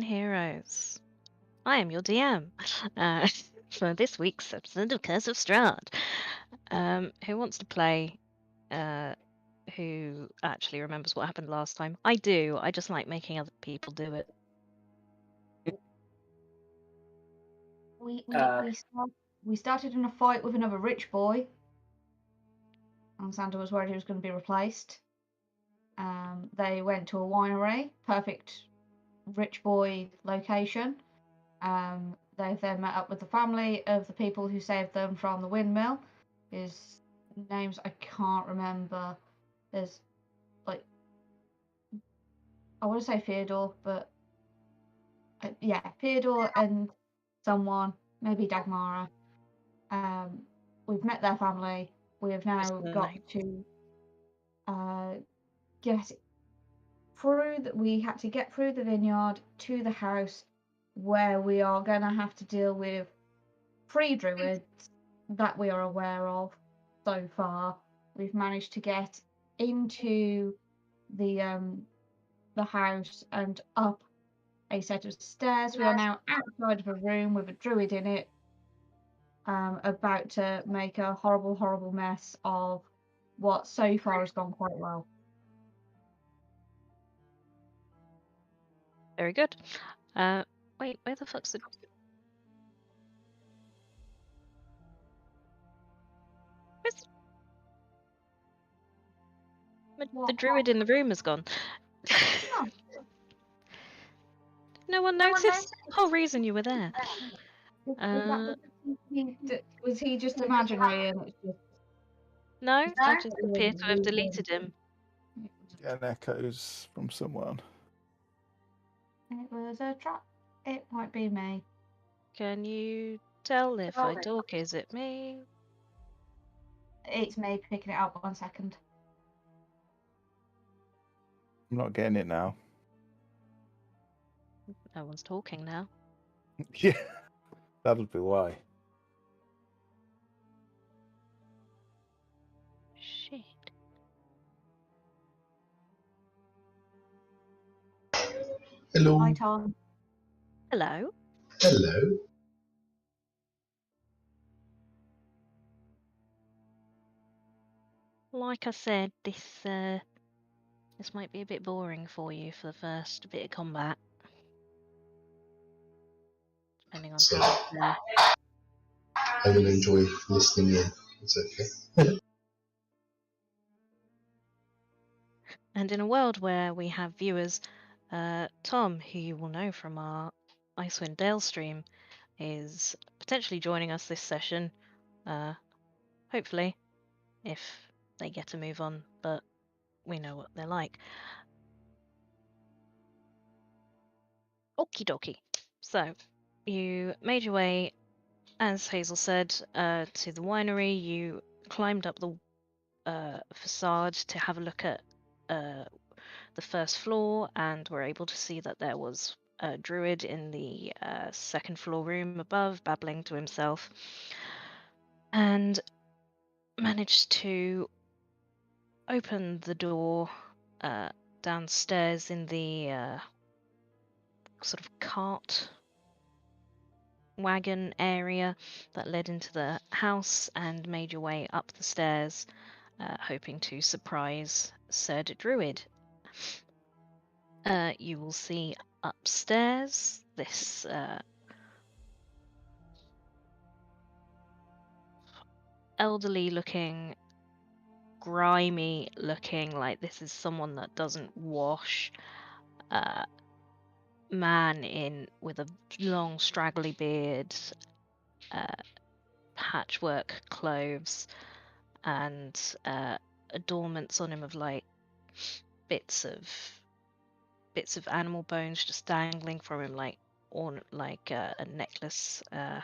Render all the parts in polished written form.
Heroes. I am your DM for this week's episode of Curse of Strahd. Who wants to play? Who actually remembers what happened last time? I do. I just like making other people do it. We started in a fight with another rich boy, and Santa was worried he was going to be replaced. They went to a winery, perfect rich boy location. They then met up with the family of the people who saved them from the windmill. His names I can't remember. There's I want to say Theodore, but Theodore and someone, maybe Dagmara. We've met their family. We have now got to get through that. We had to get through the vineyard to the house where we are going to have to deal with 3 druids that we are aware of so far. We've managed to get into the house and up a set of stairs. We are now outside of a room with a druid in it, about to make a horrible, horrible mess of what so far has gone quite well. Very good. Wait, where the fuck's the... The druid in the room has gone. Oh. No one noticed? The whole reason you were there. Was he just imaginary? And it's just... No, I just appear to have deleted him. Getting echoes from someone. It was a trap. It might be me. Can you tell if I talk? Is it me? It's me picking it up. 1 second. I'm not getting it now. No one's talking now. Yeah, that'll be why. Shit. Hello. Hi, Tom. Hello. Hello. Like I said, this might be a bit boring for you for the first bit of combat. Depending on how I will enjoy listening in. It's okay. And in a world where we have viewers, Tom, who you will know from our Icewind Dale stream, is potentially joining us this session. Hopefully, if they get to move on, but we know what they're like. Okie dokie. So, you made your way, as Hazel said, to the winery. You climbed up the facade to have a look at the first floor, and were able to see that there was a druid in the second floor room above, babbling to himself, and managed to open the door downstairs in the sort of cart wagon area that led into the house, and made your way up the stairs, hoping to surprise said druid. You will see upstairs this elderly looking, grimy looking, like this is someone that doesn't wash, man with a long straggly beard, patchwork clothes, and adornments on him of like bits of animal bones just dangling from him, like a necklace, and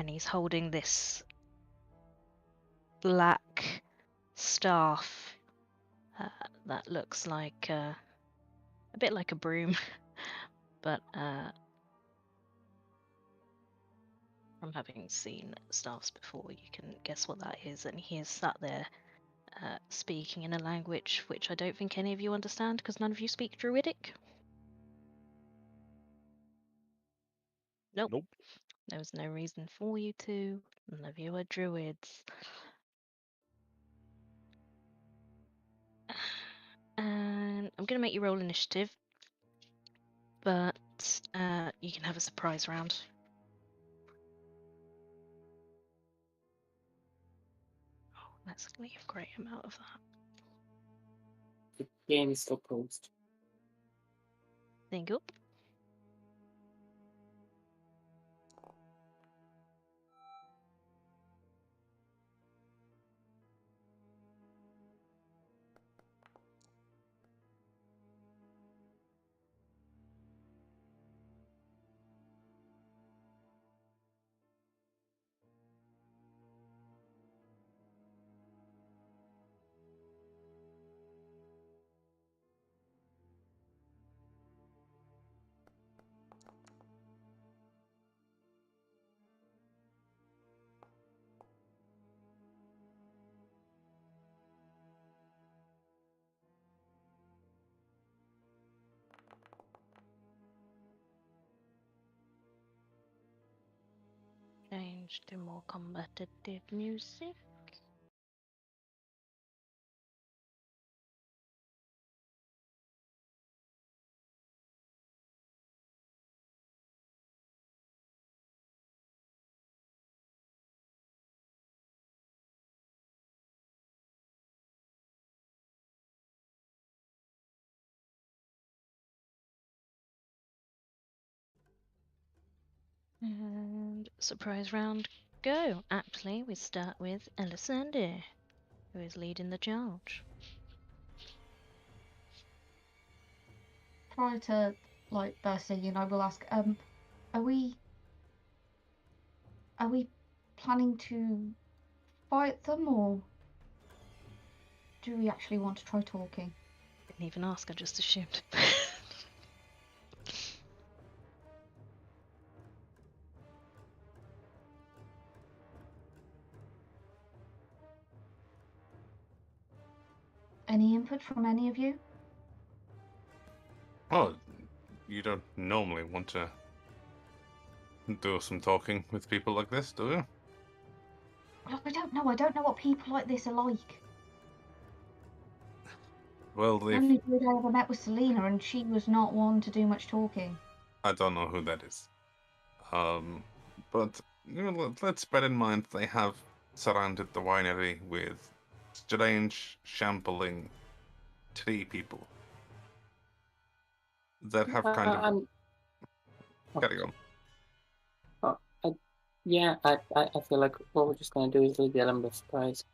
he's holding this black staff that looks like a bit like a broom, but from having seen staffs before, you can guess what that is. And he is sat there speaking in a language which I don't think any of you understand, because none of you speak Druidic. Nope. Nope. There was no reason for you to. None of you are druids. And I'm going to make you roll initiative, but you can have a surprise round. Oh, let's leave Graham out of that. The game is still paused. There you go. Change to more combative music. And surprise round, go. Aptly, we start with Elisande, who is leading the charge. Prior to like bursting in, I will ask, are we planning to fight them, or do we actually want to try talking? Didn't even ask, I just assumed. Any input from any of you? Oh, you don't normally want to do some talking with people like this, do you? Well, I don't know. I don't know what people like this are like. Well, The only dude I ever met was Selena, and she was not one to do much talking. I don't know who that is. But let's bear in mind they have surrounded the winery with strange, shambling tree people that have kind of carry on. Yeah, I feel like what we're just going to do is leave the element of surprise.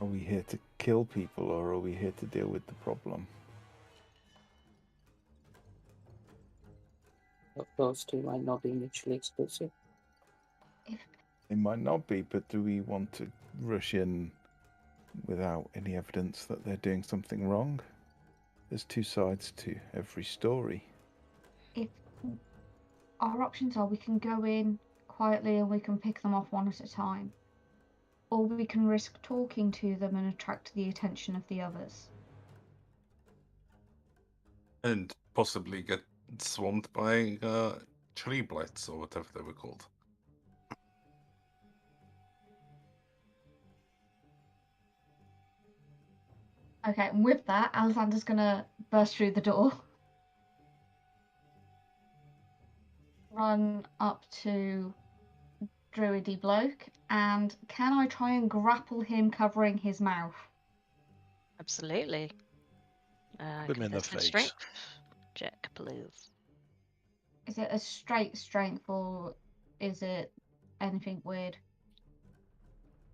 Are we here to kill people, or are we here to deal with the problem? Those two might not be mutually exclusive. It might not be, but do we want to rush in without any evidence that they're doing something wrong? There's two sides to every story. If our options are, we can go in quietly and we can pick them off one at a time, or we can risk talking to them and attract the attention of the others. And possibly get swamped by tree blights or whatever they were called. Okay, and with that, Alexander's gonna burst through the door, run up to Druidy bloke, and can I try and grapple him covering his mouth? Absolutely. Him in the contested face. strength check, please. Is it a straight strength, or is it anything weird?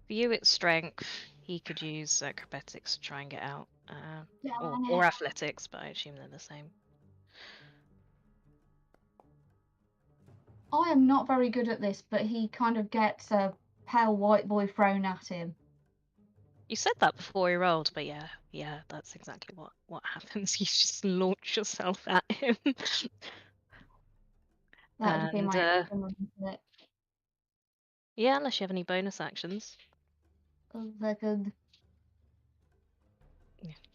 For you, it's strength. He could use acrobatics to try and get out. Yeah, or athletics, but I assume they're the same. I am not very good at this, but he kind of gets a pale white boy thrown at him. You said that before he rolled, but yeah, that's exactly what happens. You just launch yourself at him. That would be my And, action, wouldn't it? yeah, unless you have any bonus actions. Oh, they're good.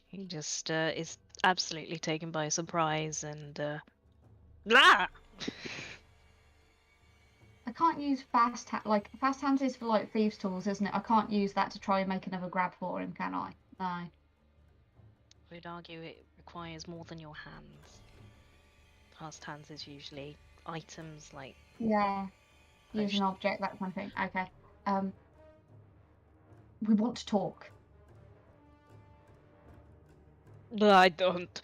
He just is absolutely taken by surprise and blah! I can't use fast fast hands is for like thieves' tools, isn't it? I can't use that to try and make another grab for him, can I? No. I would argue it requires more than your hands. Fast hands is usually items like Yeah. Use an potions. object, that kind of thing. Okay. We want to talk. No, I don't.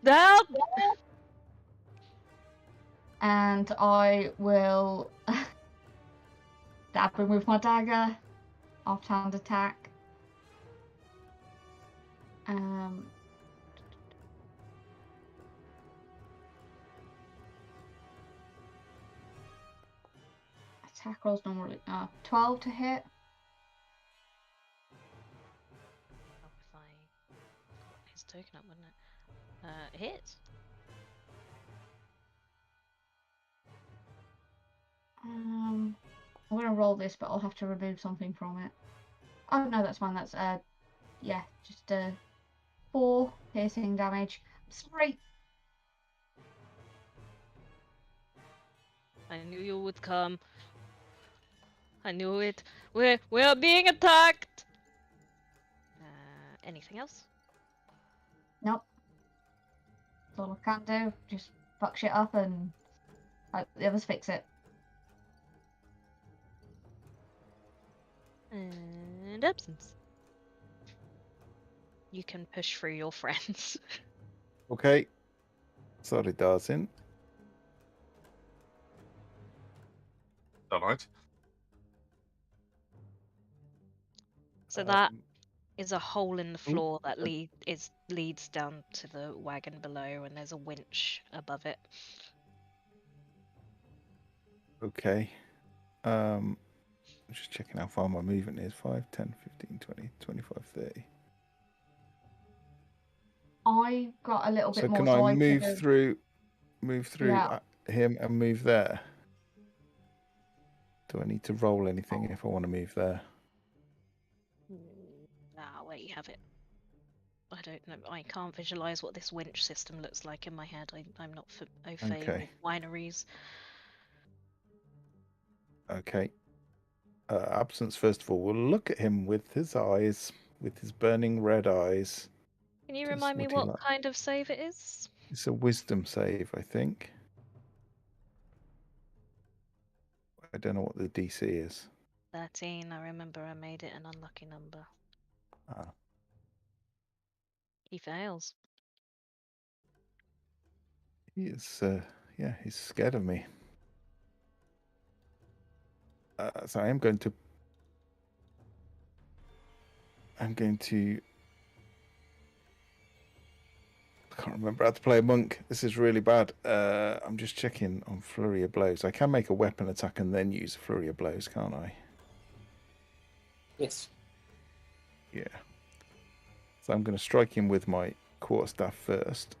Help! And I will stab him with my dagger. Offhand attack. Attack rolls normally 12 to hit. Oh, if I got his token up, wouldn't it? Hit. I'm gonna roll this, but I'll have to remove something from it. Oh no, that's fine. That's yeah, just 4 piercing damage. Sorry. I knew you would come. I knew it. We're being attacked. Anything else? Nope. That's all I can do. Just fuck shit up and hope the others fix it. And absence. You can push through your friends. Okay. Sorry, darling. All right. So that is a hole in the floor that leads down to the wagon below, and there's a winch above it. Okay. I'm just checking how far my movement is. 5, 10, 15, 20, 25, 30. I got a little bit So more. can So I move could through Yeah. him and move there? Do I need to roll anything if I want to move there? Where you have it. I don't know. I can't visualize what this winch system looks like in my head. I'm not au fait Okay. with wineries. Okay. Absence, first of all, we'll look at him with his eyes, with his burning red eyes. Can you Just remind me what he what like. kind of save it is? It's a wisdom save, I think. I don't know what the DC is. 13. I remember I made it an unlucky number. Ah. He fails. He is, yeah, he's scared of me. So I'm going to I can't remember how to play a monk. This is really bad. I'm just checking on Flurry of Blows. I can make a weapon attack and then use a Flurry of Blows, can't I? Yes. Yeah. So I'm going to strike him with my quarterstaff first.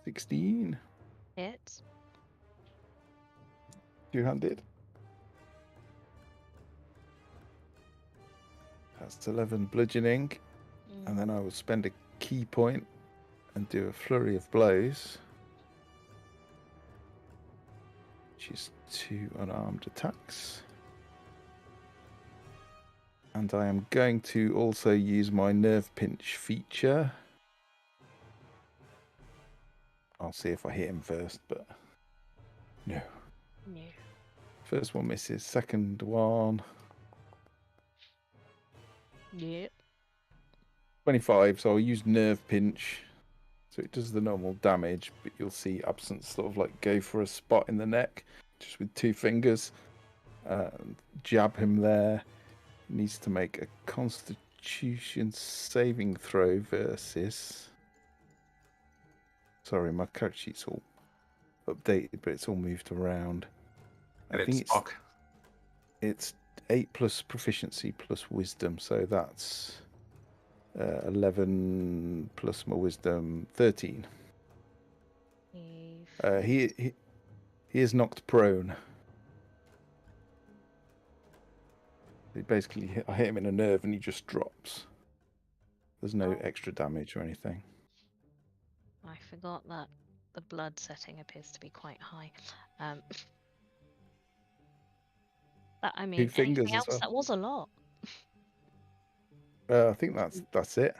$16. Hit. Two-handed. That's 11 bludgeoning. And then I will spend a key point and do a flurry of blows, which is 2 unarmed attacks. And I am going to also use my nerve pinch feature. I'll see if I hit him first, but no. No. First one misses, second one. Yep. 25, so I'll use nerve pinch. So it does the normal damage, but you'll see Absence sort of like go for a spot in the neck, just with 2 fingers. Jab him there. Needs to make a Constitution saving throw versus... Sorry, my character sheet's all updated, but it's all moved around. I think it's 8 plus proficiency plus wisdom, so that's 11 plus my wisdom, 13. He is knocked prone. It basically, I hit him in a nerve and he just drops. There's no Oh. extra damage or anything. I forgot that the blood setting appears to be quite high. Um, that I mean, Fingers anything as else? well. That was a lot. I think that's it.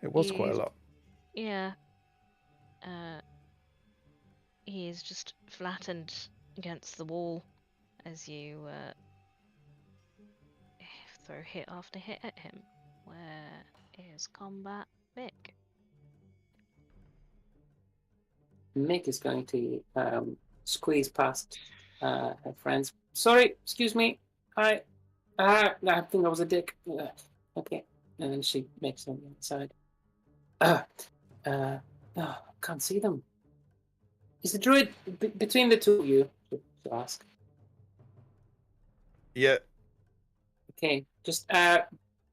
It was quite a You- lot. Yeah. He is just flattened against the wall as you throw hit after hit at him. Where is combat Mick? Mick is going to squeeze past her friends. Sorry, excuse me. I think I was a dick. Okay, and then she makes them inside. Can't see them. Is the druid between the two of you? To ask. Yeah. Okay, just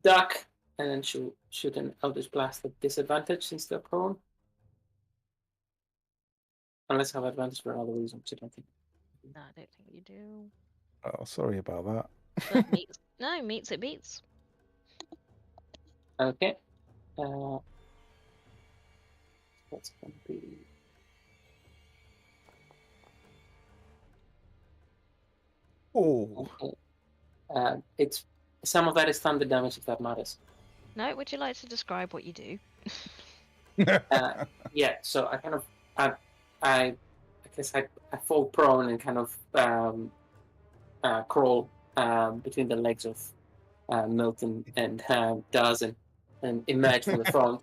duck, and then she'll shoot an Eldritch Blast at disadvantage since they're prone. Unless I have advantage for other reasons, I don't think. No, I don't think you do. Oh, sorry about that. But meets meets it beats. Okay. That's going to be. Oh. Okay. It's some of that is thunder damage, if that matters. No, would you like to describe what you do? Yeah. So I kind of, I guess I fall prone and kind of crawl between the legs of Milton and Daz and emerge from the front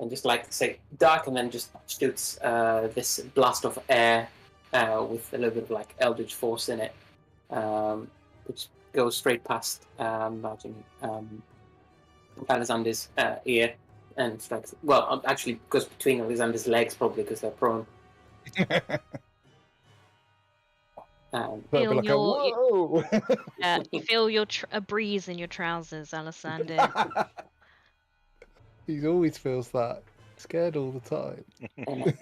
and just like say duck and then just shoots this blast of air with a little bit of like eldritch force in it, which goes straight past Alexander's ear and strikes. Well, actually goes between Alexander's legs probably because they're prone. Feel Like a, your- whoa! You feel a breeze in your trousers, Alessander. He always feels that. Scared all the time. If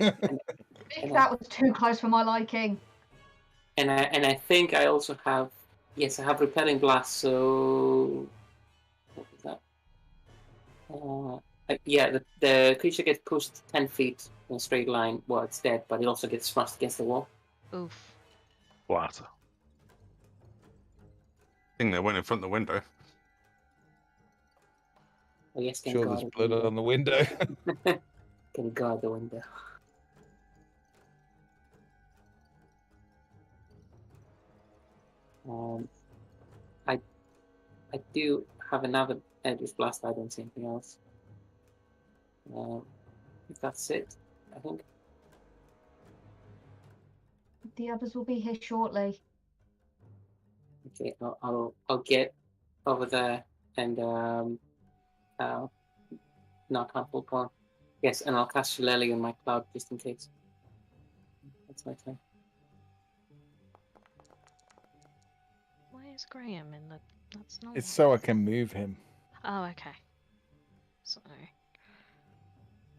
that was too close for my liking. And I think I also have I have repelling blast. So what was that? The creature gets pushed 10 feet in a straight line while it's dead, but it also gets smashed against the wall. Oof. What? I think they went in front of the window. Oh, yes, can Sure, guard there's the blood on the window. Can guard the window. I do have another Eldritch Blast. I don't see anything else. If that's it, I think. The others will be here shortly. Okay, I'll get over there and not have full power. Yes, and I'll cast Shillelagh on my cloud just in case. That's my turn. Why is Graham in the? That's not. It's so I can move him. Oh, okay. Sorry.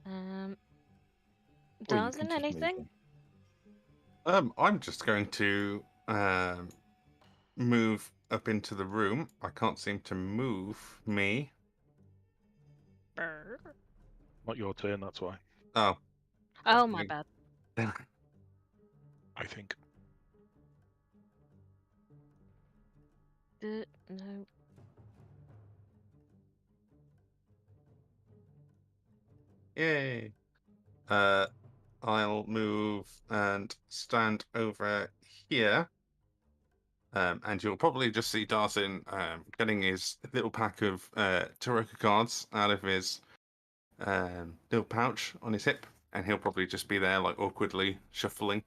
Or you Doesn't can just move anything? him. I'm just going to move up into the room. I can't seem to move me. Brr. Not your turn, that's why. Oh. Oh, my bad. I think. No. Yay. I'll move and stand over here. And you'll probably just see Darcy getting his little pack of Taroko cards out of his little pouch on his hip, and he'll probably just be there like awkwardly shuffling,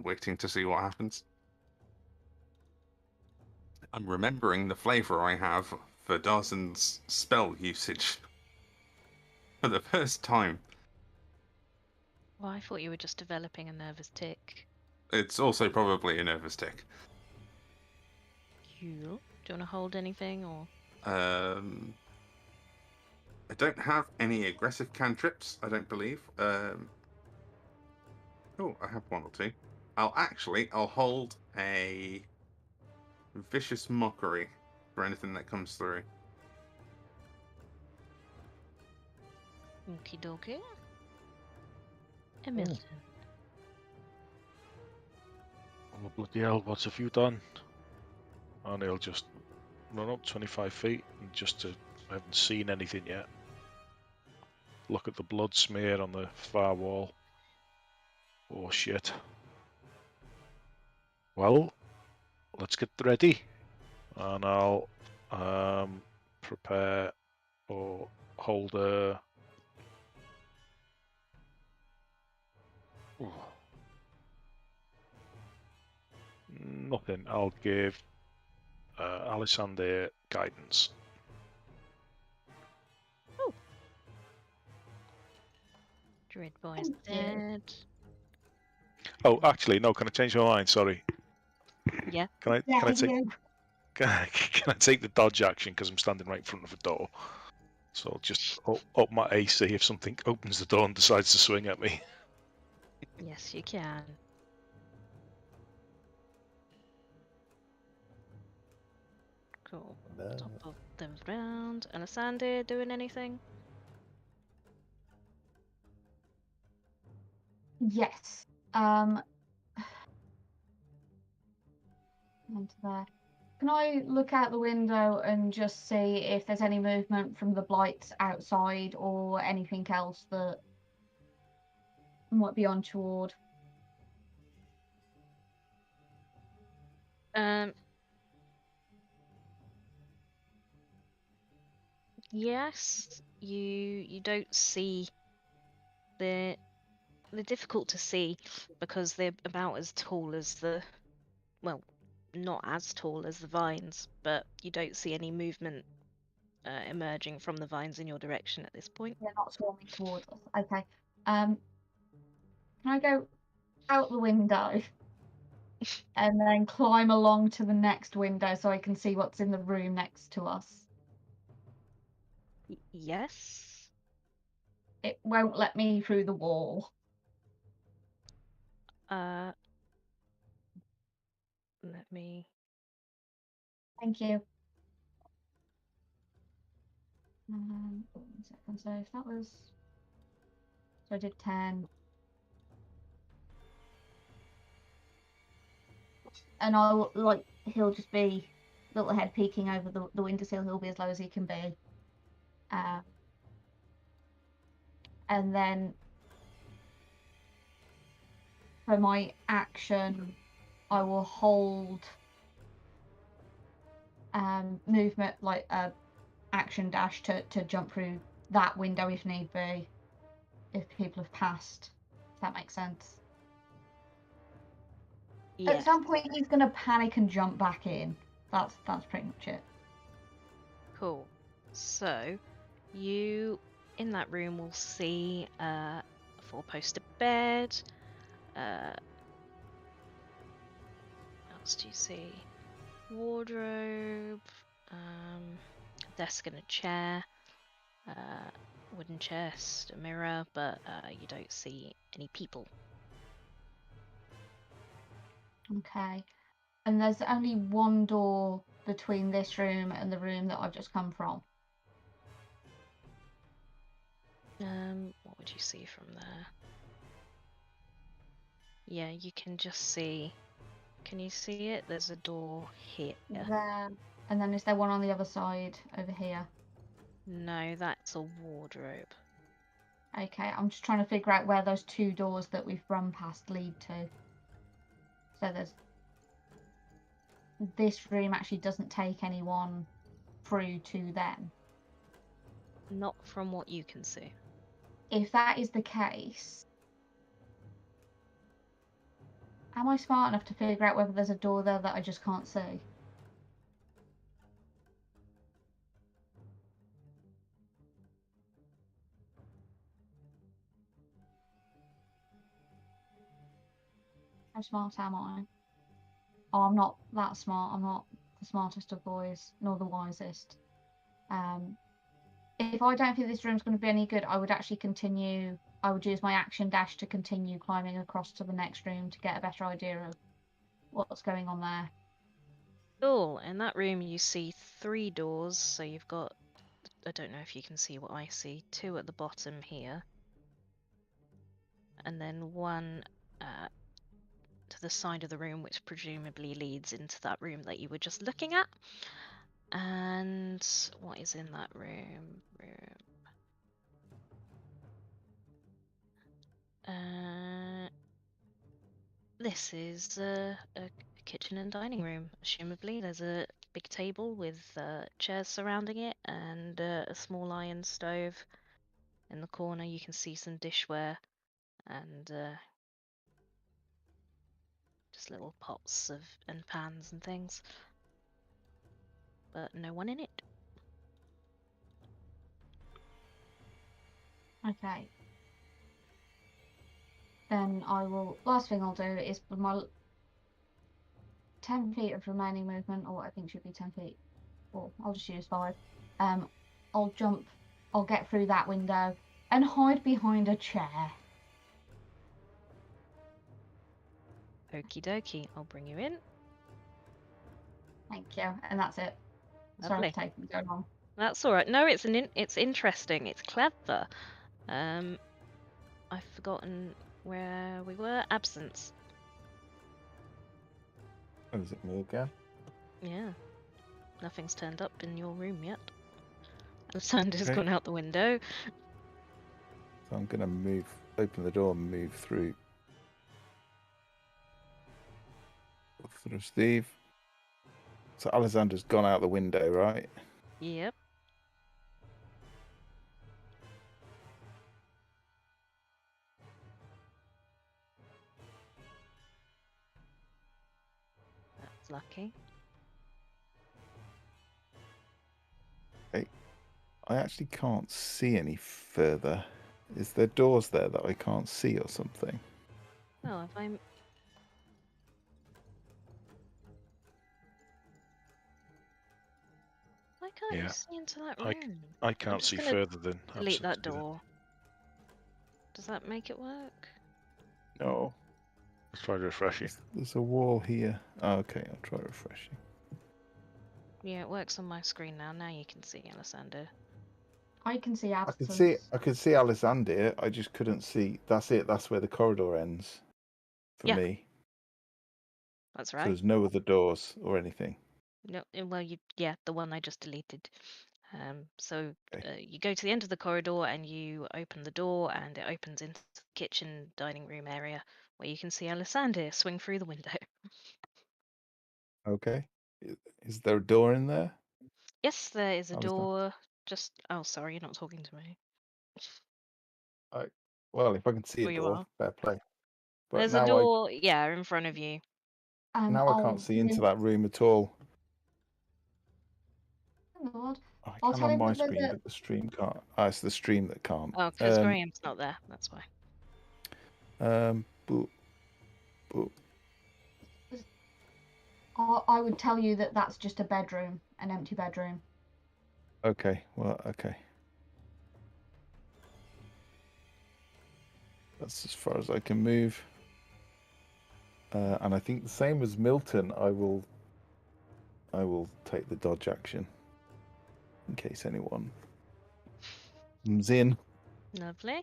waiting to see what happens. I'm remembering the flavour I have for Darson's spell usage for the first time. Well, I thought you were just developing a nervous tick. It's also probably a nervous tick. Do you want to hold anything or? I don't have any aggressive cantrips, I don't believe. Oh, I have one or two. I'll hold a vicious mockery for anything that comes through. Okie dokie. Emilton. Oh, bloody hell, what have you done? And he'll just run up 25 feet and I haven't seen anything yet. Look at the blood smear on the far wall. Oh shit. Well, let's get ready. And I'll prepare or hold a... Oh. Nothing. I'll give Alessander guidance. Druid boy's Thank you. dead. Oh, actually, no. Can I change my mind? Sorry. Yeah. Can I Yeah, take yeah. can I take the dodge action because I'm standing right in front of a door? So I'll just up my AC if something opens the door and decides to swing at me. Yes, you can. Cool. No. Top of the round. Alessander doing anything? Yes. Into there. Can I look out the window and just see if there's any movement from the blights outside or anything else that might be untoward? Yes. You don't see they're difficult to see because they're about as tall as the, well, not as tall as the vines, but you don't see any movement emerging from the vines in your direction at this point. They're not swarming towards us. Okay. Can I go out the window and then climb along to the next window so I can see what's in the room next to us? Yes. It won't let me through the wall. Let me. Thank you. 1 second. So if that was, so I did 10. And I'll, like, he'll just be little head peeking over the windowsill. He'll be as low as he can be. And then for my action, I will hold movement, like action dash to jump through that window if need be, if people have passed. If that makes sense. Yeah. At some point, he's gonna panic and jump back in. That's pretty much it. Cool. So, you in that room will see a four-poster bed. What else do you see? Wardrobe, desk and a chair, wooden chest, a mirror, but you don't see any people. Okay. And there's only one door between this room and the room that I've just come from. What would you see from there? Yeah, you can just see. Can you see it? There's a door here. There. And then is there one on the other side over here? No, that's a wardrobe. Okay, I'm just trying to figure out where those two doors that we've run past lead to. So there's... This room actually doesn't take anyone through to them. Not from what you can see. If that is the case, am I smart enough to figure out whether there's a door there that I just can't see? How smart am I? Oh, I'm not that smart. I'm not the smartest of boys, nor the wisest. If I don't think this room's going to be any good, I would actually continue. I would use my action dash to continue climbing across to the next room to get a better idea of what's going on there. Cool. In that room, you see 3 doors. So you've got, I don't know if you can see what I see, 2 at the bottom here. And then 1 to the side of the room, which presumably leads into that room that you were just looking at. And what is in that room? This is a kitchen and dining room. Assumably, there's a big table with chairs surrounding it and a small iron stove. In the corner, you can see some dishware and just little pots and pans and things, but no one in it. Okay. Then I will. Last thing I'll do is with my 10 feet of remaining movement, or what I think should be 10 feet. Or I'll just use 5. I'll jump. I'll get through that window and hide behind a chair. Okie dokie, I'll bring you in. Thank you, and that's it. Sorry Lovely. for taking so long. That's all right. No, it's it's interesting. It's clever. I've forgotten where we were. Absence. Oh, is it me again? Yeah. Nothing's turned up in your room yet. Alessandra's Okay. gone out the window. So I'm gonna open the door and move through Steve. So Alessandra's gone out the window, right? Yep. That's lucky. I actually can't see any further. Is there doors there that I can't see or something? Oh, if I'm... Why can't you Yeah. see into that I- room? I can't just see gonna further than delete Absence that did it. door. Does that make it work? No. Let's try refreshing. There's a wall here. Oh, okay, I'll try refreshing. Yeah, it works on my screen now. Now you can see Alessander. I can see I absence. could see Alessander. I just couldn't see. That's it. That's where the corridor ends for Yeah. me. That's So right. there's no other doors or anything. No, well, yeah, the one I just deleted. So Okay. you go to the end of the corridor and you open the door, and it opens into the kitchen dining room area where you can see Alessander swing through the window. Okay. Is there a door in there? Yes, there is a Alessander? door. Just oh, sorry, you're not talking to me. Well, if I can see a Well, you door, are. fair play. But There's a now door, yeah, in front of you. now I can't see into that room at all. Lord. I I'll can tell on him my that there's screen, a. but the stream can't. Ah, it's the stream that can't. Oh, because Graham's not there. That's why. Boop, boop. I would tell you that that's just a bedroom, an empty bedroom. Okay, well, okay. That's as far as I can move. And I think the same as Milton, I will take the dodge action in case anyone comes in. Lovely.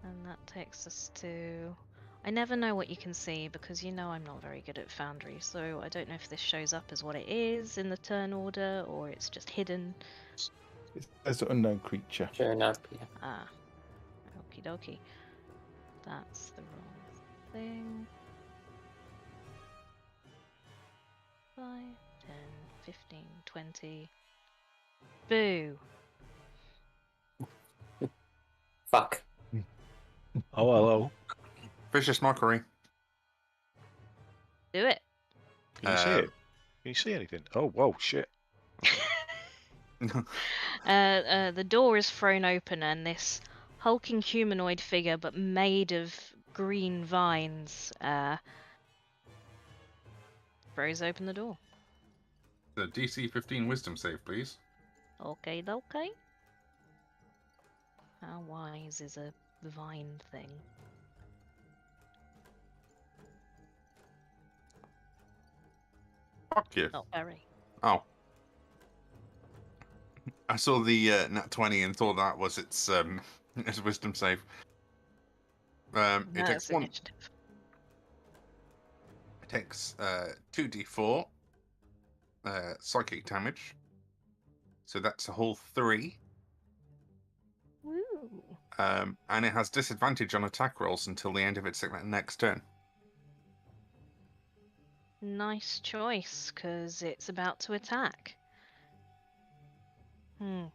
And that takes us to... I never know what you can see because you know I'm not very good at Foundry, so I don't know if this shows up as what it is in the turn order or it's just hidden. It says unknown creature. Showing up, yeah. Ah, okie dokie. That's the wrong thing. 5, 10, 15, 20. Boo! Fuck. Oh, hello. Vicious mockery. Do it! Can you see it? Can you see anything? Oh, whoa, shit. The door is thrown open and this hulking humanoid figure, but made of green vines, throws open the door. The DC 15 wisdom save, please. Okay. How wise is a vine thing? Fuck you. Not very. Oh. I saw the nat 20 and thought that was its wisdom save. It No, takes it's initiative. It takes 2d4 psychic damage. So that's a whole 3. Woo. And it has disadvantage on attack rolls until the end of its next turn. Nice choice, because it's about to attack. Eeny,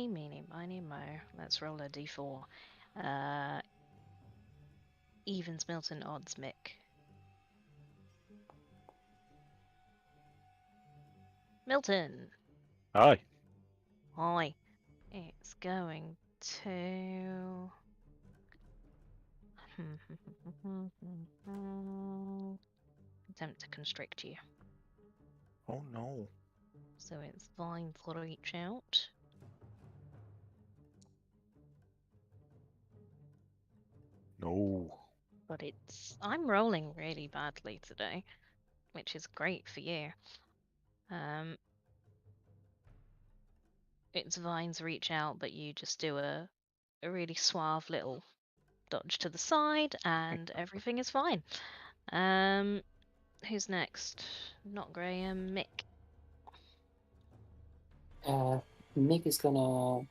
meeny, miny, mo. Let's roll a d4. Evens, Milton, odds, Mick. Milton! Aye. Hi. It's going to... attempt to constrict you. Oh no. So its vines reach out. No. But I'm rolling really badly today, which is great for you. Its vines reach out, but you just do a really suave little dodge to the side, and everything is fine. Who's next? Not Graham. Mick. Mick is gonna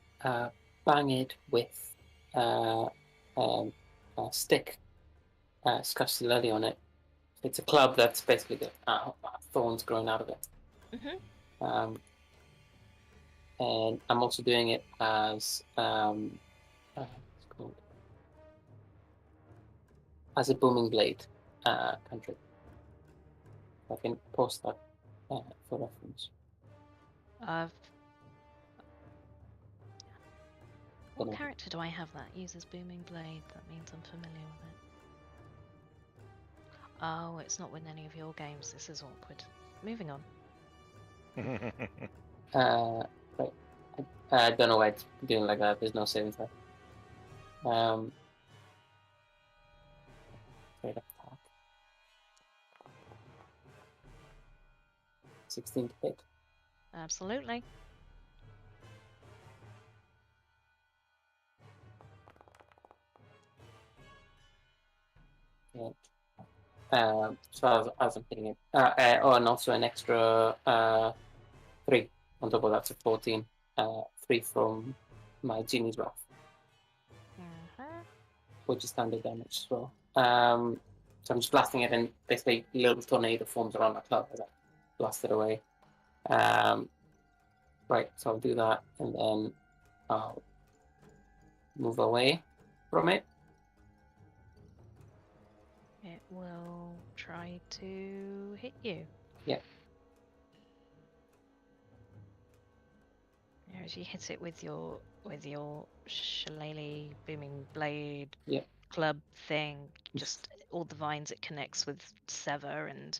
bang it with a stick, Scuffy on it. It's a club that's basically got thorns growing out of it. Mm-hmm. And I'm also doing it as what's it called? As a booming blade country. I can post that for reference. What character do I have that uses booming blade? That means I'm familiar with it. Oh, it's not with any of your games. This is awkward. Moving on. Right. I don't know why it's doing like that. There's no saving throw. Straight up attack. 16 to hit. Absolutely. Yeah. So as I'm hitting it. And also an extra 3 on top of that, so 14. 3 from my Genie's Wrath, which is standard damage as well. So I'm just blasting it, and basically a little tornado forms around my club as I blast it away. Right, so I'll do that, and then I'll move away from it. It will try to hit you. Yeah. As you hit it with your shillelagh booming blade Yeah. club thing, just all the vines it connects with sever and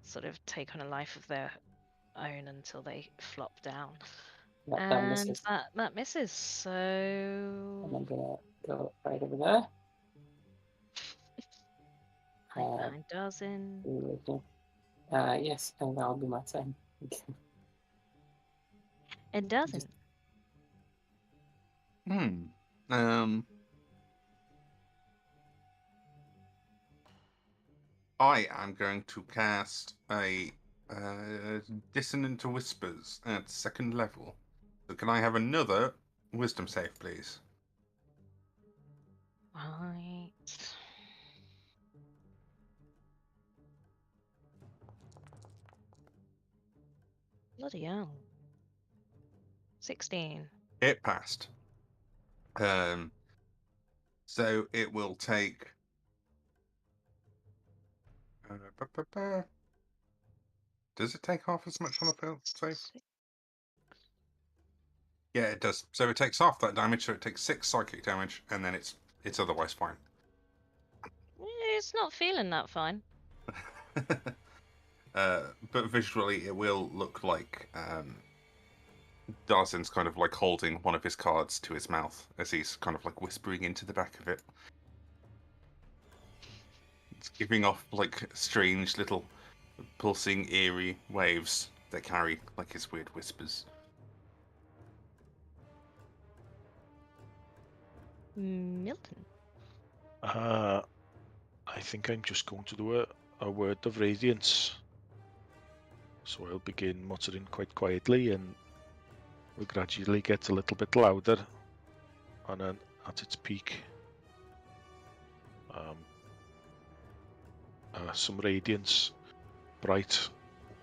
sort of take on a life of their own until they flop down. That misses. That misses. So And I'm gonna go right over there. 9 dozen. Yes, and that'll be my turn. It doesn't. I am going to cast a Dissonant Whispers at 2nd level. So can I have another wisdom save, please? Right. Bloody hell. 16. It passed. So it will take. Does it take half as much on a failed save? Yeah, it does. So it takes half that damage. So it takes 6 psychic damage, and then it's otherwise fine. It's not feeling that fine. But visually, it will look like Darzin's kind of like holding one of his cards to his mouth as he's kind of like whispering into the back of it. It's giving off like strange little pulsing, eerie waves that carry like his weird whispers. Milton. I think I'm just going to do a word of radiance. So I'll begin muttering quite quietly, and will gradually get a little bit louder, and then at its peak, some radiance, bright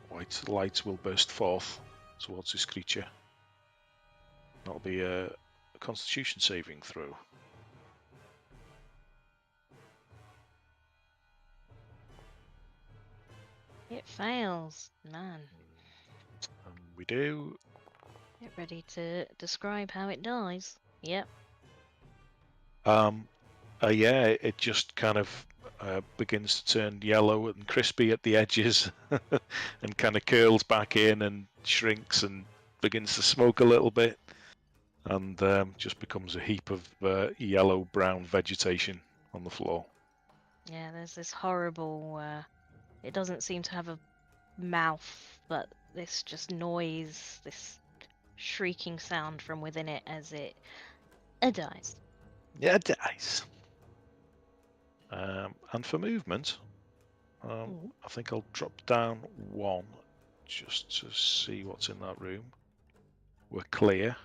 white light will burst forth towards this creature. That'll be a Constitution saving throw. It fails. Man. And we do. Get ready to describe how it dies. Yep. Yeah, it just kind of begins to turn yellow and crispy at the edges and kind of curls back in and shrinks and begins to smoke a little bit, and just becomes a heap of yellow-brown vegetation on the floor. Yeah, there's this horrible, it doesn't seem to have a mouth, but this just noise, this shrieking sound from within it as it dies. Yeah, it dies. And for movement, I think I'll drop down 1 just to see what's in that room. We're clear,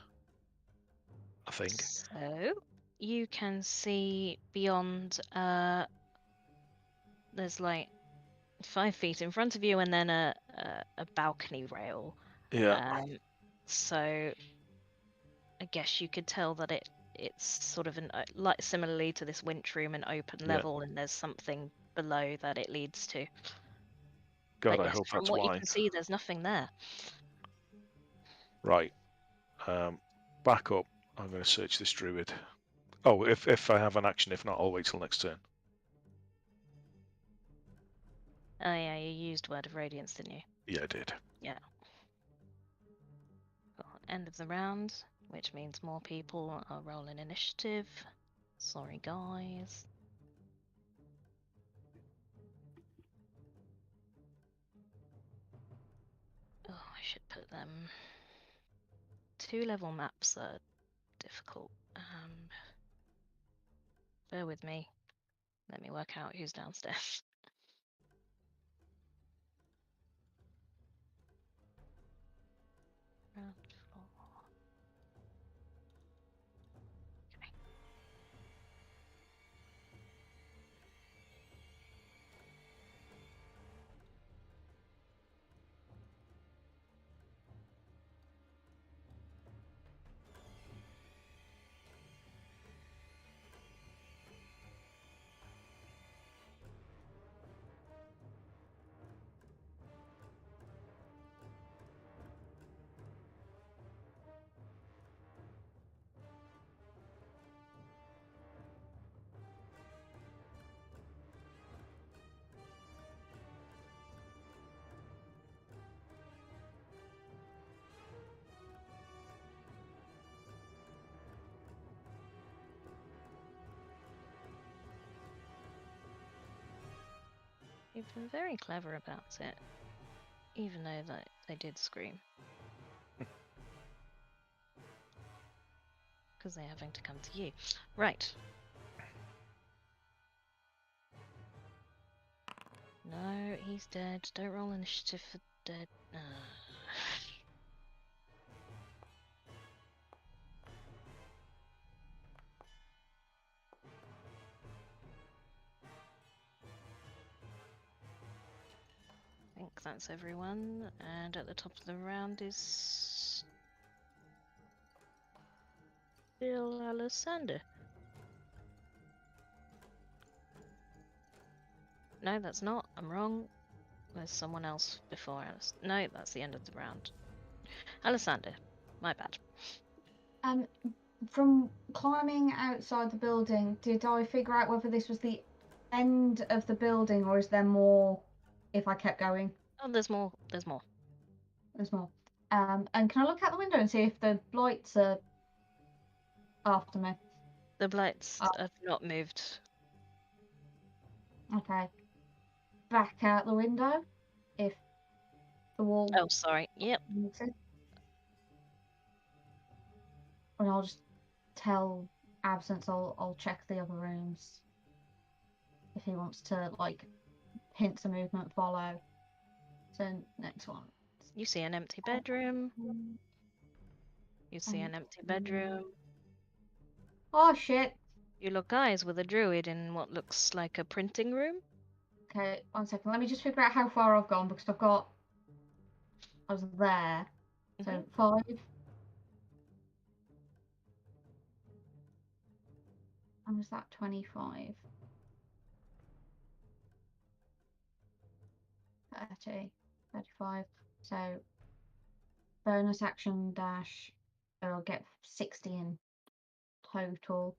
I think. So, you can see beyond, there's like 5 feet in front of you and then a balcony rail. Yeah. So, I guess you could tell that it's sort of like similarly to this winch room, an open level, and there's something below that it leads to. God, but I yes, hope from that's what why. you can see, there's nothing there. Right. Back up. I'm going to search this druid. Oh, if I have an action. If not, I'll wait till next turn. Oh yeah, you used Word of Radiance, didn't you? Yeah, I did. Yeah. End of the round, which means more people are rolling initiative. Sorry, guys. Oh, I should put them. 2-level maps are difficult. Bear with me. Let me work out who's downstairs. Ground floor. Okay. You've been very clever about it, even though that they did scream. Because they're having to come to you. Right. No, he's dead. Don't roll initiative for dead. I think that's everyone. And at the top of the round is still Alessander. No, that's not. I'm wrong. There's someone else before Alice. No, that's the end of the round. Alessander. My bad. From climbing outside the building, did I figure out whether this was the end of the building or is there more if I kept going? Oh, there's more. There's more. There's more. And can I look out the window and see if the blights are after me? The blights have not moved. Okay. Back out the window if the wall Oh, sorry. Yep. makes it. And I'll just tell Absence I'll check the other rooms if he wants to, like, hints of movement follow. So next one. You see an empty bedroom. You see an empty bedroom. Oh shit. You look eyes with a druid in what looks like a printing room. Okay, 1 second. Let me just figure out how far I've gone because I was there. So 5. And was that 25? 30, 35. So bonus action dash. So I'll get 60 in total.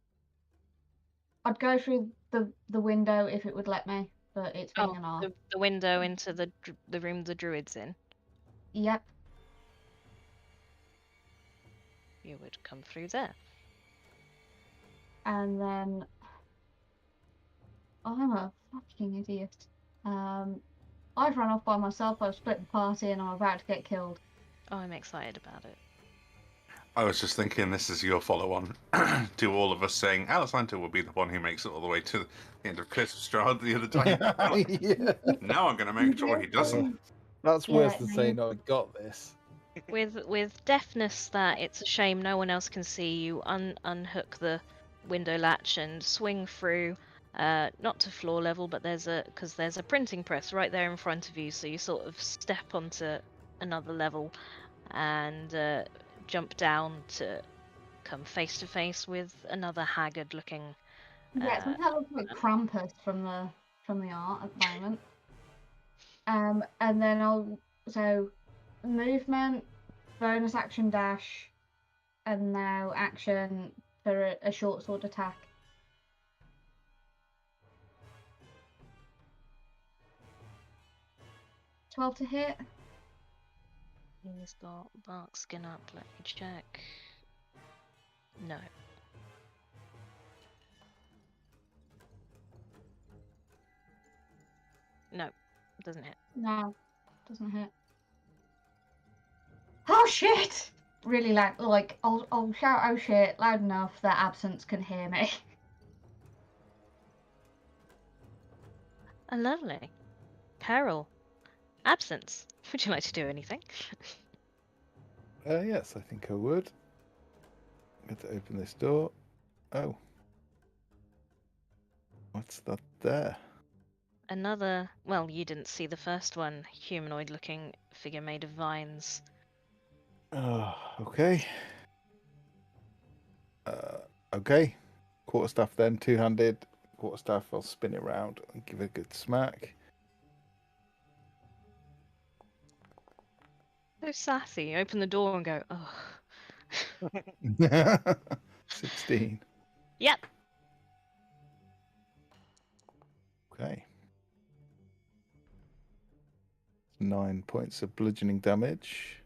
I'd go through the window if it would let me, but it's being an arse. The window into the room the druid's in. Yep. You would come through there. And then I'm a fucking idiot. I've run off by myself. I've split the party, and I'm about to get killed. Oh, I'm excited about it. I was just thinking this is your follow-on to all of us saying Alisanto will be the one who makes it all the way to the end of Curse of Strahd the other day. Yeah. Now I'm going to make sure he doesn't. That's Yeah, worse than no, saying, "I got this." With deafness that it's a shame no one else can see, you unhook the window latch and swing through, not to floor level, but there's a printing press right there in front of you, so you sort of step onto another level and jump down to come face to face with another haggard looking. Yeah, it kind of looks like Krampus from the art at the moment. And then movement, bonus action dash, and now action for a short sword attack. $12 to hit. He's got bark skin up. Let me check. No. No, doesn't hit. No, doesn't hit. Oh shit! Really loud. Like I'll shout "oh shit" loud enough that Absence can hear me. Lovely. Carol. Absence. Would you like to do anything? Yes, I think I would. I'm going to open this door. Oh. What's that there? Another, well, you didn't see the first one, humanoid looking figure made of vines. Oh, okay. Okay. Quarterstaff then, two-handed. Quarterstaff, I'll spin it around and give it a good smack. So sassy. You open the door and go, oh. 16. Yep. Okay. 9 points of bludgeoning damage.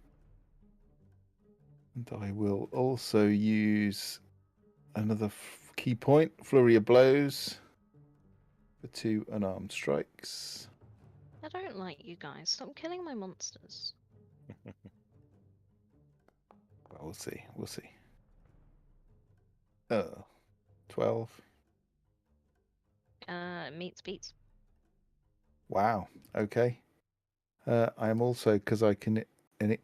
And I will also use another key point, Flurry of Blows, for 2 unarmed strikes. I don't like you guys. Stop killing my monsters. Well, we'll see. We'll see. 12. Meets beats. Wow. Okay. I am also, because I can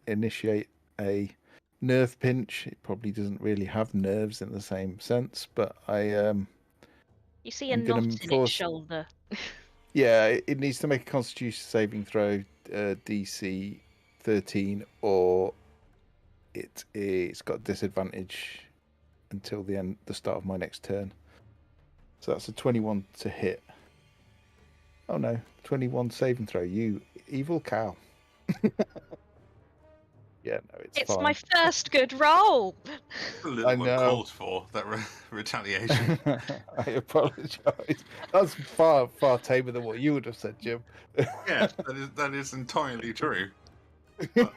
initiate a nerve pinch. It probably doesn't really have nerves in the same sense, but You see a I'm knot gonna in its force- shoulder. Yeah, it needs to make a Constitution saving throw, DC 13, or it's got disadvantage until the start of my next turn. So that's a 21 to hit. Oh no, 21 saving throw. You evil cow. Yeah, no, it's fine. My first good roll. A little I know. uncalled for that retaliation. I apologise. That's far tamer than what you would have said, Jim. Yeah, that is entirely true. But,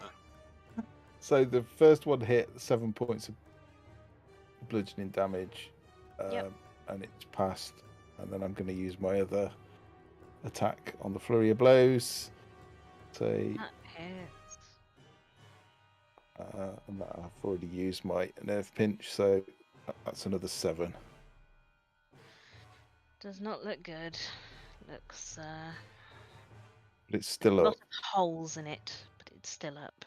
So the first one hit 7 points of bludgeoning damage, Yep. and it's passed. And then I'm going to use my other attack on the flurry of blows. Say, That hits. and that I've already used my nerve pinch, so that's another 7. Does not look good. Looks But it's still a lot up. of holes in it, but it's still up.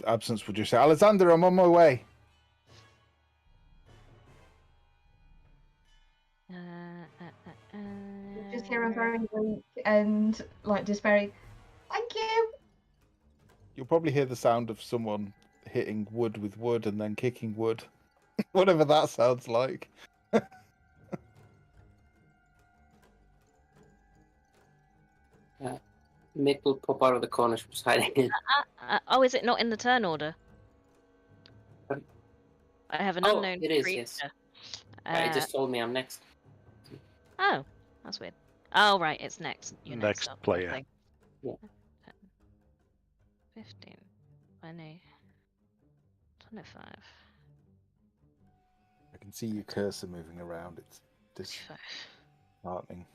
Absence will just say, Alexander, I'm on my way. You just hear a very weak and like despairing, "Thank you." You'll probably hear the sound of someone hitting wood with wood and then kicking wood. Whatever that sounds like. Mick will pop out of the corner she was hiding in. Oh, is it not in the turn order? Pardon? I have an Oh, unknown it is, creature. yes. It just told me I'm next. Oh, that's weird. Oh, right, it's next. You're next Next up. player. Lovely. Yeah. 15, 20, 25, I can see your cursor moving around. It's 25. disheartening.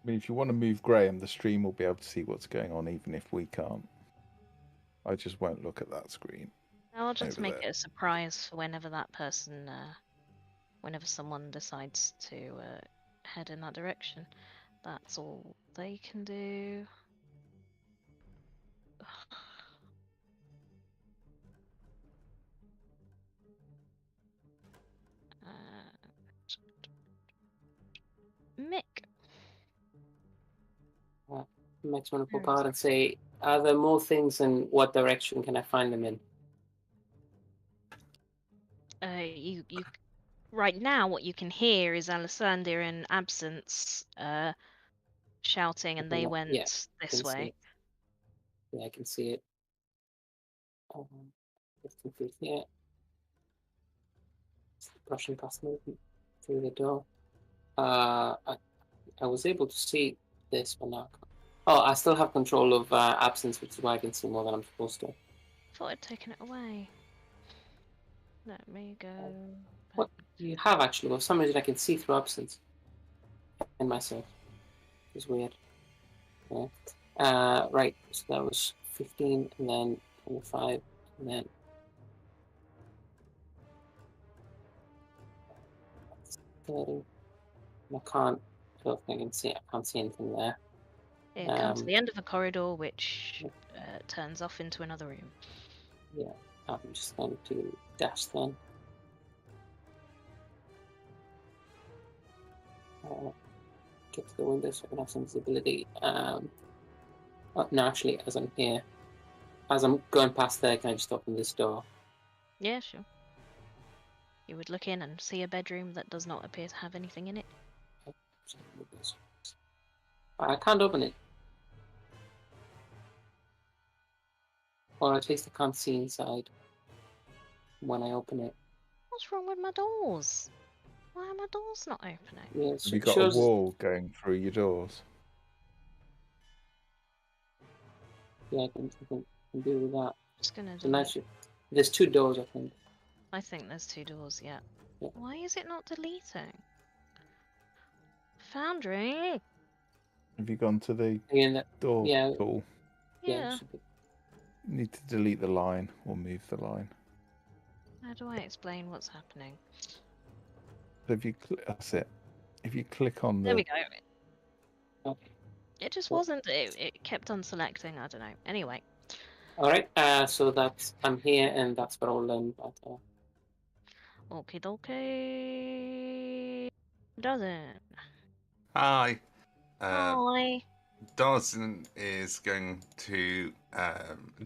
I mean, if you want to move Graham, the stream will be able to see what's going on, even if we can't. I just won't look at that screen. I'll just over make there. it a surprise for whenever that person, whenever someone decides to head in that direction. That's all they can do. Mick. Mick's going to pop out and say, are there more things and what direction can I find them in? You right now what you can hear is Alessander and Absence shouting, and they went Yeah, this can see way. it. Yeah, I can see it. 15 feet here. Brushing past movement through the door. I was able to see this, but now. Oh, I still have control of absence, which is why I can see more than I'm supposed to. Thought I'd taken it away. Let me go. What you have actually? For some reason, I can see through absence and myself. It's weird. Yeah. Right. So that was 15, and then 25, and then 30. I can't. I don't think I can see. I can't see anything there. It comes to the end of a corridor, which turns off into another room. Yeah, I'm just going to dash then. Get to the window so I can have some visibility. Oh, no, actually, as I'm here, as I'm going past there, can I just open this door? Yeah, sure. You would look in and see a bedroom that does not appear to have anything in it. I can't open it. Or at least I can't see inside when I open it. What's wrong with my doors? Why are my doors not opening? Yeah, Have you got a wall going through your doors? Yeah, I can deal with that. Just gonna So nice. There's 2 doors, I think. I think there's 2 doors, yeah. Yeah. Why is it not deleting? Foundry? Have you gone to the door tool? Yeah. You need to delete the line or move the line. How do I explain what's happening? So if you that's it. If you click on the There we go. Okay. It just wasn't. It kept on selecting. I don't know. Anyway. All right. So that's I'm here, and that's what I'll learn about. Okie dokie. Dozen. Hi. Hi. Dawson is going to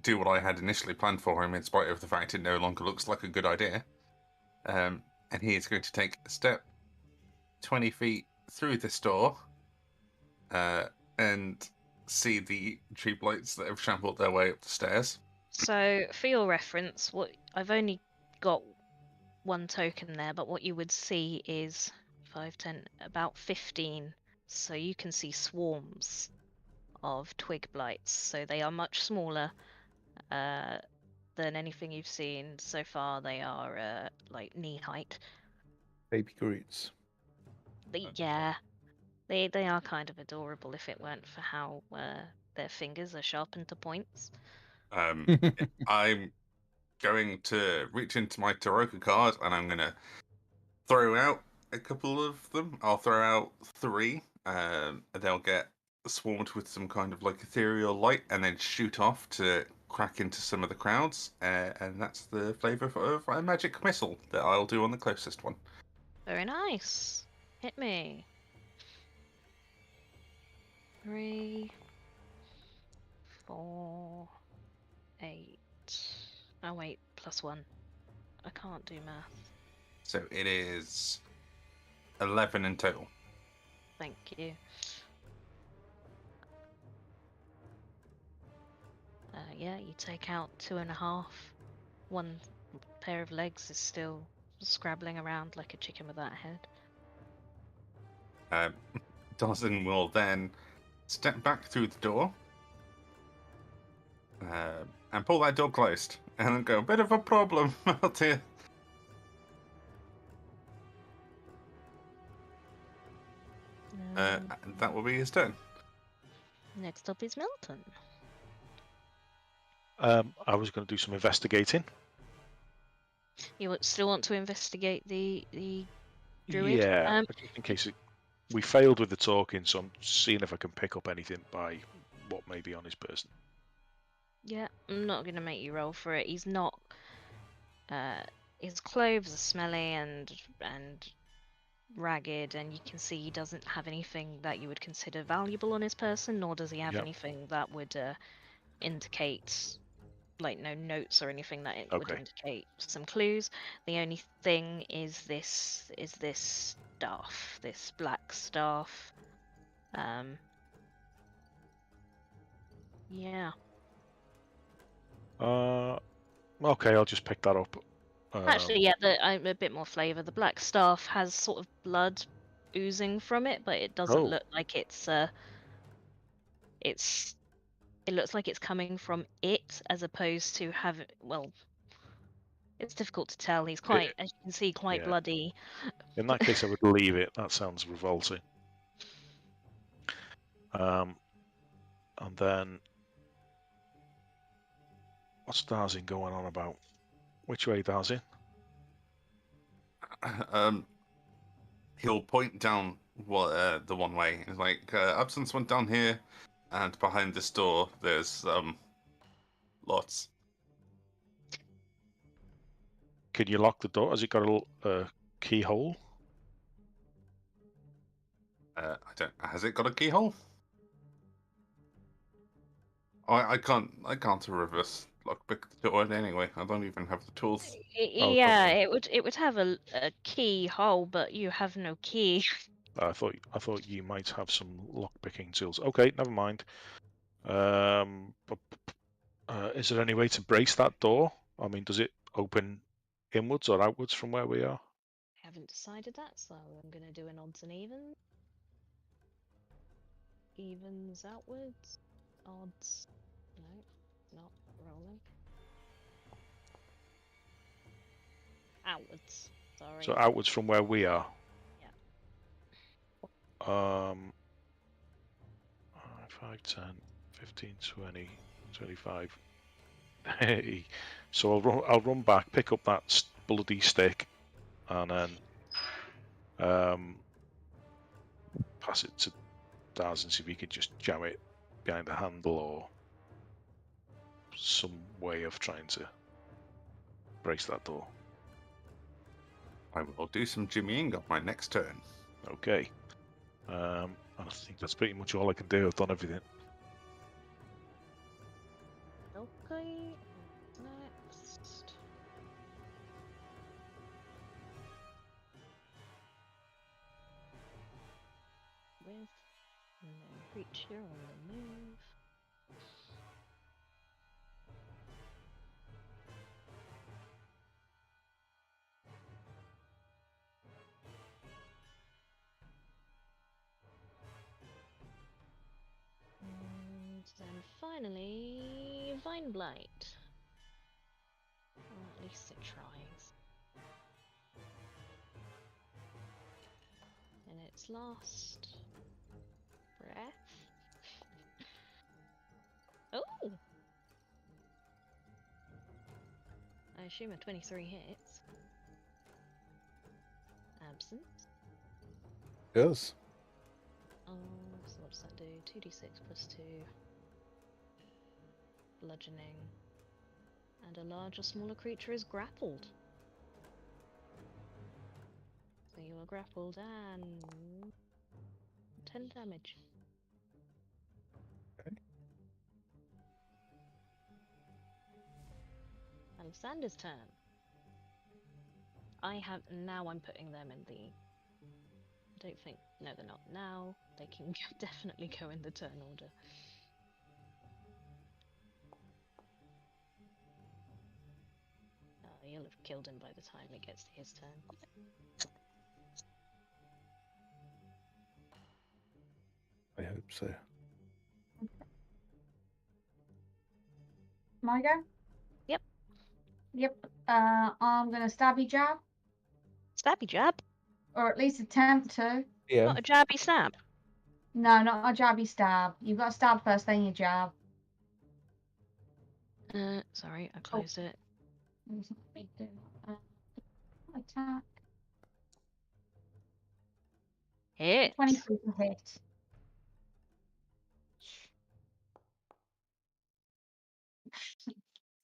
do what I had initially planned for him, in spite of the fact it no longer looks like a good idea. And he is going to take a step 20 feet through this door and see the tube lights that have shambled their way up the stairs. So, for your reference, what I've only got 1 token there, but what you would see is 5, 10, about 15. So you can see swarms of twig blights. So they are much smaller than anything you've seen so far. They are like knee height. Baby Groots. Yeah, they are kind of adorable if it weren't for how their fingers are sharpened to points. I'm going to reach into my Taroka card and I'm going to throw out a couple of them. I'll throw out 3. They'll get swarmed with some kind of like ethereal light and then shoot off to crack into some of the crowds. And that's the flavour of a magic missile that I'll do on the closest one. Very nice. Hit me. 3, 4, 8. Oh wait, +1. I can't do math. So it is 11 in total. Thank you. Yeah, you take out 2.5. One pair of legs is still scrabbling around like a chicken without a head. Dawson will then step back through the door and pull that door closed and then go, bit of a problem out here. That will be his turn. Next up is Milton. I was going to do some investigating. You still want to investigate the druid? Yeah, just in case we failed with the talking, so I'm seeing if I can pick up anything by what may be on his person. Yeah, I'm not going to make you roll for it. He's not. His clothes are smelly and ragged, and you can see he doesn't have anything that you would consider valuable on his person, nor does he have anything that would indicate, like, no notes or anything that it would indicate some clues. The only thing is this staff, this black staff. Yeah. Okay, I'll just pick that up. Actually, yeah, I'm a bit more flavour. The black staff has sort of blood oozing from it, but it doesn't look like it's it looks like it's coming from it as opposed to having. Well, it's difficult to tell. He's quite, as you can see, quite bloody. In that case, I would leave it. That sounds revolting. And then, what's Darzin going on about? Which way, Darzin? He'll point down the one way. It's like, Absence went down here, and behind this door, there's lots. Can you lock the door? Has it got a keyhole? I don't. Has it got a keyhole? I can't reverse lockpick the door anyway. I don't even have the tools. Yeah, it would have a keyhole, but you have no key. I thought you might have some lockpicking tools. Okay, never mind. Is there any way to brace that door? I mean, does it open inwards or outwards from where we are? I haven't decided that, so I'm gonna do an odds and evens. Evens outwards. Odds. No, not rolling. Outwards. Sorry. So outwards from where we are. Yeah. 5, 10, 15, 20, 25. Hey. So I'll run back, pick up that bloody stick, and then pass it to Daz and see if he could just jam it behind the handle or some way of trying to brace that door. I will do some jimmying on my next turn. Okay. I think that's pretty much all I can do. I've done everything. Okay. Next. With no creature on the move. And then finally, Vine Blight. Or at least it tries. its last breath. Oh! I assume a 23 hits. Absent. Does. So what does that do? 2d6 plus 2. Bludgeoning. And a larger, smaller creature is grappled. So you are grappled and 10 damage. Okay. Alexander's turn. I'm putting them in the... I don't think... No, they're not now. They can definitely go in the turn order. You'll have killed him by the time it gets to his turn. I hope so. My go? Yep. Yep. I'm gonna stabby jab, Stabby jab? or at least attempt to. Yeah. Not a jabby stab. No, not a jabby stab. You've got to stab first, then you jab. Sorry, I closed it. Attack. Hit! 23 to hit.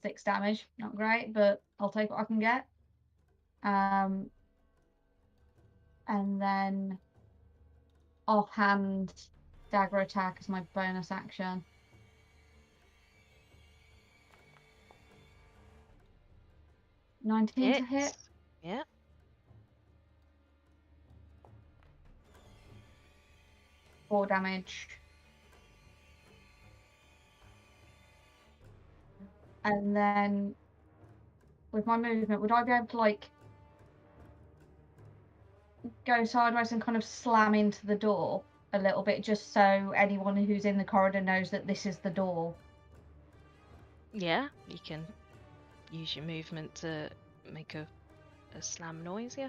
Six damage. Not great, but I'll take what I can get. And then offhand dagger attack as my bonus action. $19 to hit. Yeah. Four damage. And then with my movement, would I be able to like go sideways and kind of slam into the door a little bit, just so anyone who's in the corridor knows that this is the door? Yeah, you can use your movement to make a slam noise, yeah.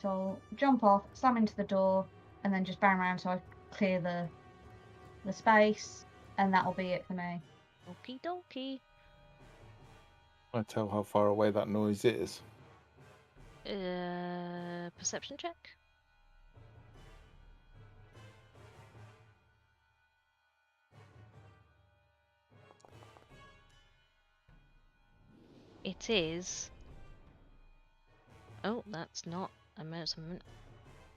So I'll jump off, slam into the door, and then just bang around so I clear the space, and that'll be it for me. Okie dokie. I tell how far away that noise is. Perception check. It is... Oh, that's not a measurement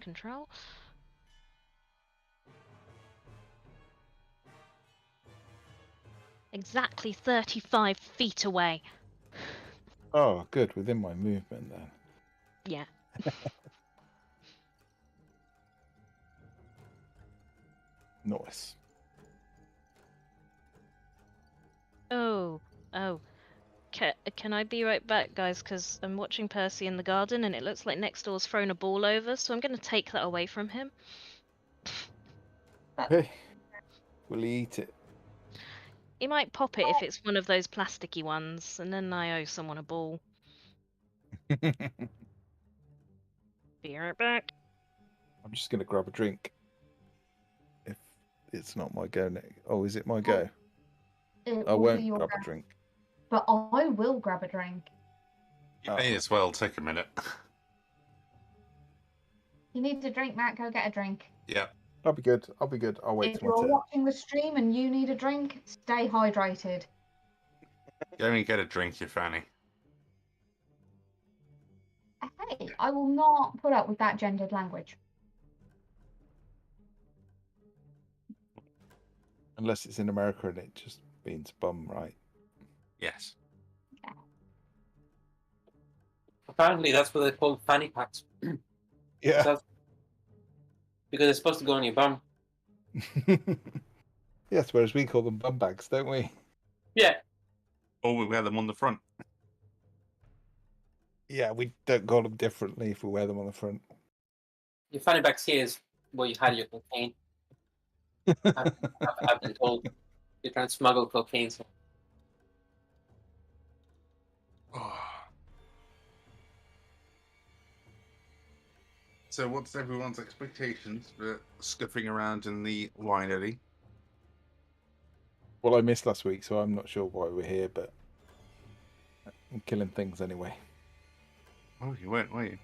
control. Exactly 35 feet away. Oh, good. Within my movement then. Yeah. Nice. Oh. Can I be right back, guys? Because I'm watching Percy in the garden and it looks like next door's thrown a ball over, so I'm going to take that away from him. Hey, will he eat it? He might pop it if it's one of those plasticky ones, and then I owe someone a ball. Be right back. I'm just going to grab a drink. If it's not my go next. Oh, is it my go? I won't grab a drink. But I will grab a drink. You may as well take a minute. You need a drink, Matt, go get a drink. Yeah. I'll be good. I'll wait If till my you're turn. watching the stream and you need a drink, stay hydrated. Go and get a drink, you fanny. Hey, I will not put up with that gendered language. Unless it's in America and it just means bum, right? Yes. Yeah. Apparently, that's what they call fanny packs. Yeah. So, because it's supposed to go on your bum. Yes, whereas we call them bum bags, don't we? Yeah. Or we wear them on the front. Yeah, we don't call them differently if we wear them on the front. Your fanny packs here is where you hide your cocaine. I've been told you're trying to smuggle cocaine. So. So, what's everyone's expectations for scuffing around in the winery? Well, I missed last week, so I'm not sure why we're here, but I'm killing things anyway. Oh, you weren't, were you?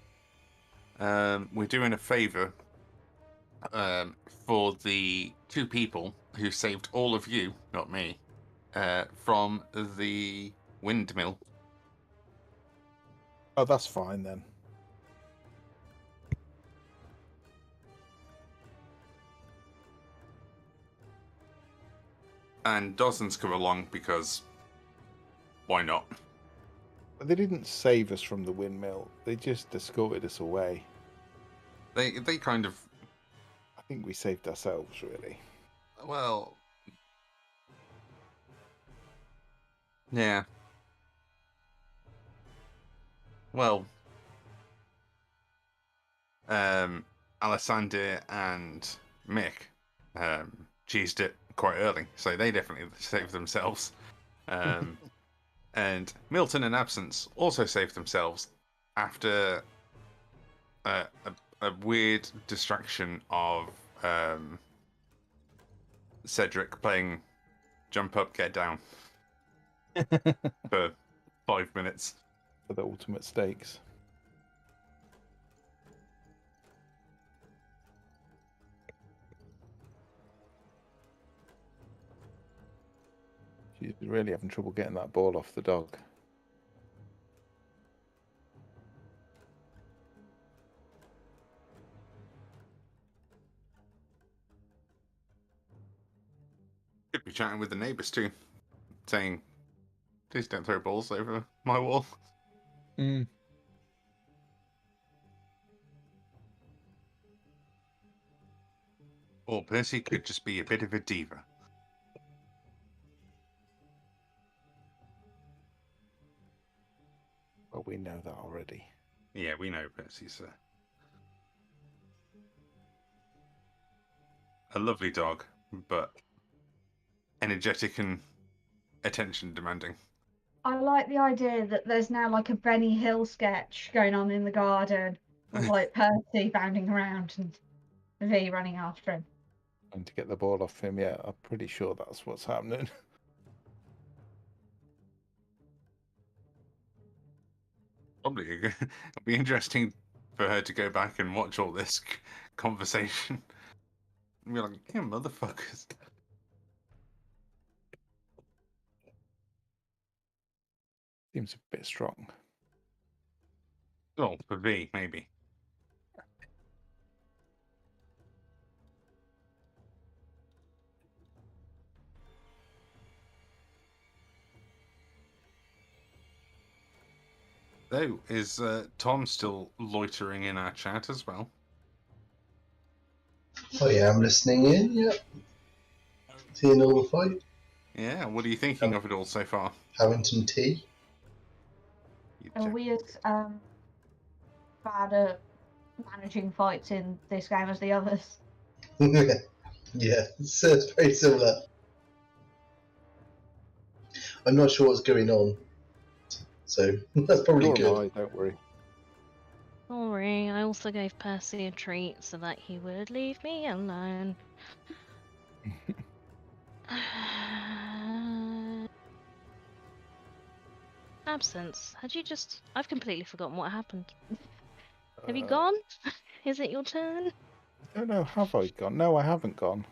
We're doing a favour for the 2 people who saved all of you, not me, from the windmill. Oh, that's fine then. And dozens come along because why not? But they didn't save us from the windmill. They just escorted us away. They kind of, I think we saved ourselves, really. well, yeah. Well, Alessander and Mick cheesed it quite early, so they definitely saved themselves. And Milton and Absence also saved themselves after a weird distraction of Cedric playing Jump Up, Get Down for 5 minutes. For the ultimate stakes. She's really having trouble getting that ball off the dog. Could be chatting with the neighbours too, saying, "Please don't throw balls over my wall." Mm. Or Percy could just be a bit of a diva. Well, we know that already. Yeah, we know Percy's a lovely dog, but energetic and attention demanding. I like the idea that there's now like a Benny Hill sketch going on in the garden with like Percy bounding around and V running after him. And to get the ball off him, yeah, I'm pretty sure that's what's happening. Probably it'll be interesting for her to go back and watch all this conversation and be like, "Yeah, motherfuckers." Seems a bit strong. Well, for V, maybe. Oh, is Tom still loitering in our chat as well? Oh yeah, I'm listening in. Yeah, seeing all the fight, Yeah, what are you thinking of it all so far? having some tea. You Are we as bad at managing fights in this game as the others? Yeah, it's very similar. I'm not sure what's going on, so that's probably Nor good. am I, don't worry. Don't worry, I also gave Percy a treat so that he would leave me alone. Absence. Had you just... I've completely forgotten what happened. Have you gone? Is it your turn? I don't know, have I gone? No, I haven't gone.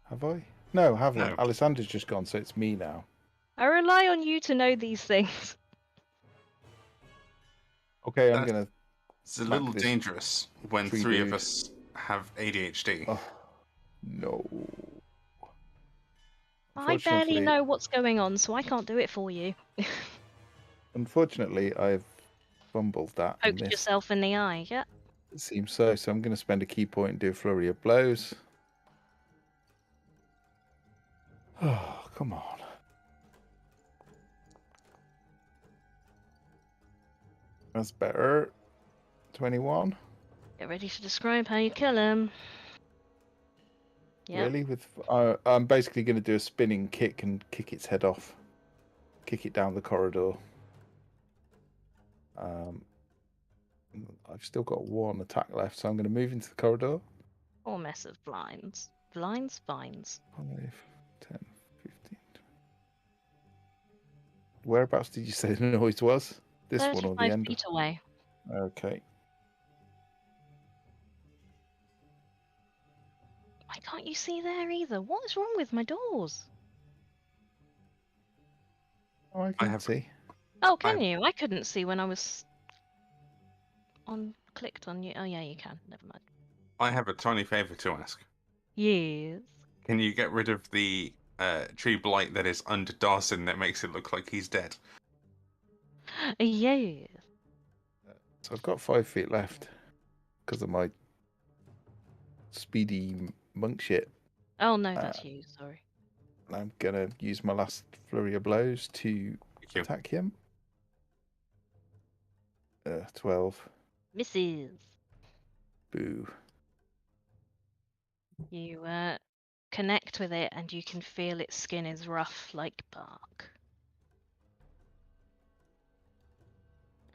Have I? No, I haven't. No. Alessandra's just gone, so it's me now. I rely on you to know these things. Okay, I'm That's- gonna... It's a little this dangerous when tree 3 of dude. us have ADHD. Oh, no. I barely know what's going on, so I can't do it for you. Unfortunately, I've fumbled that and Poked missed. yourself in the eye, yeah? It seems so, so I'm going to spend a key point and do a flurry of blows. Oh, come on. That's better. 21. Get ready to describe how you kill him. Yeah. Really? I'm basically going to do a spinning kick and kick its head off. Kick it down the corridor. I've still got 1 attack left, so I'm going to move into the corridor. Or mess of blinds. Blinds, vines. 5, 10, 15. Whereabouts did you say the noise was? This one or the 35 end? feet away. Okay. Why can't you see there either? What is wrong with my doors? Oh, I can have- see. Oh, can you? I couldn't see when I was clicked on you. Oh yeah, you can. Never mind. I have a tiny favour to ask. Yes. Can you get rid of the tree blight that is under Darcy that makes it look like he's dead? Yes. So I've got 5 feet left because of my speedy monk shit. Oh no, that's you. Sorry. I'm going to use my last flurry of blows to Thank you. attack him. 12. Misses. Boo. You connect with it, and you can feel its skin is rough like bark.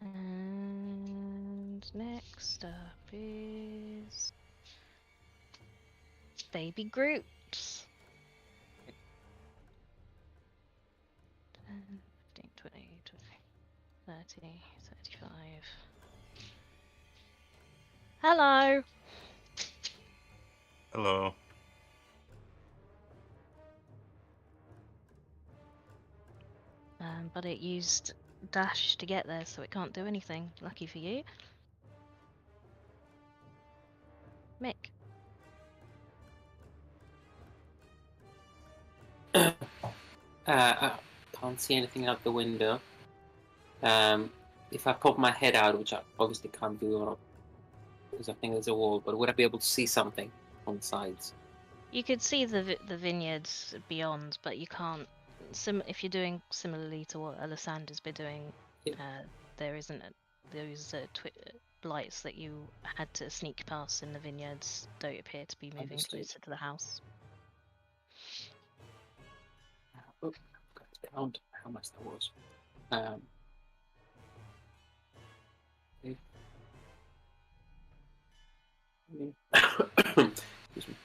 And next up is Baby Groot. 10, 15, 20, 30, 35. Hello. Hello. But it used dash to get there, so it can't do anything. Lucky for you. Mick. I can't see anything out the window. If I pop my head out, which I obviously can't do because I think there's a wall, but would I be able to see something on the sides? You could see the vineyards beyond, but you can't. If you're doing similarly to what Alisander's been doing, there isn't those blights that you had to sneak past in the vineyards don't appear to be moving Understood. closer to the house. Oh, I've got to count how much that was. Excuse me.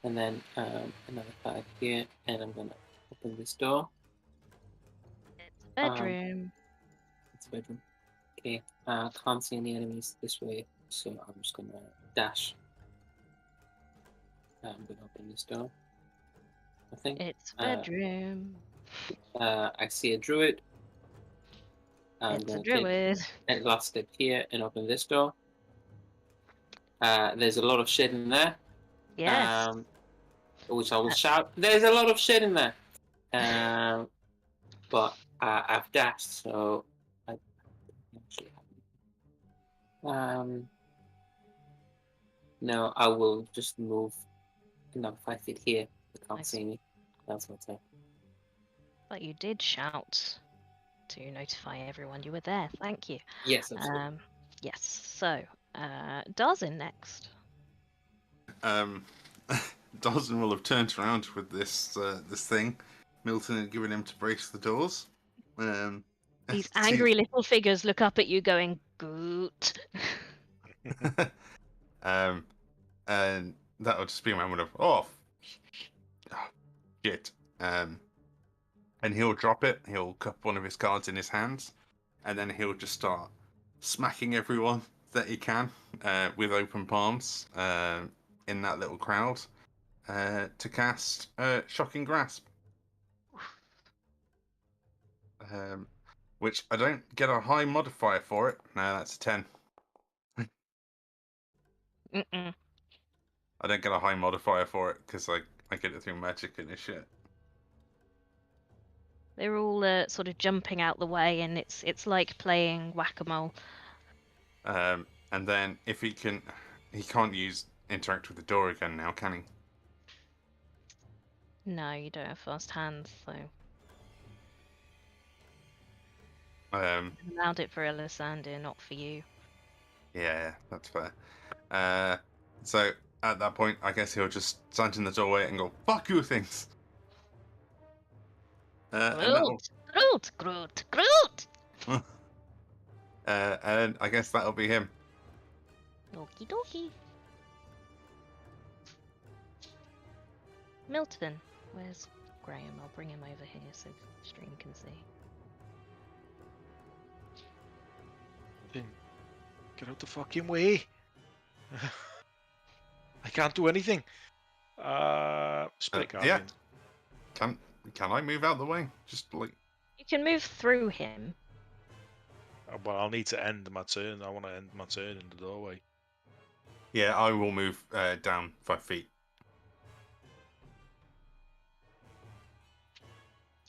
And then another 5 here, and I'm gonna open this door. It's a bedroom. It's a bedroom. Okay. Can't see any enemies this way, so I'm just gonna dash. I'm gonna open this door. Nothing. It's a bedroom. I see a druid. I'm It's a gonna druid. take a last step here and open this door. There's a lot of shit in there. Yes. Which I will shout. There's a lot of shit in there. But I've dashed, so I actually no, I will just move another 5 feet here. They can't Nice. see me. That's what's up. But you did shout to notify everyone you were there. Thank you. Yes, absolutely. Yes. So, Darzin next. Dawson will have turned around with this thing. Milton had given him to brace the doors. These angry little figures look up at you, going "Goot." And that would just be a moment of shit. And he'll drop it. He'll cup one of his cards in his hands, and then he'll just start smacking everyone that he can with open palms in that little crowd to cast Shocking Grasp. Which I don't get a high modifier for it. No, that's a 10. Mm-mm. I don't get a high modifier for it because I get it through magic and shit. They're all sort of jumping out the way, and it's like playing whack-a-mole. And then if he can't interact with the door again now, can he? No, you don't have fast hands, so allowed it for Alisander, not for you. Yeah, that's fair. So at that point, I guess he'll just stand in the doorway and go, "Fuck you, things." Groot! And I guess that'll be him. Okie dokie. Milton, where's Graham? I'll bring him over here so the stream can see. Then get out the fucking way. I can't do anything. Spirit Yeah. Guardian. Can I move out the way? Just like. You can move through him. Well, I'll need to end my turn. I want to end my turn in the doorway. Yeah, I will move down 5 feet.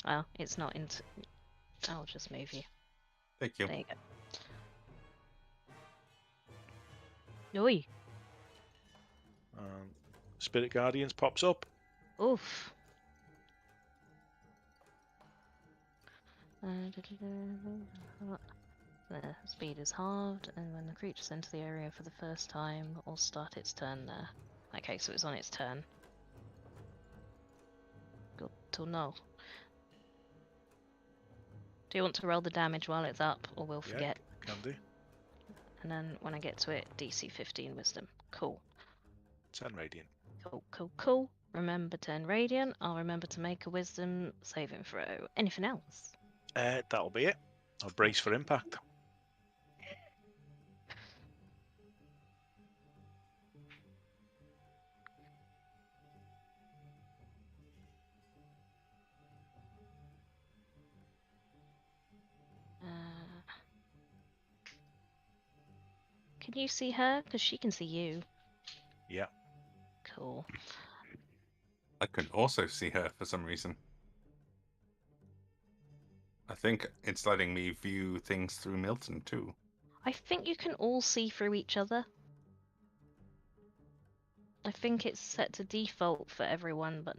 Oh, it's not into. I'll just move you. Thank you. There you go. Oi. Spirit Guardians pops up. Oof. The speed is halved, and when the creatures enter the area for the first time, or start its turn there. Okay, so it's on its turn. Good to know. Do you want to roll the damage while it's up, or we'll forget? Yeah, can do. And then when I get to it, DC 15 Wisdom. Cool. 10 Radiant. Cool. Remember 10 Radiant. I'll remember to make a Wisdom saving throw. Anything else? That'll be it. I'll brace for impact. Can you see her? Because she can see you. Yeah. Cool. I can also see her for some reason. I think it's letting me view things through Milton too. I think you can all see through each other. I think it's set to default for everyone, but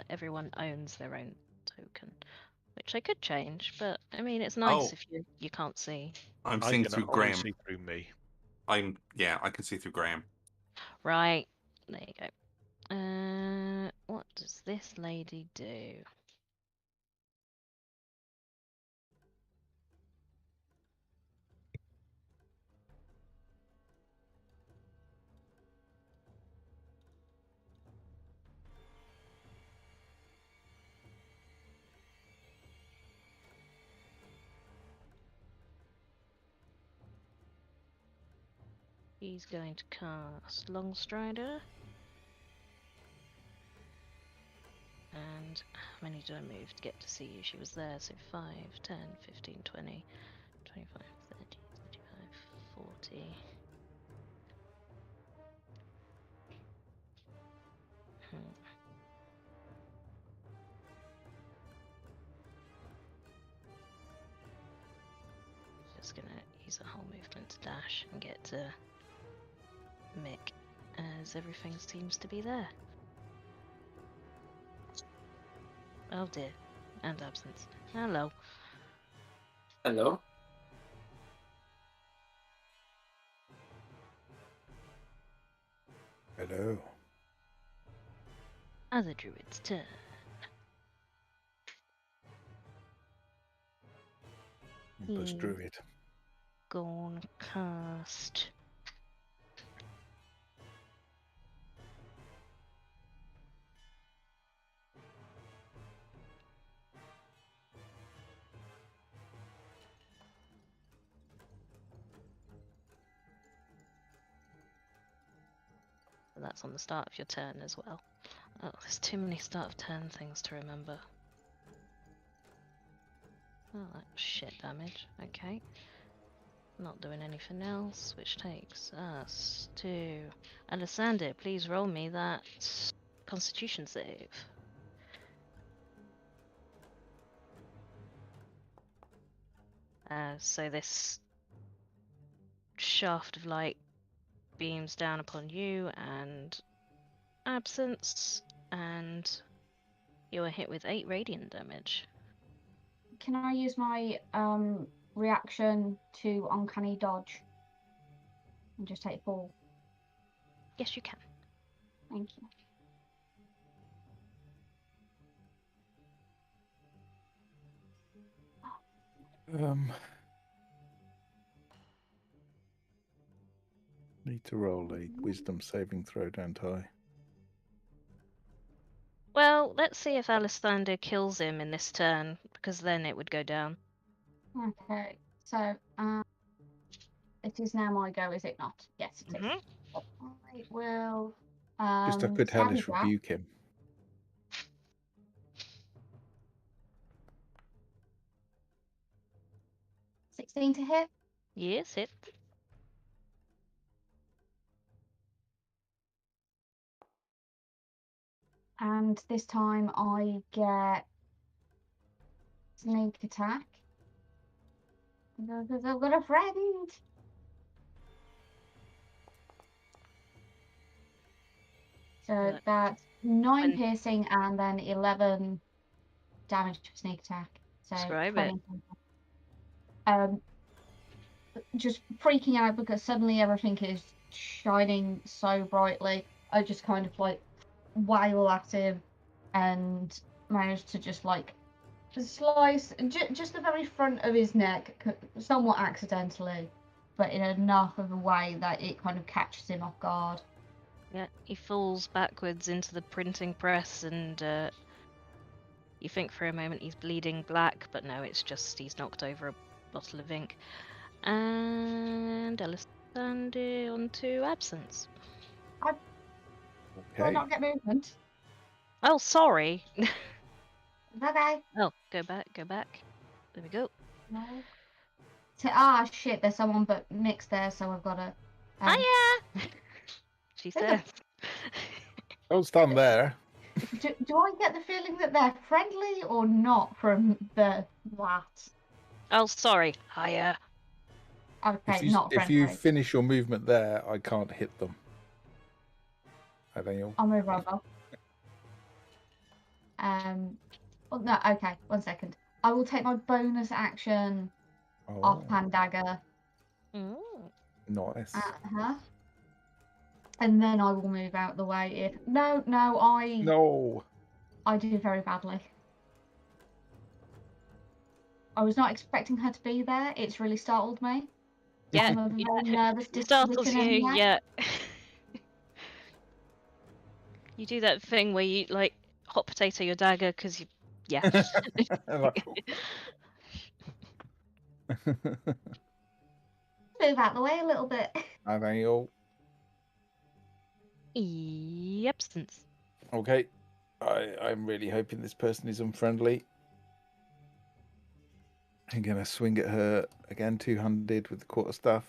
everyone owns their own token. Which I could change, but I mean it's nice if you can't see. I'm seeing through Graham. See through me. I can see through Graham. Right. There you go. What does this lady do? He's going to cast Longstrider. And how many do I move to get to see you? She was there, so 5, 10, 15, 20, 25, 30, 35, 40. Just gonna use a whole movement to dash and get to Mick, as everything seems to be there. Oh dear. And absence. Hello. Hello. Hello. Other druid's turn. Buzz druid. Gonna cast that's on the start of your turn as well. Oh, there's too many start of turn things to remember. Oh, that's shit damage. Okay. Not doing anything else, which takes us to Alessander. Please roll me that Constitution save. So this shaft of light beams down upon you and absence, and you are hit with 8 radiant damage. Can I use my reaction to uncanny dodge and just take 4? Yes, you can. Thank you. Need to roll a wisdom saving throw, don't I? Well, let's see if Alistander kills him in this turn, because then it would go down. Okay, so it is now my go, is it not? Yes, it is. Mhm. I will. Just I could stab hellish his back. rebuke him. 16 to hit. Yes, hit. And this time I get sneak attack. Because I've got a friend. So Right. that's 9 When- piercing and then 11 damage for sneak attack. So Describe 20 it. just freaking out because suddenly everything is shining so brightly. I just kind of like wail at him and manage to just like slice just the very front of his neck, somewhat accidentally, but in enough of a way that it kind of catches him off guard. Yeah, he falls backwards into the printing press, and you think for a moment he's bleeding black, but no, it's just he's knocked over a bottle of ink. And Alistander onto absence. Do I Okay. not get movement? Oh, sorry. Okay. Oh, go back, go back. There we go. No. Shit, there's someone but Mick's there, so I've got to. Hiya! She There's a- says. Don't stand there. Do I get the feeling that they're friendly or not from that? Oh, sorry. Hiya. Okay, not If friendly. you finish your movement there, I can't hit them. I think you'll... I'll move over. Well, no, okay, 1 second. I will take my bonus action offhand dagger Mm. Nice. at her. And then I will move out the way if... No, No. I do very badly. I was not expecting her to be there. It's really startled me. Yeah, I'm a very nervous it startles you, anyway. yeah. You do that thing where you, like, hot potato your dagger, because you... Yeah. Move out the way a little bit. I think you'll... Absence. Okay. I'm really hoping this person is unfriendly. I'm going to swing at her again, two-handed with the quarterstaff.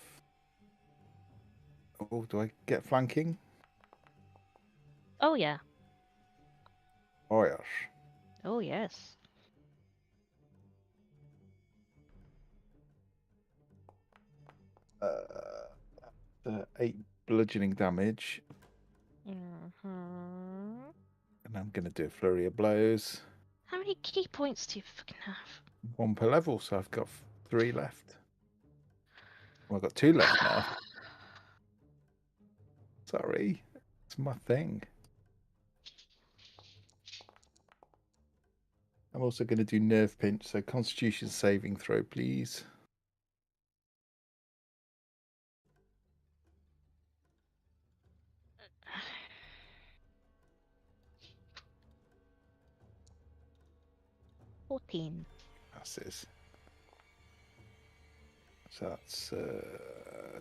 Oh, do I get flanking? Oh, yeah. Oh, yes. Oh, yes. The 8 bludgeoning damage. Mm-hmm. And I'm going to do a flurry of blows. How many key points do you fucking have? 1 per level, so I've got 3 left. Well, I've got 2 left now. Sorry. It's my thing. I'm also going to do nerve pinch, so constitution saving throw, please. $14. Passes. So that's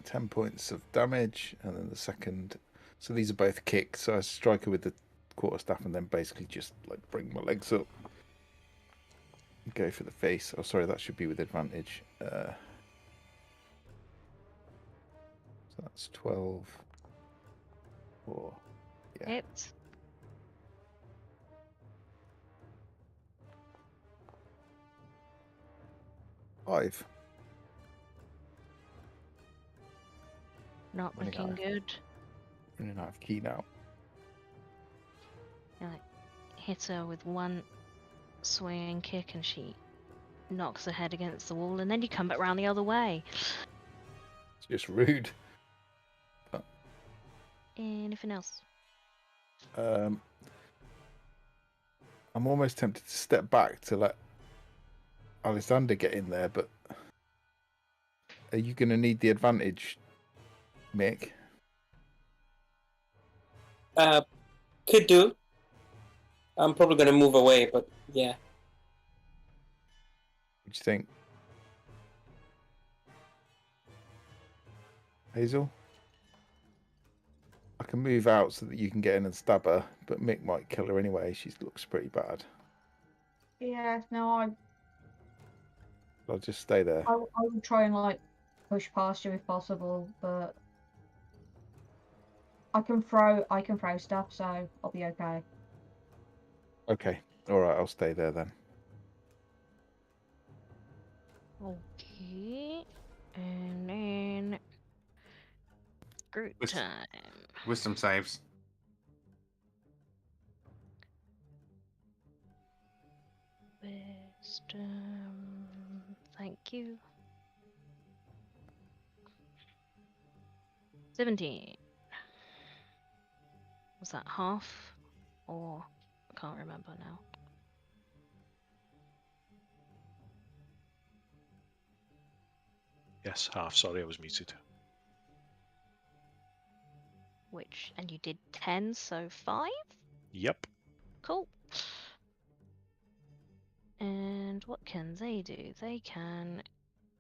10 points of damage, and then the second. So these are both kicks. So I strike her with the quarterstaff, and then basically just like bring my legs up, go for the face. Oh, sorry, that should be with advantage. So that's 12. Or yeah. Hit. Five. Not Running looking out. good. Running out of key now. Hit her with one swinging kick, and she knocks her head against the wall, and then you come back round the other way. It's just rude. Anything else? I'm almost tempted to step back to let Alexander get in there, but are you going to need the advantage, Mick? Could do. I'm probably gonna move away, but yeah. What do you think? Hazel? I can move out so that you can get in and stab her, but Mick might kill her anyway. She looks pretty bad. Yeah, no, I'll just stay there. I will try and like push past you if possible, but I can throw stuff, so I'll be okay. Okay. Alright, I'll stay there then. Okay. And then Groot With- time. Wisdom saves. Wisdom. Thank you. 17. Was that half? Or I can't remember now. Yes, half. Sorry, I was muted. Which, and you did 10, so 5? Yep. Cool. And what can they do? They can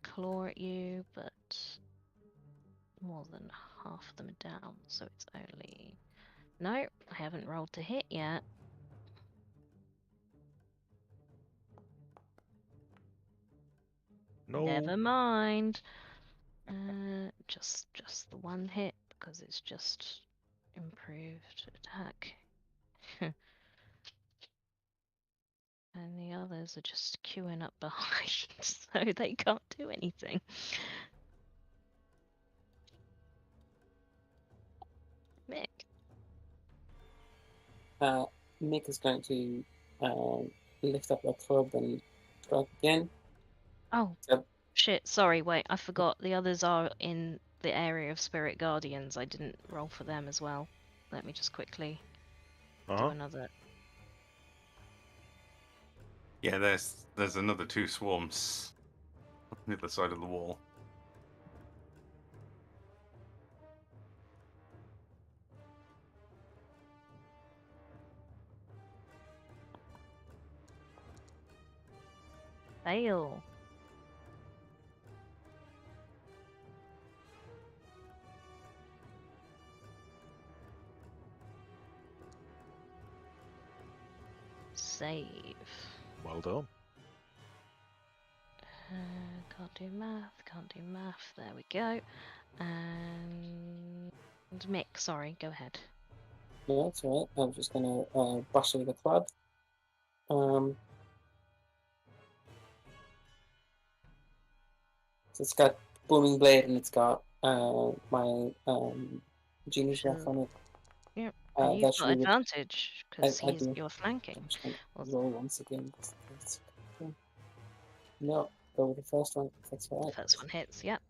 claw at you, but more than half of them are down, so it's only... No, I haven't rolled to hit yet. No. Never mind. Just the one hit, because it's just improved attack. And the others are just queuing up behind, so they can't do anything. Mick. Mick is going to lift up the club and strike again. Oh, Yep. shit, sorry, wait, I forgot. The others are in the area of Spirit Guardians. I didn't roll for them as well. Let me just quickly do another. Yeah, there's another 2 swarms on the other side of the wall. Fail. Save. Well done. Can't do math. There we go. And Mick, sorry, go ahead. No, that's all right. I'm just gonna bash it with a club. So it's got booming blade and it's got my genius left on it. Yep. And you've that should got be advantage because I do. you're flanking. I'm just gonna roll once again. No, go with the first one. That's all right. First one hits, yep.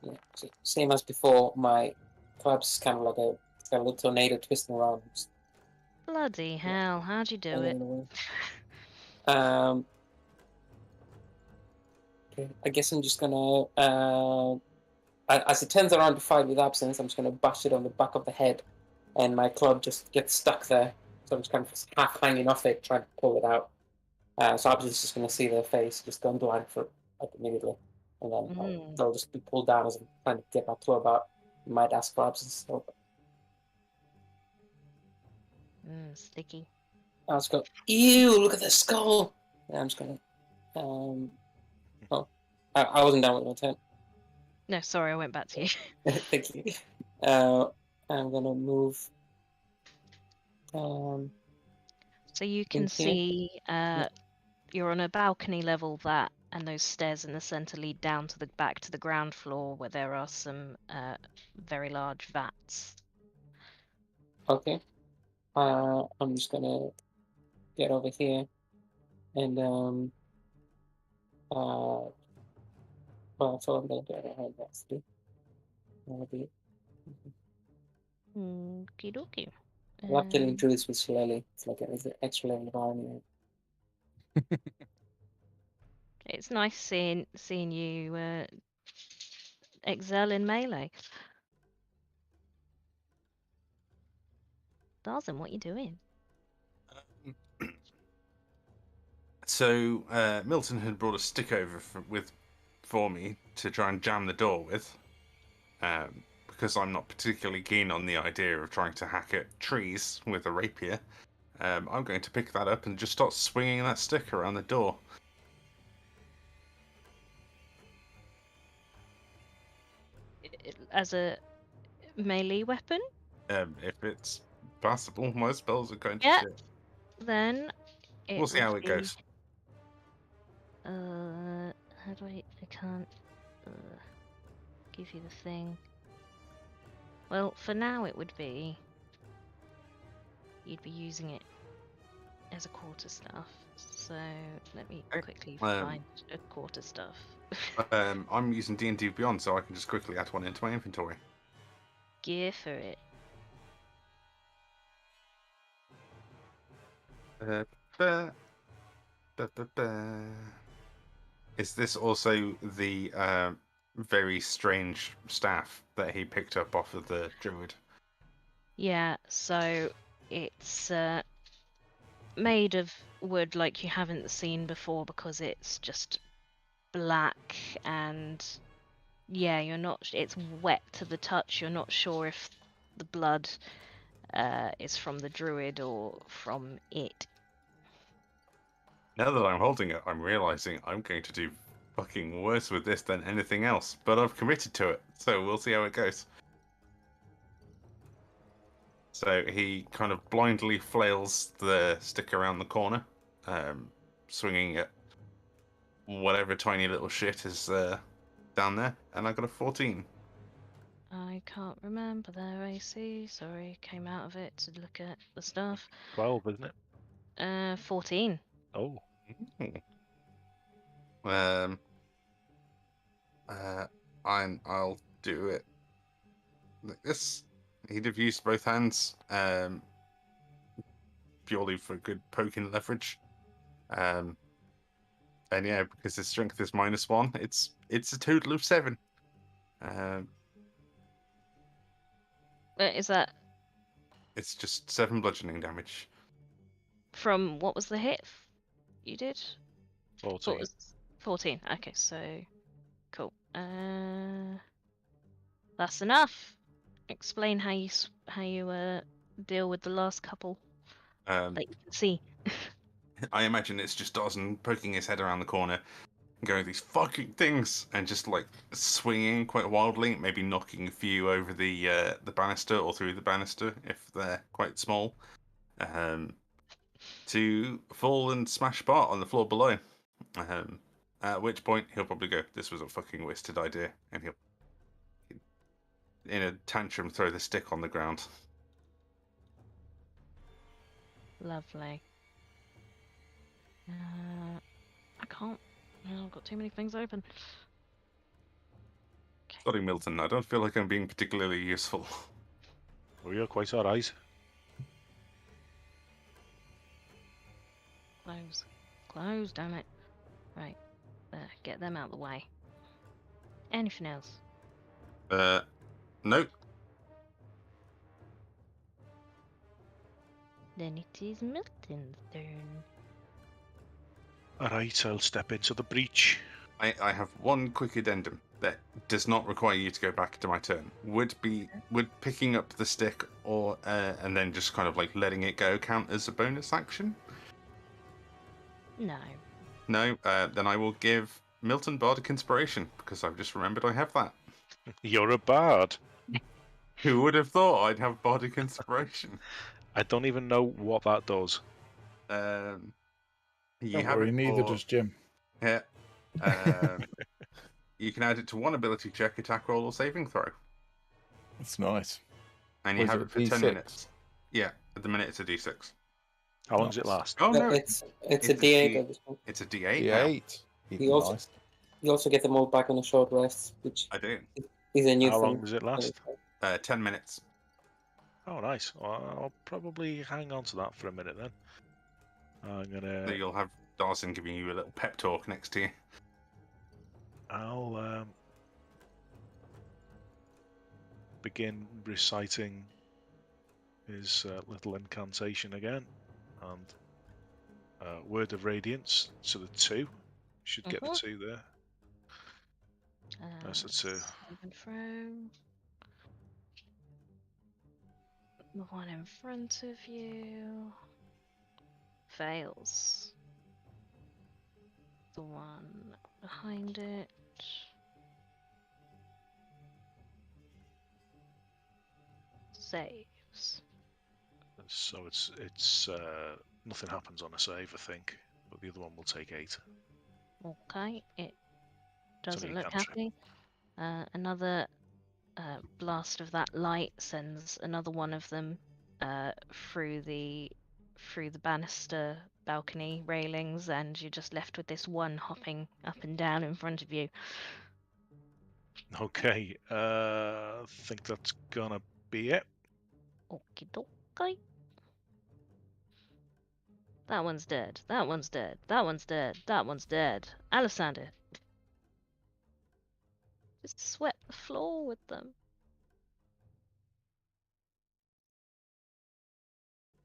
Yeah, same as before. My club's kind of like it's got a little tornado twisting around. Bloody hell, how'd you do it? Okay, I guess I'm just gonna as it turns around to fight with absence, I'm just gonna bash it on the back of the head, and my club just gets stuck there. So I'm just kind of half hanging off it, trying to pull it out. So I'm just gonna see their face, just going blind for like immediately, and then they'll just be pulled down as I'm trying to get my club out. Might ask for absence. So sticky. I'll just go, ew, look at the skull. Yeah, I'm just gonna. I wasn't done with my turn. No, sorry, I went back to you. Thank you. I'm gonna move. So you can see you're on a balcony level and those stairs in the center lead down to the back to the ground floor where there are some very large vats. Okay. I'm just gonna get over here and well, that's all I'm gonna do. I don't have that to do. Okie dokie. I love killing druids with shillelagh. It's like an extra level of army. It's nice seeing you excel in melee. Darzin, what you doing? So Milton had brought a stick over for me to try and jam the door with, because I'm not particularly keen on the idea of trying to hack at trees with a rapier. I'm going to pick that up and just start swinging that stick around the door. As a melee weapon? If it's possible, my spells are going to Yeah. shit. Then We'll see how it be, goes. how do I can't give you the thing. Well, for now it would be you'd be using it as a quarterstaff. So let me Okay. quickly find a quarterstaff. I'm using D&D Beyond, so I can just quickly add one into my inventory. Gear for it. Ba- ba- ba. Is this also the very strange staff that he picked up off of the druid? Yeah, so it's made of wood like you haven't seen before because it's just black and yeah, you're not. It's wet to the touch. You're not sure if the blood is from the druid or from it. Now that I'm holding it, I'm realizing I'm going to do fucking worse with this than anything else, but I've committed to it, so we'll see how it goes. So he kind of blindly flails the stick around the corner, swinging it whatever tiny little shit is down there, and I got a 14. I can't remember their AC. Sorry, came out of it to look at the stuff. 12, isn't it? 14. Oh. I'll do it like this. He'd have used both hands, purely for good poking leverage. And yeah, because his strength is -1, it's a total of 7. Is that It's just 7 bludgeoning damage. from what was the hit you did? 14. What was 14? Okay, so cool. That's enough. Explain how you deal with the last couple that you can see. I imagine it's just Dawson poking his head around the corner, going these fucking things, and just like swinging quite wildly, maybe knocking a few over the banister or through the banister if they're quite small, to fall and smash Bart on the floor below. At which point he'll probably go, "This was a fucking wasted idea," and he'll, in a tantrum, throw the stick on the ground. Lovely. I can't. I've got too many things open. Okay. Sorry, Milton. I don't feel like I'm being particularly useful. Well, you're quite alright. Close. Close, damn it. Right. There, get them out of the way. Anything else? Nope. Then it is Milton's turn. Alright, I'll step into the breach. I have one quick addendum that does not require you to go back to my turn. Would picking up the stick or and then just kind of like letting it go count as a bonus action? No. No. Then I will give Milton Bardic Inspiration because I've just remembered I have that. You're a bard. Who would have thought I'd have Bardic Inspiration? I don't even know what that does. You Don't have worry, it neither for- does Jim. Yeah. You can add it to one ability check, attack roll, or saving throw. That's nice. And you Was have it it for 10 D6? minutes. Yeah, at the minute it's a d6. How long does it Nice. last? Oh no, It's a it's a D8 D- at this point. it's a d8 now. D8. Even You also- nice. You also get them all back on a short rest, which I do. is a new How thing. long does it last? 10 minutes. Oh, nice. Well, I'll probably hang on to that for a minute then. I'm So gonna. you'll have Darcy giving you a little pep talk next to you. I'll begin reciting his little incantation again, and Word of Radiance to the 2. Should get the 2 there. That's the 2. Save and throw. The one in front of you fails. The one behind it saves. So it's nothing happens on a save, I think, but the other one will take 8. Okay, it It's doesn't only a look cantrip. happy. Another blast of that light sends another one of them through the banister balcony railings, and you're just left with this one hopping up and down in front of you. Okay, I think that's gonna be it. Okie dokie. That one's dead. That one's dead. That one's dead. That one's dead. Alessander. Just swept the floor with them.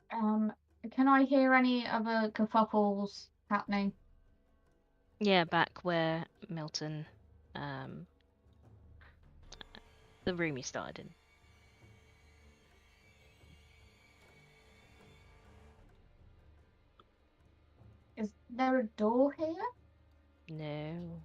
Can I hear any other kerfuffles happening? Yeah, back where Milton, the room you started in. Is there a door here? No.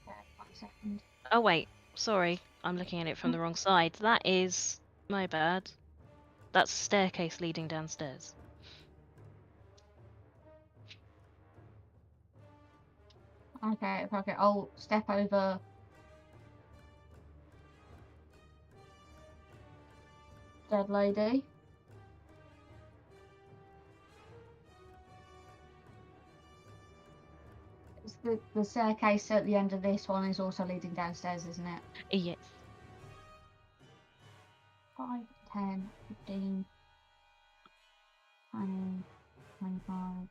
Okay, 1 second. Oh wait, sorry, I'm looking at it from the wrong side. That is my bad. That's a staircase leading downstairs. Okay, I'll step over. Dead lady. It's the staircase at the end of this one is also leading downstairs, isn't it? Yes. 5, 10, 15, 20, 25,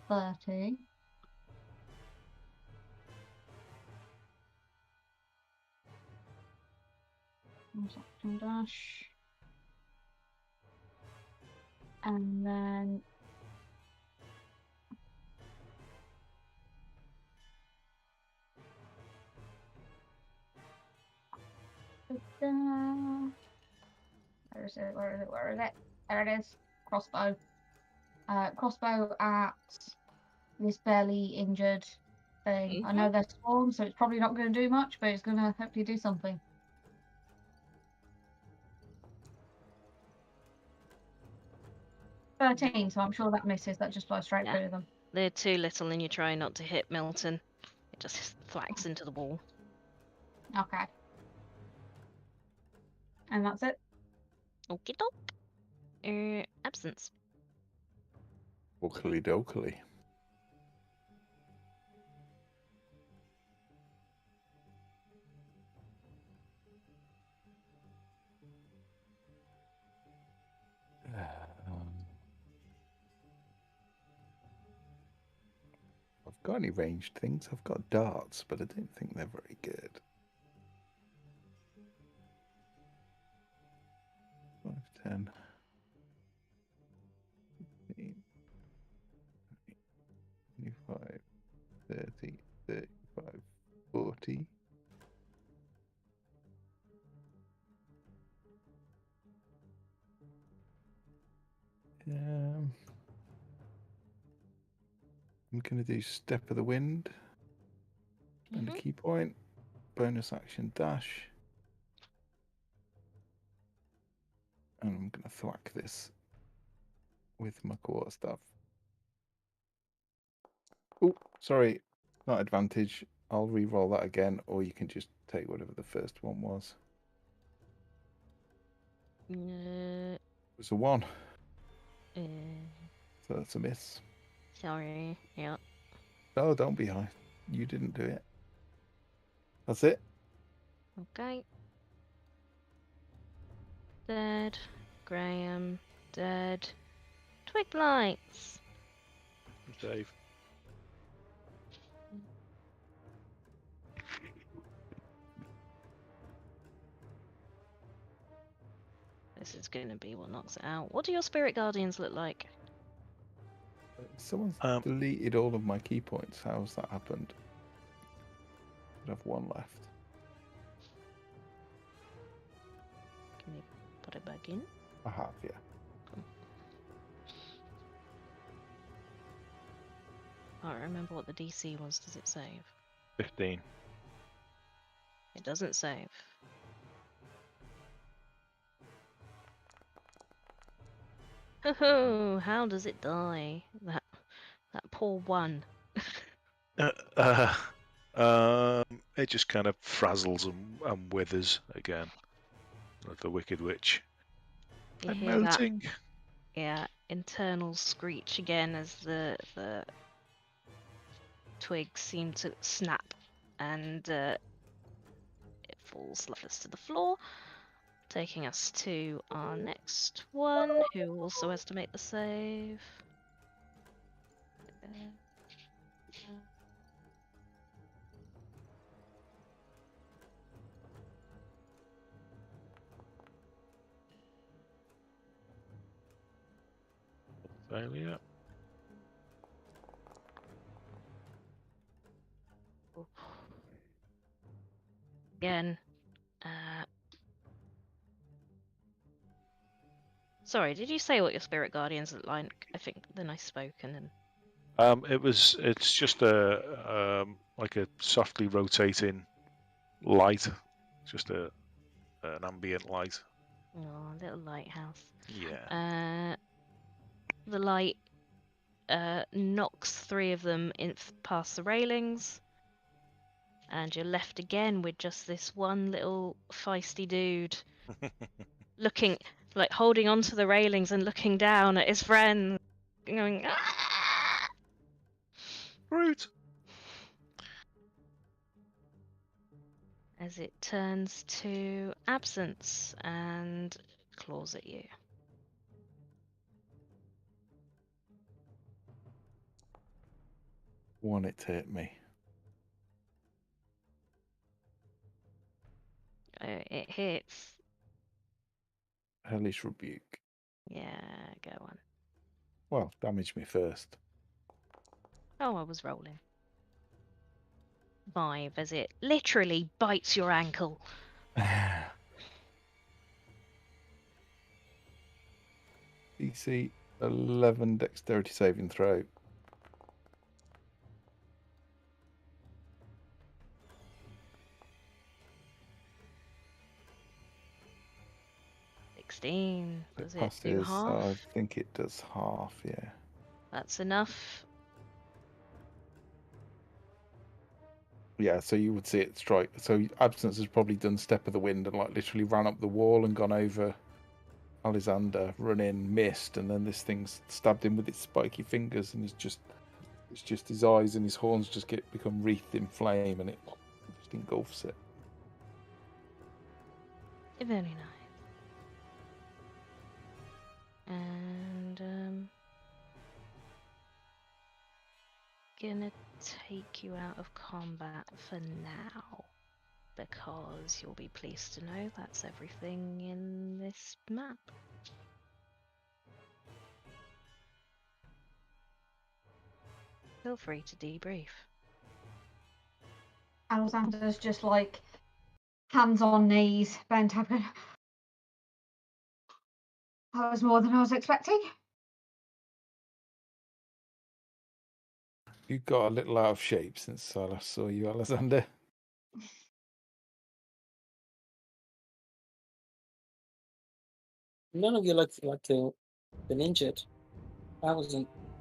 30. Action dash. And then where is it? Where is it? Where is it? There it is. Crossbow. Crossbow at this barely injured thing. I know they're swarm, so it's probably not going to do much, but it's going to hopefully do something. 13, so I'm sure that misses. That just flies straight Yeah. through them. They're too little and you try not to hit Milton. It just thwacks into the wall. Okay. And that's it. Okie doke. Absence. Oakley dokily. I've got any ranged things? I've got darts, but I don't think they're very good. 5, 10, 15, 25, 30, 35, 40. I'm going to do Step of the Wind. Spend a key point. Bonus action dash. And I'm going to thwack this with my quarterstaff. Oh, sorry. Not advantage. I'll re-roll that again, or you can just take whatever the first one was. It was a 1. So that's a miss. Sorry. Yeah. Oh, don't be high. You didn't do it. That's it. Okay. Dead. Graham. Dead. Twig lights. Dave. This is going to be what knocks it out. What do your spirit guardians look like? Someone's Um, deleted all of my key points. How's that happened? I have one left. Can you put it back in? I have, yeah. I don't remember what the DC was. Does it save? 15. It doesn't save. Oh, how does it die? That poor one. It just kind of frazzles and withers again, like the Wicked Witch. You I'm hear that? melting. Yeah, internal screech again as the twigs seem to snap, and it falls lifeless to the floor, taking us to our next one, who also has to make the save. Failure. Again. Sorry, did you say what your spirit guardians look like? I think then I spoke and then. It's just a like a softly rotating light, just an ambient light. Oh, little lighthouse. Yeah. The light knocks 3 of them past the railings, and you're left again with just this one little feisty dude looking, like holding onto the railings and looking down at his friend, going, "Ah!" Brute. As it turns to absence and claws at you. Want it to hit me. It hits. Hellish Rebuke. Yeah, go on. Well, damage me first. Oh, I was rolling. 5 as it literally bites your ankle. DC 11 dexterity saving throw. Does it do half? I think it does half, yeah. That's enough. Yeah, so you would see it strike. So Absence has probably done Step of the Wind and like literally ran up the wall and gone over Alexander, run in, missed, and then this thing's stabbed him with its spiky fingers, and it's just his eyes and his horns just become wreathed in flame, and it just engulfs it. Very nice. And gonna take you out of combat for now, because you'll be pleased to know that's everything in this map. Feel free to debrief. Alexander's just like hands on knees, bent over. That was more than I was expecting. You got a little out of shape since I last saw you, Alexander. None of you look like you've been injured.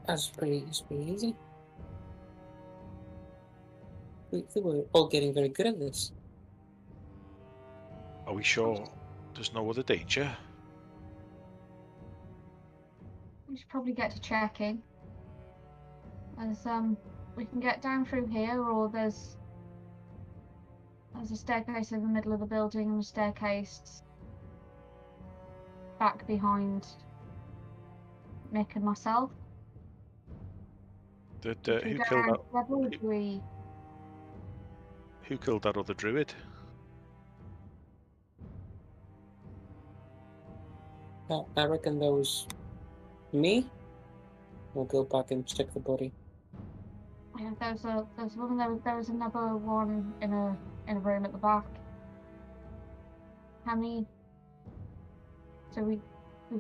It's pretty easy. We were all getting very good at this. Are we sure there's no other danger? We should probably get to checking. As we can get down through here, or there's a staircase in the middle of the building and a staircase back behind Mick and myself. Who killed that? Who killed that other druid? I reckon that was me. We'll go back and check the body. Yeah, there's one. There was another one in a room at the back. How many? So we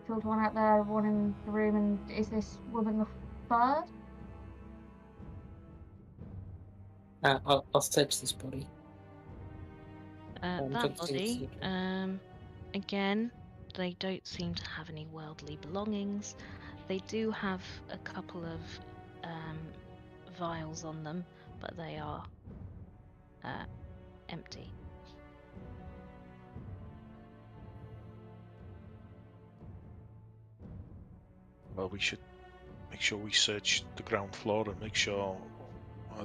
killed one out there, one in the room, and is this woman the third? I'll search this body. That check to see body, if it's again, they don't seem to have any worldly belongings. They do have a couple of vials on them, but they are empty. Well, we should make sure we search the ground floor and make sure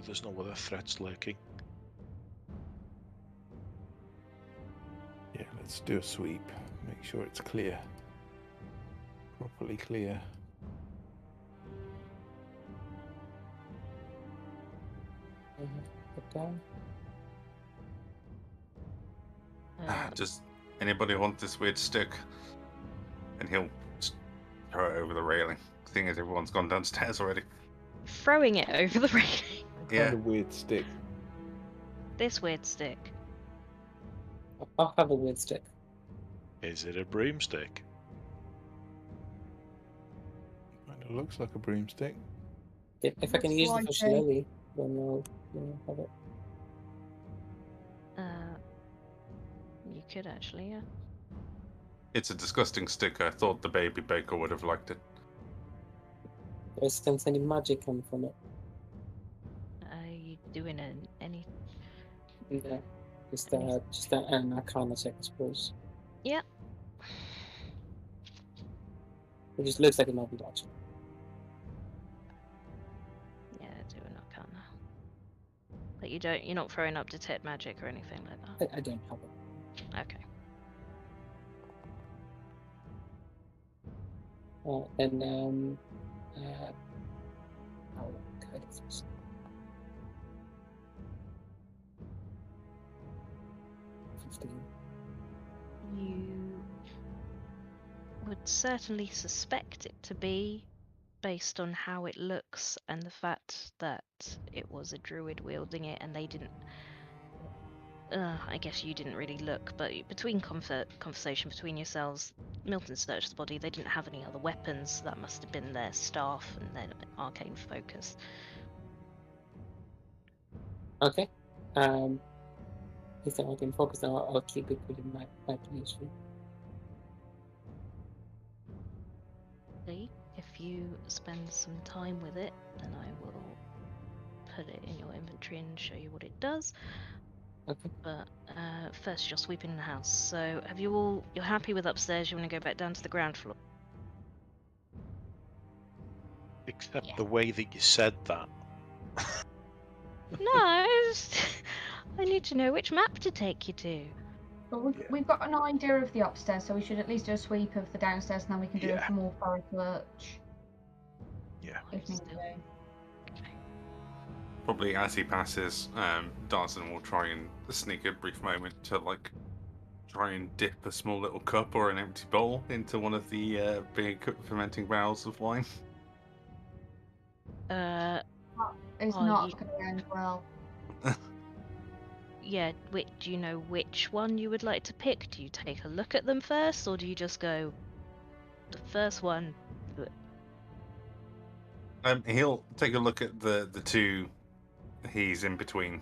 there's no other threats lurking. Yeah, let's do a sweep. Make sure it's clear. Properly clear. put down. Does anybody want this weird stick? And he'll just throw it over the railing. Seeing as everyone's gone downstairs already. Throwing it over the railing. What Yeah. kind of weird stick? This weird stick. I'll have a weird stick. Is it a broomstick? Kind of looks like a broomstick. If I can Looks use like the fish a- lily, then I'll have it. You could actually, yeah. It's a disgusting stick. I thought the baby baker would have liked it. Do I sense any magic coming from it? Are you doing any? Yeah. Just an arcana check, I suppose. Yep. It just looks like it might be magic. Yeah, do an arcana. But you're not throwing up detect magic or anything like that. I don't have it. Okay. And I'll guide it first. You would certainly suspect it to be, based on how it looks and the fact that it was a druid wielding it, and they didn't. I guess you didn't really look, but between conversation between yourselves, Milton searched the body. They didn't have any other weapons. So that must have been their staff and their arcane focus. Okay. If I can focus now, I'll keep it within my place. See, if you spend some time with it, then I will put it in your inventory and show you what it does. Okay. But first, you're sweeping the house. So, you're happy with upstairs? You want to go back down to the ground floor? Except Yeah. the way that you said that. No, I need to know which map to take you to. But we've got an idea of the upstairs, so we should at least do a sweep of the downstairs, and then we can do Yeah. a more thorough search Yeah. if need Still. be. Probably as he passes, Darson will try and sneak a brief moment to try and dip a small little cup or an empty bowl into one of the big fermenting barrels of wine. It's Are not you- going to end well. Yeah, do you know which one you would like to pick? Do you take a look at them first, or do you just go, the first one? He'll take a look at the two he's in between.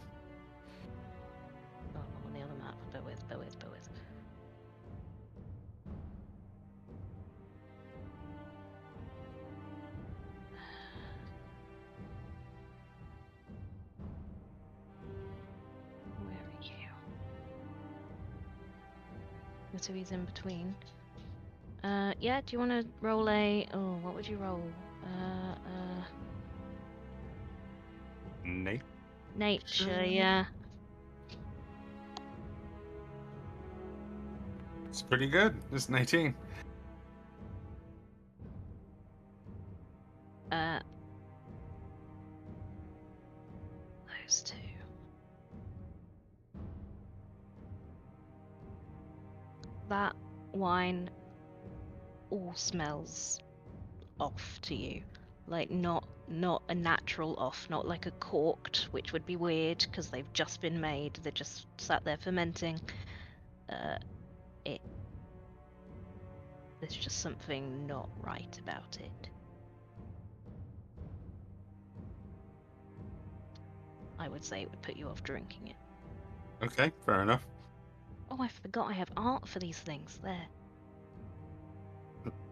Oh, I'm on the other map. Bear with. Where are you? The two he's in between. Yeah, do you want to roll what would you roll? Nate. Nature, yeah. It's pretty good. It's an 18. Those two. That wine all smells off to you. Like not a natural off, not like a corked, which would be weird because they've just been made. They're just sat there fermenting. There's just something not right about it. I would say it would put you off drinking it. Okay, fair enough. Oh, I forgot I have art for these things. There.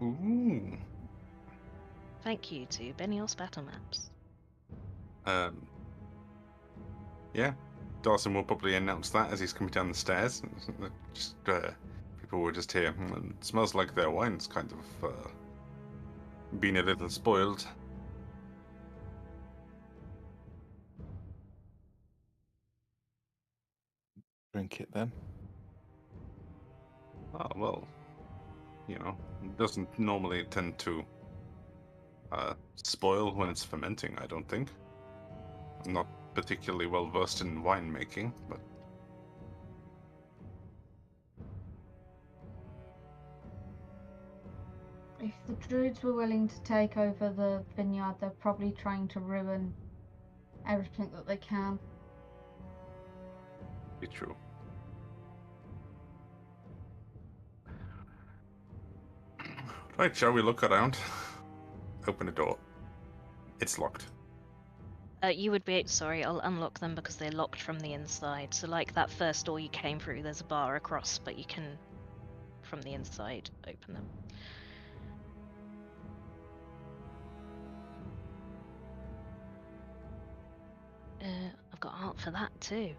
Ooh. Thank you to Benios Battle Maps. Yeah, Dawson will probably announce that as he's coming down the stairs. Just people will just hear, It smells like their wine's kind of been a little spoiled." Drink it then. Oh, well, it doesn't normally tend to spoil when it's fermenting, I don't think. I'm not particularly well versed in winemaking, but If the druids were willing to take over the vineyard, they're probably trying to ruin everything that they can. it's true. Right, shall we look around? Open the door. It's locked. You would be sorry. I'll unlock them because they're locked from the inside. So, like that first door you came through, there's a bar across, but you can, from the inside, open them. I've got art for that too.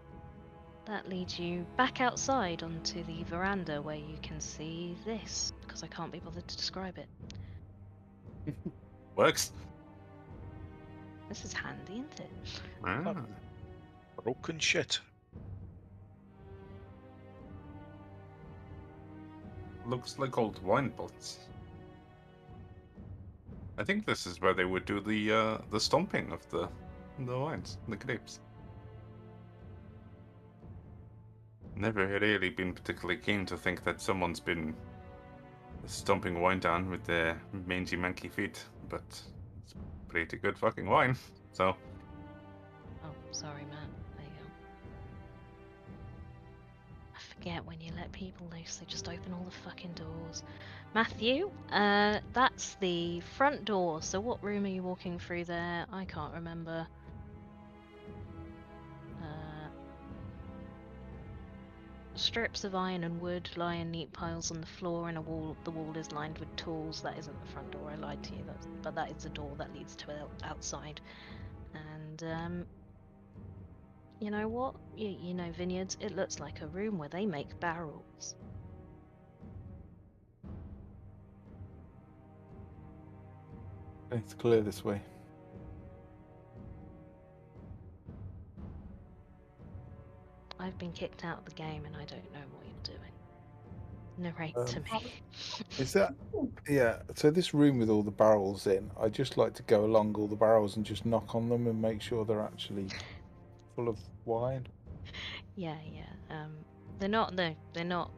That leads you back outside onto the veranda where you can see this, because I can't be bothered to describe it. Works. This is handy, isn't it? Ah. Broken shit. Looks like old wine pots. I think this is where they would do the stomping of the wines, the grapes. Never really been particularly keen to think that someone's been stomping wine down with their mangy manky feet, but it's pretty good fucking wine. So Oh, sorry, Matt. There you go. I forget when you let people loose, they just open all the fucking doors. Matthew, that's the front door. So what room are you walking through there? I can't remember. Strips of iron and wood lie in neat piles on the floor, and the wall is lined with tools. That isn't the front door, I lied to you, but that is the door that leads to outside. And you know what? You know vineyards, it looks like a room where they make barrels. It's clear this way. I've been kicked out of the game and I don't know what you're doing. Narrate to me. Is that? Yeah. So this room with all the barrels in, I just like to go along all the barrels and just knock on them and make sure they're actually full of wine. Yeah. They're not. They're not.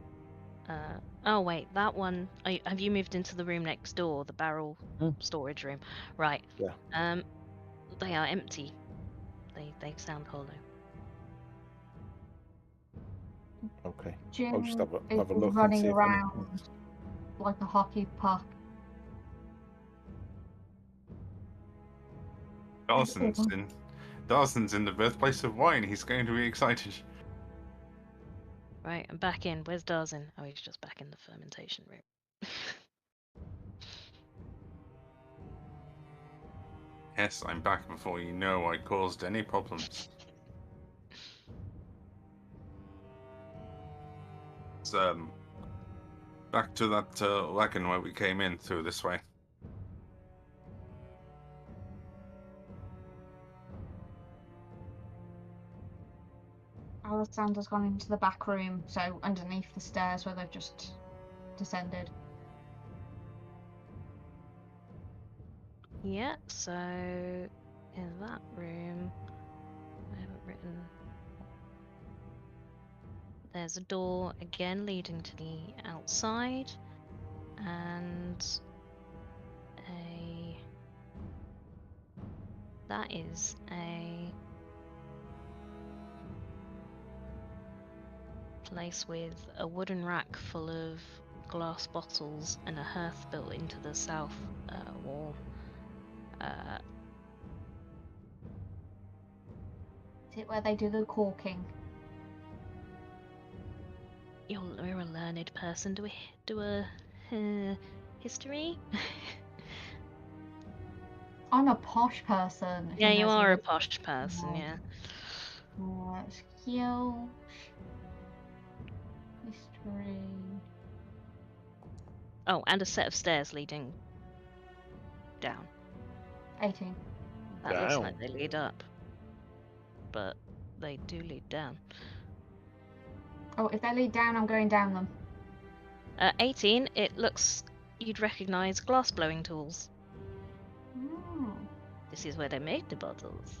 Oh wait, that one. Have you moved into the room next door, the barrel storage room? Right. Yeah. They are empty. They sound hollow. Okay. Jim I'll just have is a look and running see if around anything's... like a hockey puck. Dawson's in the birthplace of wine. He's going to be excited. Right, I'm back in. Where's Darzin? Oh, he's just back in the fermentation room. Yes, I'm back before you know I caused any problems. It's, back to that wagon where we came in through this way. Alessandra's gone into the back room, so underneath the stairs where they've just descended. Yeah, so in that room, I haven't written. There's a door again leading to the outside, And that is a place with a wooden rack full of glass bottles and a hearth built into the south wall. Is it where they do the corking? You're a learned person. Do we do a history? I'm a posh person. who Yeah, you knows are a all- posh person. Yeah. Skill. History. Oh, and a set of stairs leading down. 18. That looks like Down. they lead up, but they do lead down. Oh, if they lead down, I'm going down them. 18. It looks you'd recognise glass blowing tools. Oh, This is where they make the bottles.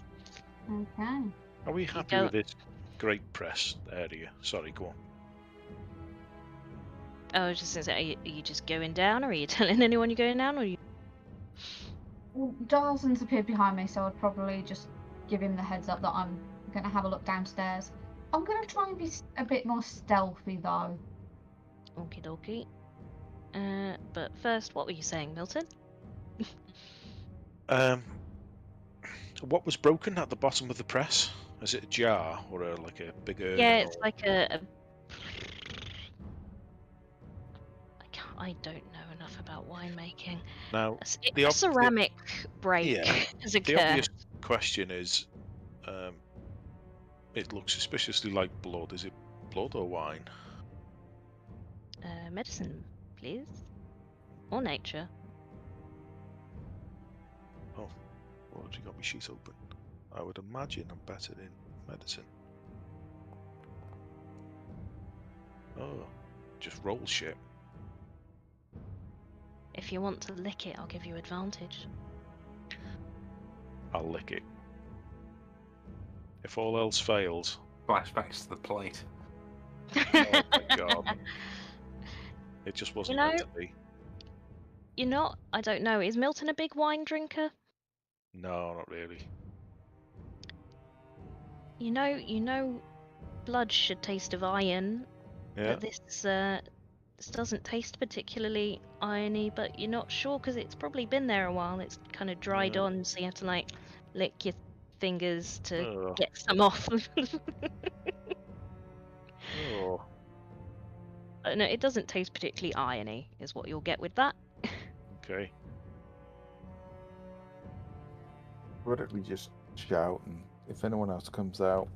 okay. Are we happy go- with this great press area? Sorry, go on. I was just gonna say, are you just going down, or are you telling anyone you're going down, or you? Well, Dawson's appeared behind me, so I'd probably just give him the heads up that I'm going to have a look downstairs. I'm going to try and be a bit more stealthy, though. Okie dokie. But first, what were you saying, Milton? What was broken at the bottom of the press? Is it a jar or like a big urn? Yeah, it's or... like I don't know enough about winemaking. Now, A ceramic break yeah, has the occurred. obvious question is, it looks suspiciously like blood. Is it blood or wine? Medicine, please. Or nature. Oh, well, you got my sheet open. I would imagine I'm better in medicine. Oh, just roll shit. If you want to lick it, I'll give you advantage. I'll lick it. If all else fails, Flashbacks to the plate. oh my god, it just wasn't You know- meant to be. You're not. I don't know. Is Milton a big wine drinker? No, not really. You know, blood should taste of iron. Yeah. But this doesn't taste particularly irony. But you're not sure because it's probably been there a while. It's kind of dried Yeah. on, so you have to like lick your fingers to Ugh. get some off. Oh, No, it doesn't taste particularly irony, is what you'll get with that. okay. Radically just shout, and if anyone else comes out,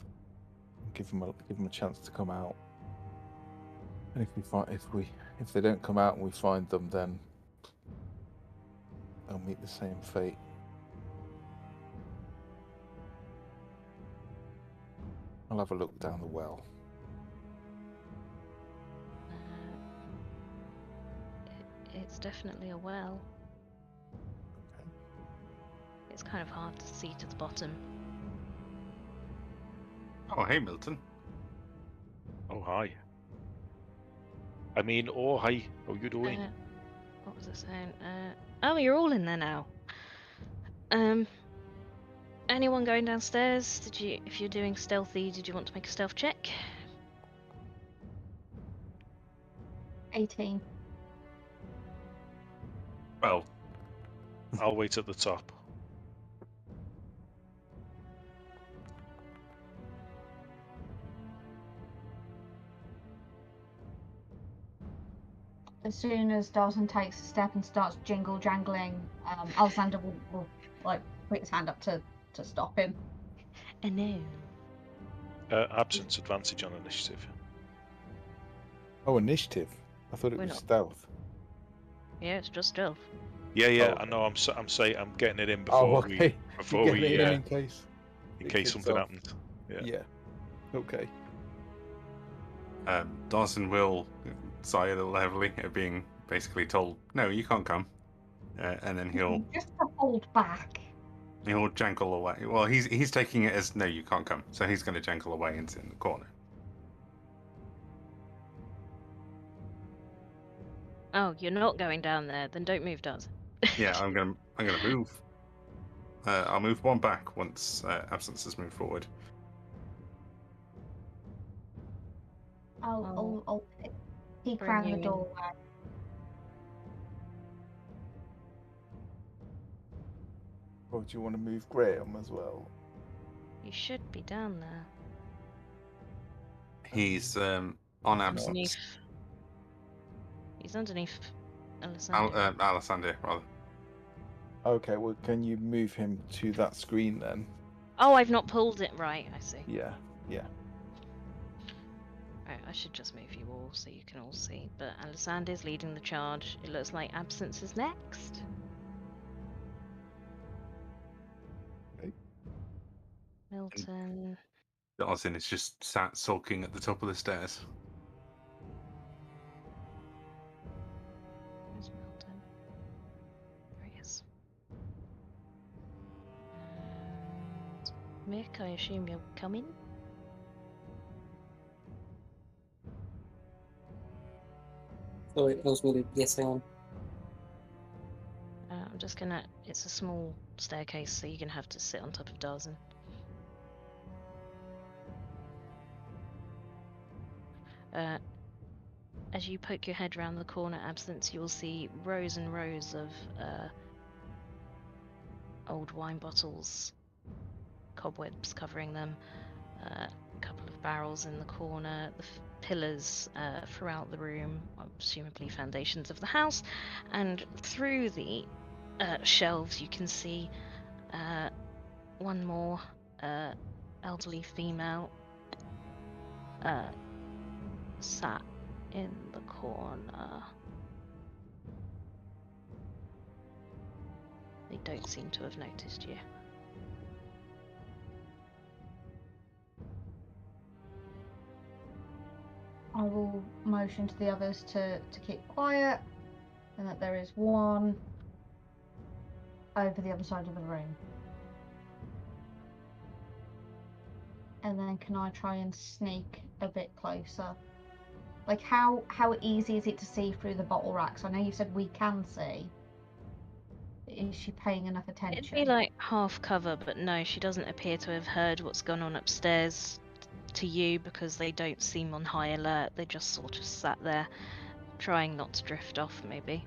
give them a chance to come out. And if they don't come out and we find them, then they'll meet the same fate. I'll have a look down the well. It's definitely a well. Okay. It's kind of hard to see to the bottom. Oh, hey, Milton. Oh, hi. I mean, oh, hi. How you doing? What was I saying? Oh, you're all in there now. Anyone going downstairs? If you're doing stealthy, did you want to make a stealth check? 18. Well, I'll wait at the top. As soon as Dawson takes a step and starts jingle jangling, Alexander will like put his hand up to stop him. No. Absence advantage on initiative. Oh, initiative. I thought it We're was not. stealth. Yeah, it's just stealth. Yeah, yeah. Oh, I know. I'm saying I'm getting it in before Oh, okay. before You're we getting it in case. in it case kicks something off. happens. Yeah. Yeah. Okay. Dawson will sigh a little heavily at being basically told, no, you can't come. And then he'll Just to hold back. jangle away. Well, he's taking it as, no, you can't come. So he's going to jangle away and sit in the corner. Oh, you're not going down there. Then don't move, Daz. Yeah, I'm gonna move. I'll move one back once Absence has moved forward. I'll peek bring around you the in. doorway. Or do you want to move Graham as well? You should be down there. He's on not. Absence. Underneath. He's underneath Alessandro. Alessandro, rather. Okay, well, can you move him to that screen then? Oh, I've not pulled it. Right, I see. Yeah, yeah. Right, I should just move you all so you can all see. But Alessandra's leading the charge. It looks like Absence is next. Okay. Milton. Darsin is just sat sulking at the top of the stairs. Where's Milton? There he is. And Mick, I assume you're coming? So it tells me to yes, I am. I'm just gonna. It's a small staircase, so you're gonna have to sit on top of Darsin. As you poke your head round the corner, Absence, you will see rows and rows of old wine bottles, cobwebs covering them, a couple of barrels in the corner, the pillars throughout the room, presumably foundations of the house, and through the shelves you can see one more elderly female sat in the corner. They don't seem to have noticed you. I will motion to the others to keep quiet, and that there is one over the other side of the room. And then can I try and sneak a bit closer? Like how easy is it to see through the bottle racks? I know you said we can see. Is she paying enough attention? It'd be like half cover, but no, she doesn't appear to have heard what's gone on upstairs to you because they don't seem on high alert. They just sort of sat there trying not to drift off, maybe.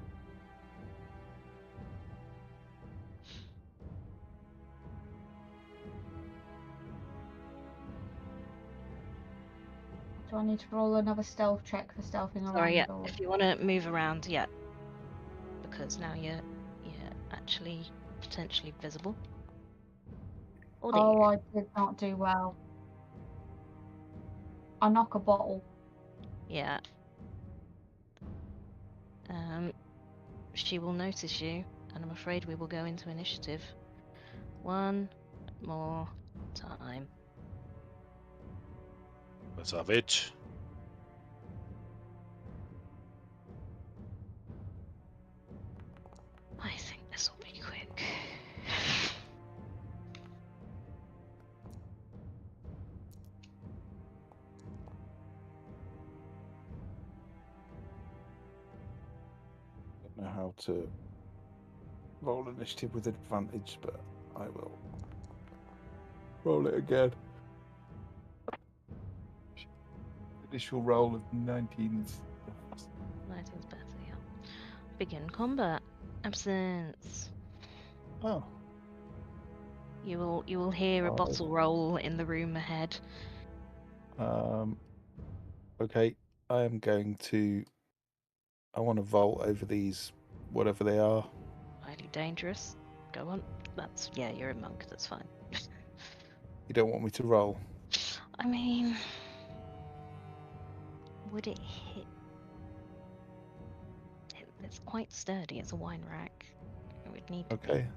Do I need to roll another stealth check for stealthing around Sorry, the yeah. door? If you want to move around, yeah, because now you're actually potentially visible. Or do Oh, you? I did not do well. I knock a bottle. Yeah. She will notice you, and I'm afraid we will go into initiative. One more time. Let's have it. I think this will be quick. I don't know how to roll initiative with advantage, but I will roll it again. Initial roll of 19's. 19's better, yeah. Begin combat. Absence. Oh, You will hear a Oh. bottle roll in the room ahead. okay. I am going to. I want to vault over these, whatever they are. Highly dangerous. Go on. Yeah, you're a monk, that's fine. You don't want me to roll. I mean, would it hit? It's quite sturdy, it's a wine rack. It would need to be. Okay.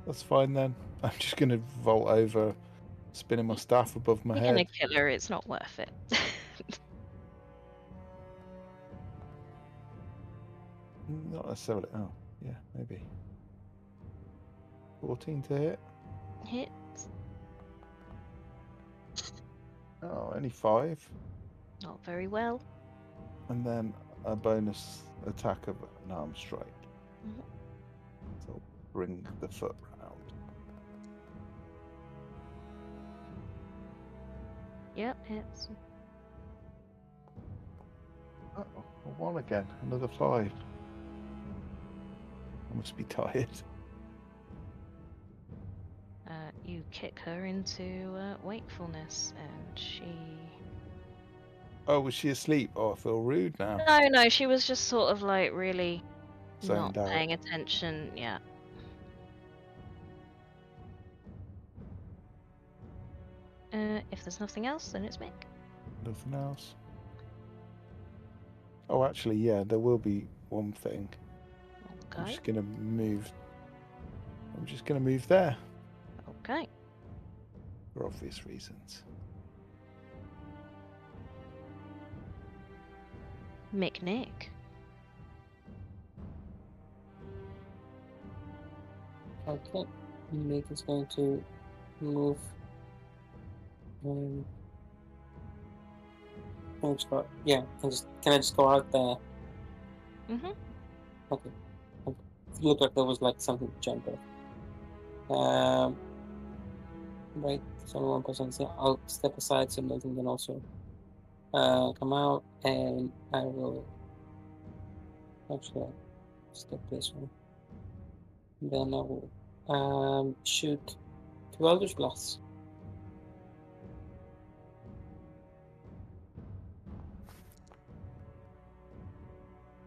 That's fine then. I'm just going to vault over, spinning my staff above my You're head. gonna kill her, it's not worth it. Not necessarily. Oh, yeah, maybe. 14 to hit. Hits. Oh, only 5. Not very well. And then a bonus attack of an arm strike. Mhm. So bring the foot round. Yep, hits. Uh-oh, a 1 again. Another 5. I must be tired. You kick her into wakefulness, and she. Oh, was she asleep? Oh, I feel rude now. No, she was just sort of like really not Zoned out. paying attention. Yeah. If there's nothing else, then it's Mick. Nothing else. Oh, actually, yeah, there will be one thing. I'm Okay. just gonna move. I'm just gonna move there Okay. for obvious reasons. Nick. Okay. Nick is going to move. Yeah, can I just go out there? Mhm. Okay. It looked like there was like something to jump off. Right, there's only one person. So I'll step aside so Milton can also come out, and I will actually step this one. Then I will shoot 2 Eldritch Blasts.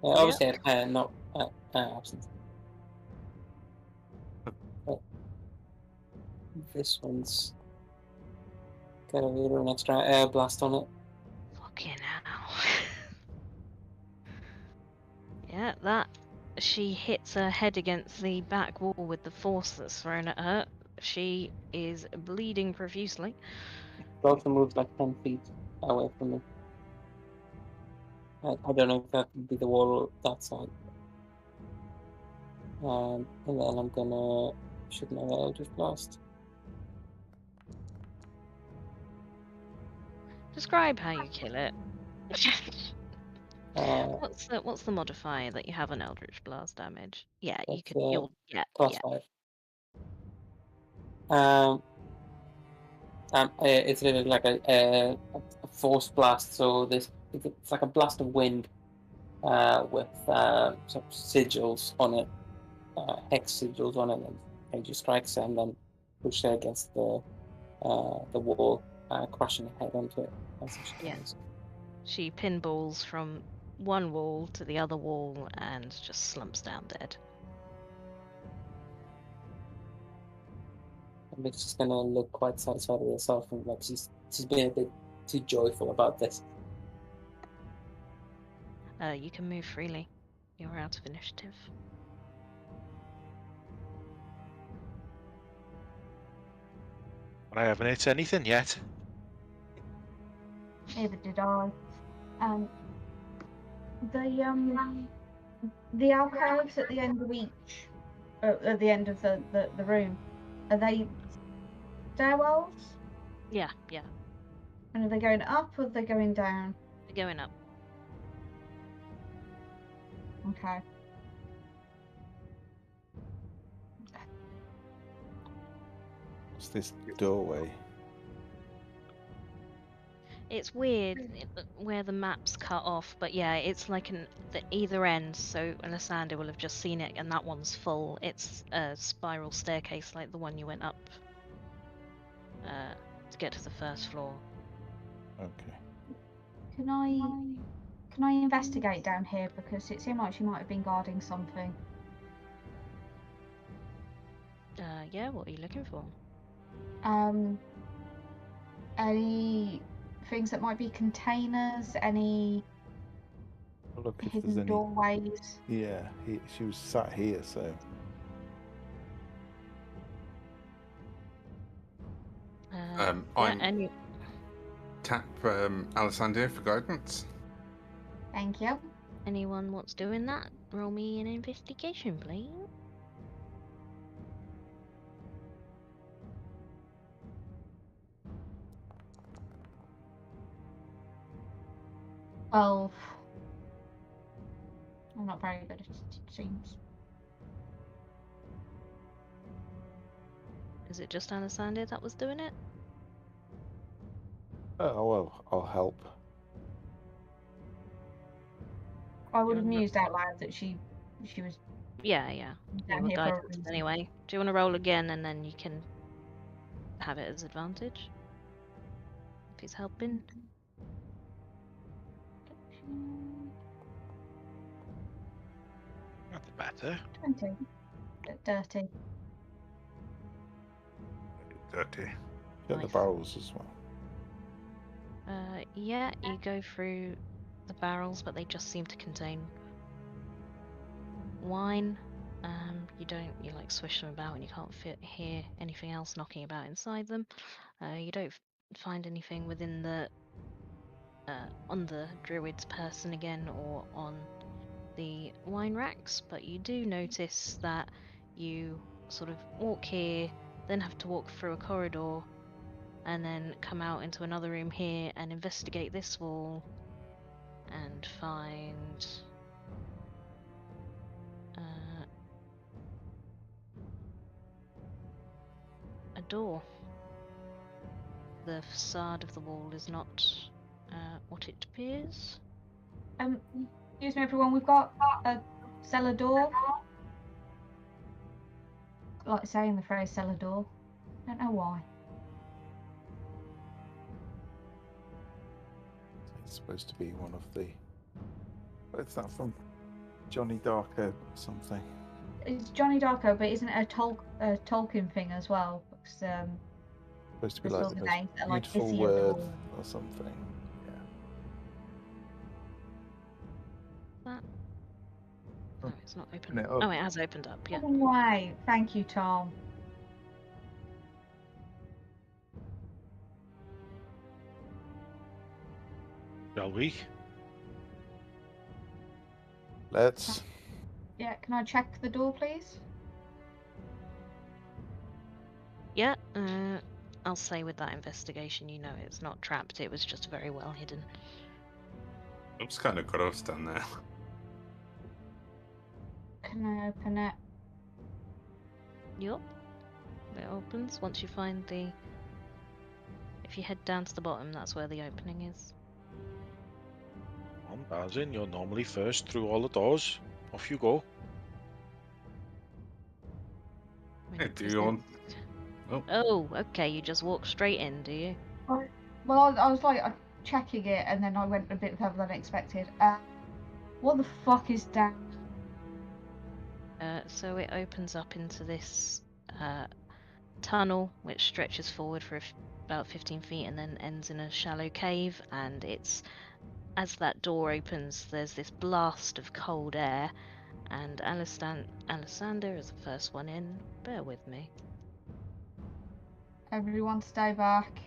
Obviously, not absent. But this one's got a little extra air blast on it. Fucking hell. Yeah, that. She hits her head against the back wall with the force that's thrown at her. She is bleeding profusely. It also moves like 10 feet away from me. I don't know if that would be the wall or that side. And then I'm gonna shoot my Eldritch Blast. Describe how you kill it. Uh, What's the modifier that you have on Eldritch Blast damage? Yeah, you That's, could. You'll yeah. plus 5. It's really like a force blast. So it's like a blast of wind with some sigils on it, hex sigils on it, and you strikes and then push it against the wall, crushing her head onto it. That's how she Yeah. dies. She pinballs from one wall to the other wall and just slumps down dead. And it's just gonna look quite satisfied with herself, and like she's being a bit too joyful about this. You can move freely. You're out of initiative. And I haven't hit anything yet. Neither did I. The alcoves at the end of each, at the end of the room, are they stairwells? Yeah. And are they going up or are they going down? They're going up. Okay. What's this doorway? It's weird where the map's cut off, but yeah, it's like the either end. So Alessandra will have just seen it, and that one's full. It's a spiral staircase like the one you went up to get to the first floor. Okay. Can I investigate down here, because it seemed like she might have been guarding something? Yeah. What are you looking for? Any things that might be containers? Any Look if hidden there's any. doorways? Yeah, she was sat here, so. Yeah, Tap Alessandro for guidance. Thank you. anyone what's doing that? Roll me an investigation, please. Well, I'm not very good at it, it seems. Is it just Alessandra that was doing it? Oh, well, I'll help. I would have wanna- mused out loud that she was Yeah, yeah. down You were here for a guidance reason. anyway. Do you want to roll again and then you can have it as advantage? If he's helping. That's better. 20. Bit dirty. Dirty. Get the Nice. barrels as well. Yeah, you go through the barrels, but they just seem to contain wine. You like swish them about and you can't hear anything else knocking about inside them. You don't find anything within the on the druid's person again or on the wine racks, but you do notice that you sort of walk here, then have to walk through a corridor, and then come out into another room here and investigate this wall and find a door. The facade of the wall is not what it appears. Excuse me, everyone. We've got a cellar door. I like saying the phrase cellar door. Don't know why. It's supposed to be one of the. What's that from? Johnny Darko or something. It's Johnny Darko, but isn't it a Tolkien thing as well? It's, Supposed to be the like sort the of most names that are like beautiful Isildur word and- or something. Yeah. Oh, it's not open. Open it up. Oh, it has opened up. Yeah. Way. Thank you, Tom. Shall we? Let's. Yeah, can I check the door, please? Yeah. I'll say with that investigation, you know it's not trapped. It was just very well hidden. Looks kind of gross down there. Can I open it? Yup. It opens once you find the. If you head down to the bottom, that's where the opening is. On Barzin, you're normally first through all the doors. Off you go. When Hey, you do you want? present- Oh, okay. You just walk straight in, do you? Well, I was like checking it, and then I went a bit further than expected. What the fuck is down? So it opens up into this tunnel, which stretches forward for about 15 feet and then ends in a shallow cave. And it's as that door opens, there's this blast of cold air, and Alessander is the first one in. Bear with me. Everyone, stay back.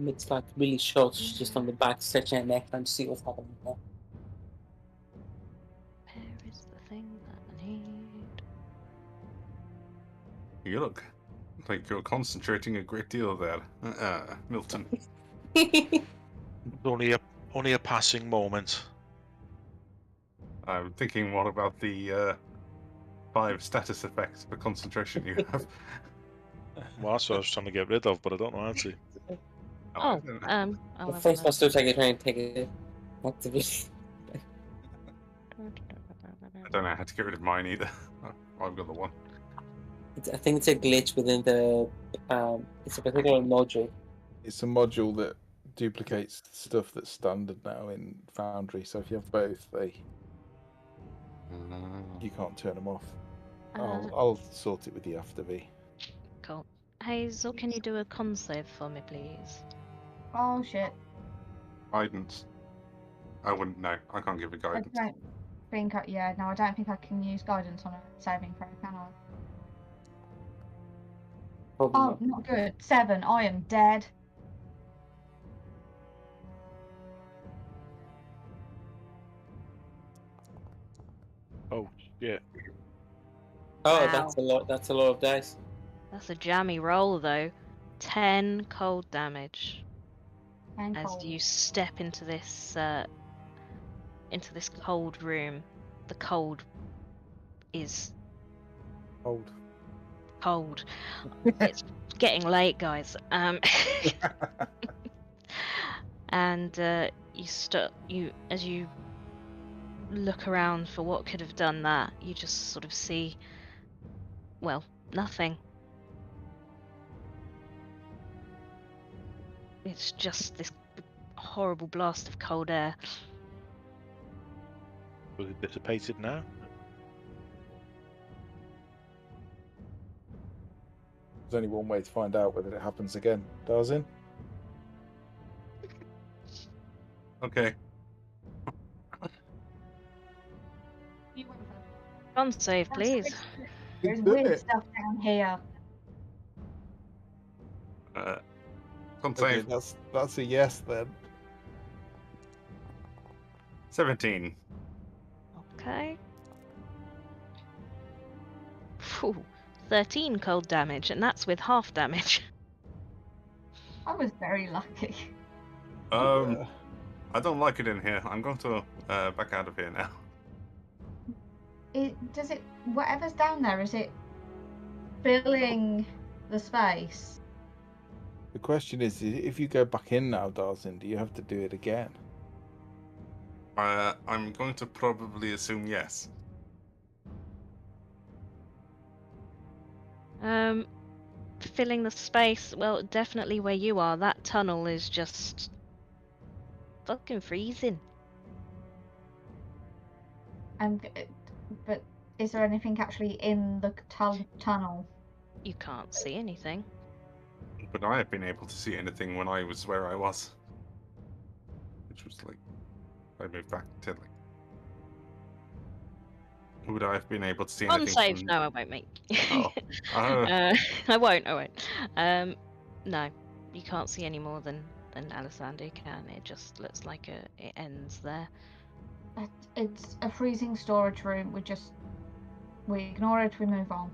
It's like really short, just on the back, stretching her neck, trying to see what's happening there. Where is the thing that I need? You look like you're concentrating a great deal there, Milton. Only a passing moment. I'm thinking more about the 5 status effects for concentration you have. Well, that's what I was trying to get rid of, but I don't know how to. Oh, I I'll The have face another- must still take it and take it actively. don't know how to get rid of mine either. I've got the one. I think it's a glitch within the. It's a particular module. It's a module that duplicates stuff that's standard now in Foundry. So if you have both, you can't turn them off. I'll sort it with you after V. Cool. Hazel, can you do a con save for me, please? Oh shit! Guidance. I wouldn't know. I can't give a I guidance. don't think. Yeah, no, I don't think I can use guidance on a saving throw, can I? Probably Oh, not. not good. 7. I am dead. Oh, yeah. Oh, Wow. that's a lot. That's a lot of dice. That's a jammy roll, though. 10 cold damage And as cold. you step into this into this cold room. The cold is Hold. cold. It's getting late, guys. And you as you look around for what could have done that, you just sort of see, well, nothing. It's just this horrible blast of cold air. Was it dissipated now? There's only one way to find out whether it happens again. Darzin? Okay. You went first. Con save, That's please. great. There's Do weird it. stuff down here. Con Okay, save that's a yes then. 17. Okay. Phew, 13 cold damage, and that's with half damage. I was very lucky. I don't like it in here. I'm going to back out of here now. Does it, whatever's down there, is it filling the space? The question is, if you go back in now, Darzin, do you have to do it again? I'm going to probably assume yes. Filling the space, well, definitely where you are. That tunnel is just fucking freezing. But is there anything actually in the tunnel? You can't see anything. But I have been able to see anything when I was where I was. Which was like, I moved back to like. Would I have been able to see anything? Unsafe? From... No, I won't, mate. Oh. I won't. No, you can't see any more than Alessandro can. It just looks like it ends there. It's a freezing storage room. We ignore it. We move on.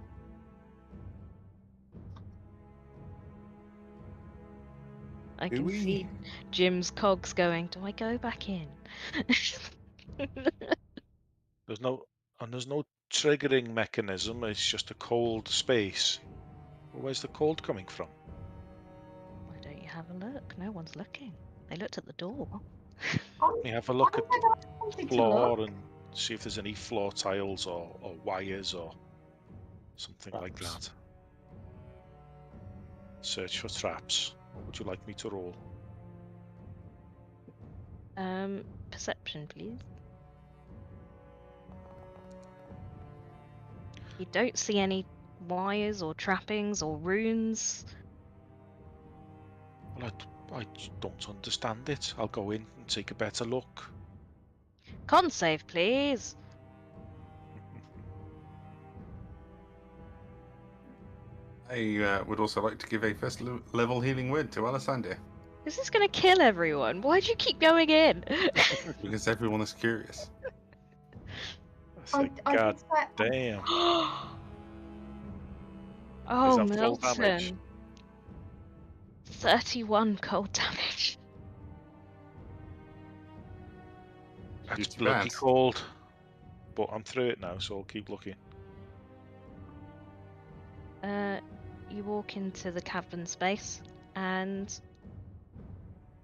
I can see Jim's cogs going. Do I go back in? There's no triggering mechanism. It's just a cold space. Where's the cold coming from? Why don't you have a look? No one's looking. They looked at the door. Let me have a look at the floor and see if there's any floor tiles or wires or something like that. Search for traps. What would you like me to roll? Perception, please. You don't see any wires or trappings or runes. Well, I don't understand it. I'll go in and take a better look. Con save, please. I would also like to give a first level healing word to Alessandro. Is this gonna kill everyone? Why do you keep going in? Because everyone is curious. God damn. Oh, Is that full damage? Milton. 31 cold damage. That's Too bloody bad. cold. But I'm through it now, so I'll keep looking. You walk into the cavern space, and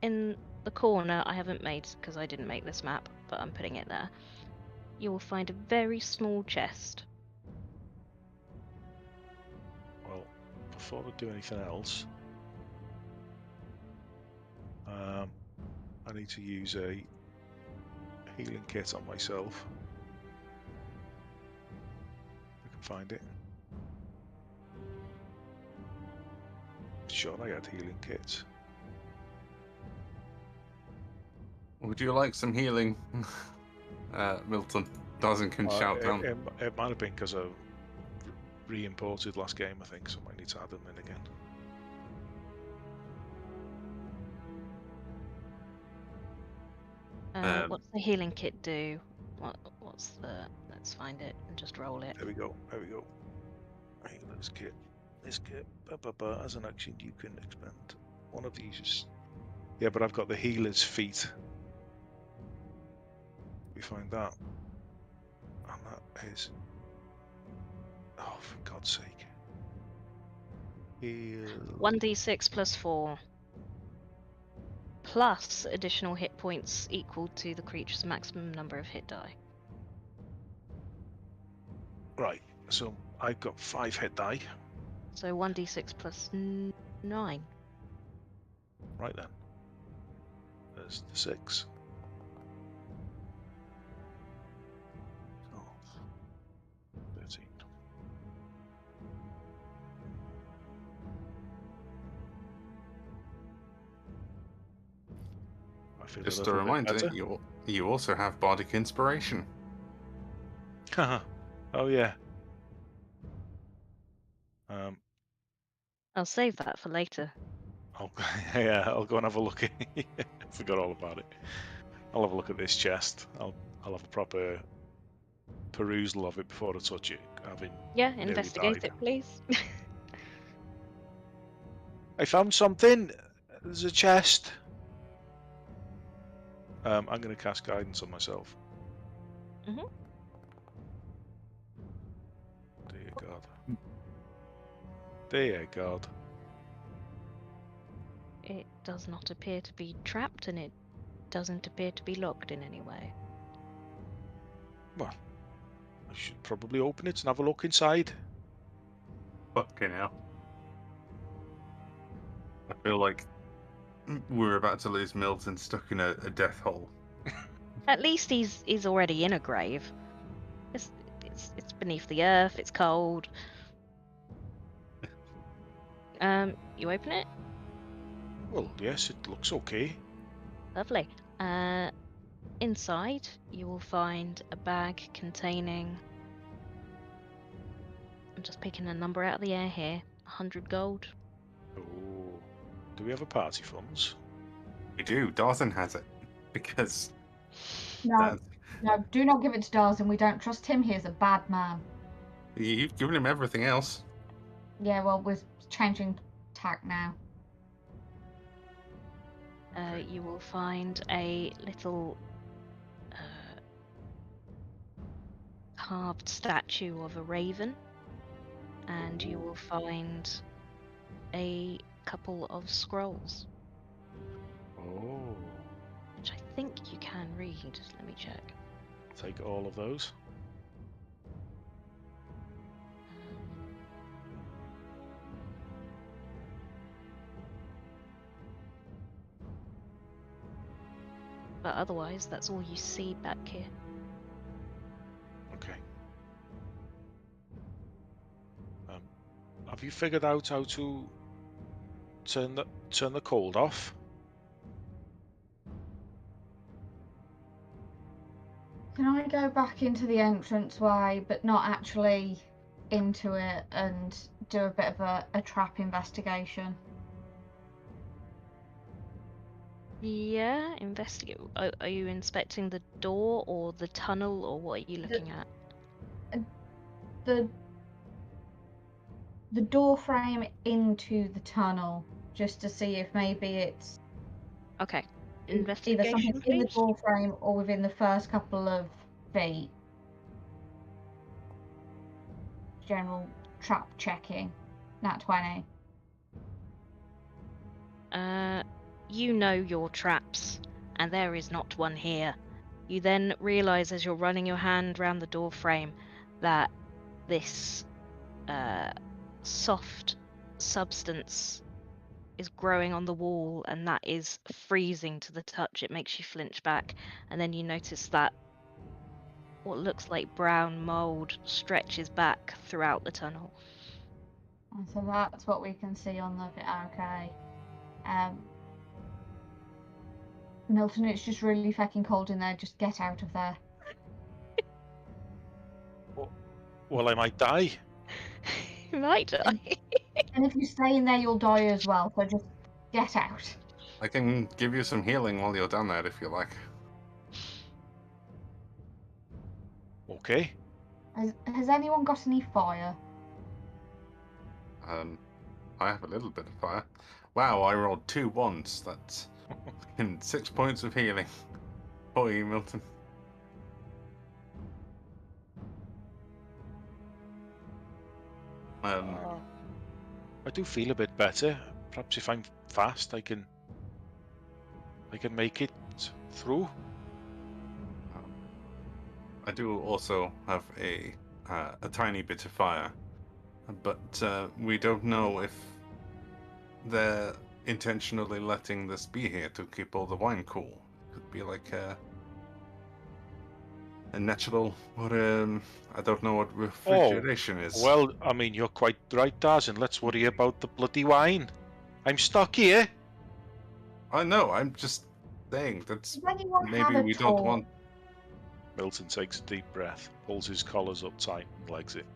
in the corner, I haven't made because I didn't make this map, but I'm putting it there. You will find a very small chest. Well, before I do anything else, I need to use a healing kit on myself. If I can find it. Sure, I had healing kits. Would you like some healing, Milton? Darzin can shout down. It might have been because I re-imported last game, I think, so I might need to add them in again. What's the healing kit do? What's the... Let's find it and just roll it. There we go. Healer's kit. This kit, as an action, you can expend one of these. Yeah, but I've got the healer's feat, me find that. And that is... Oh, for God's sake. Heal... 1d6 plus 4. Plus additional hit points equal to the creature's maximum number of hit die. Right, so I've got 5 hit die. So 1d6 plus 9. Right then. There's the 6. Oh, 13. I feel Just a little bit reminder, better. you also have bardic inspiration. Oh yeah. I'll save that for later. I'll go and have a look. I forgot all about it. I'll have a look at this chest. I'll have a proper perusal of it before I touch it. Having Yeah, nearly investigate died. it, please. I found something. There's a chest. I'm going to cast guidance on myself. Mhm. Dear God. Dear God. It does not appear to be trapped, and it doesn't appear to be locked in any way. Well, I should probably open it and have a look inside. Fucking hell. I feel like we're about to lose Milton stuck in a death hole. At least he's already in a grave. It's beneath the earth. It's cold. You open it. Well, yes, it looks okay. Lovely. Inside, you will find a bag containing. I'm just picking a number out of the air here. 100 gold. Oh, do we have a party funds? We do. Darthan has it. Because No, no, do not give it to Darzen. We don't trust him. He is a bad man. you've given him everything else. Yeah, well, we're changing tack now. You will find a little carved statue of a raven, and you will find a couple of scrolls, Oh, which I think you can read. Let me check. take all of those. But otherwise, that's all you see back here. Okay. Have you figured out how to turn the cold off? Can I go back into the entranceway, but not actually into it, and do a bit of a trap investigation? Yeah, investigate. Are you inspecting the door or the tunnel, or what are you looking at? The door frame into the tunnel, just to see if maybe it's Okay. either Investigation, something in the please. door frame or within the first couple of feet. General trap checking. Nat 20. You know your traps, and there is not one here. You then realise as you're running your hand round the door frame that this soft substance is growing on the wall, and that is freezing to the touch. It makes you flinch back, and then you notice that what looks like brown mold stretches back throughout the tunnel. And so that's what we can see on the... Okay. Milton, it's just really fucking cold in there. Just get out of there. Well, I might die. You might die. And if you stay in there, you'll die as well. So just get out. I can give you some healing while you're down there if you like. Okay. Has anyone got any fire? I have a little bit of fire. Wow, I rolled 2 1s. That's 6 points of healing for you, Milton. I do feel a bit better. Perhaps if I'm fast, I can make it through. I do also have a tiny bit of fire, but we don't know if they're intentionally letting this be here to keep all the wine cool. Could be like a natural, or I don't know what refrigeration is. Well, I mean, you're quite right, Darzen. Let's worry about the bloody wine. I'm stuck here. I know. I'm just saying that's Does anyone have maybe a we don't torch? want. Milton takes a deep breath, pulls his collars up tight, and legs it.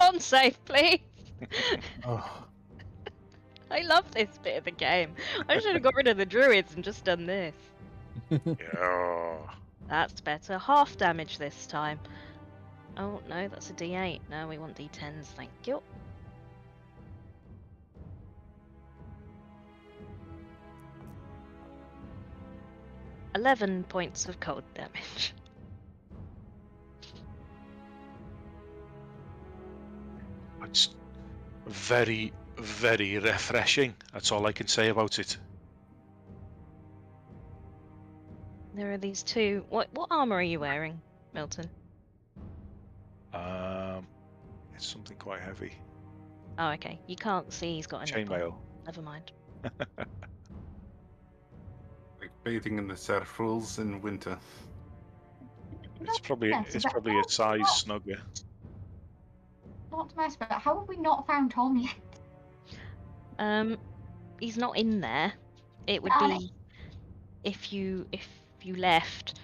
Unsafe, please. Oh, I love this bit of the game. I should have got rid of the druids and just done this. Yeah. That's better. Half damage this time. Oh no, that's a D8. No, we want D10s, thank you. £11 of cold damage. It's very, very refreshing. That's all I can say about it. There are these two. What armor are you wearing, Milton? It's something quite heavy. Oh, okay. You can't see he's got a nipple. Chainmail. Never mind. Like bathing in the surfals in winter. It's probably Yes, it's but probably a size snugger. Not to mess, but how have we not found Tom yet? He's not in there. It would Darn be if you left.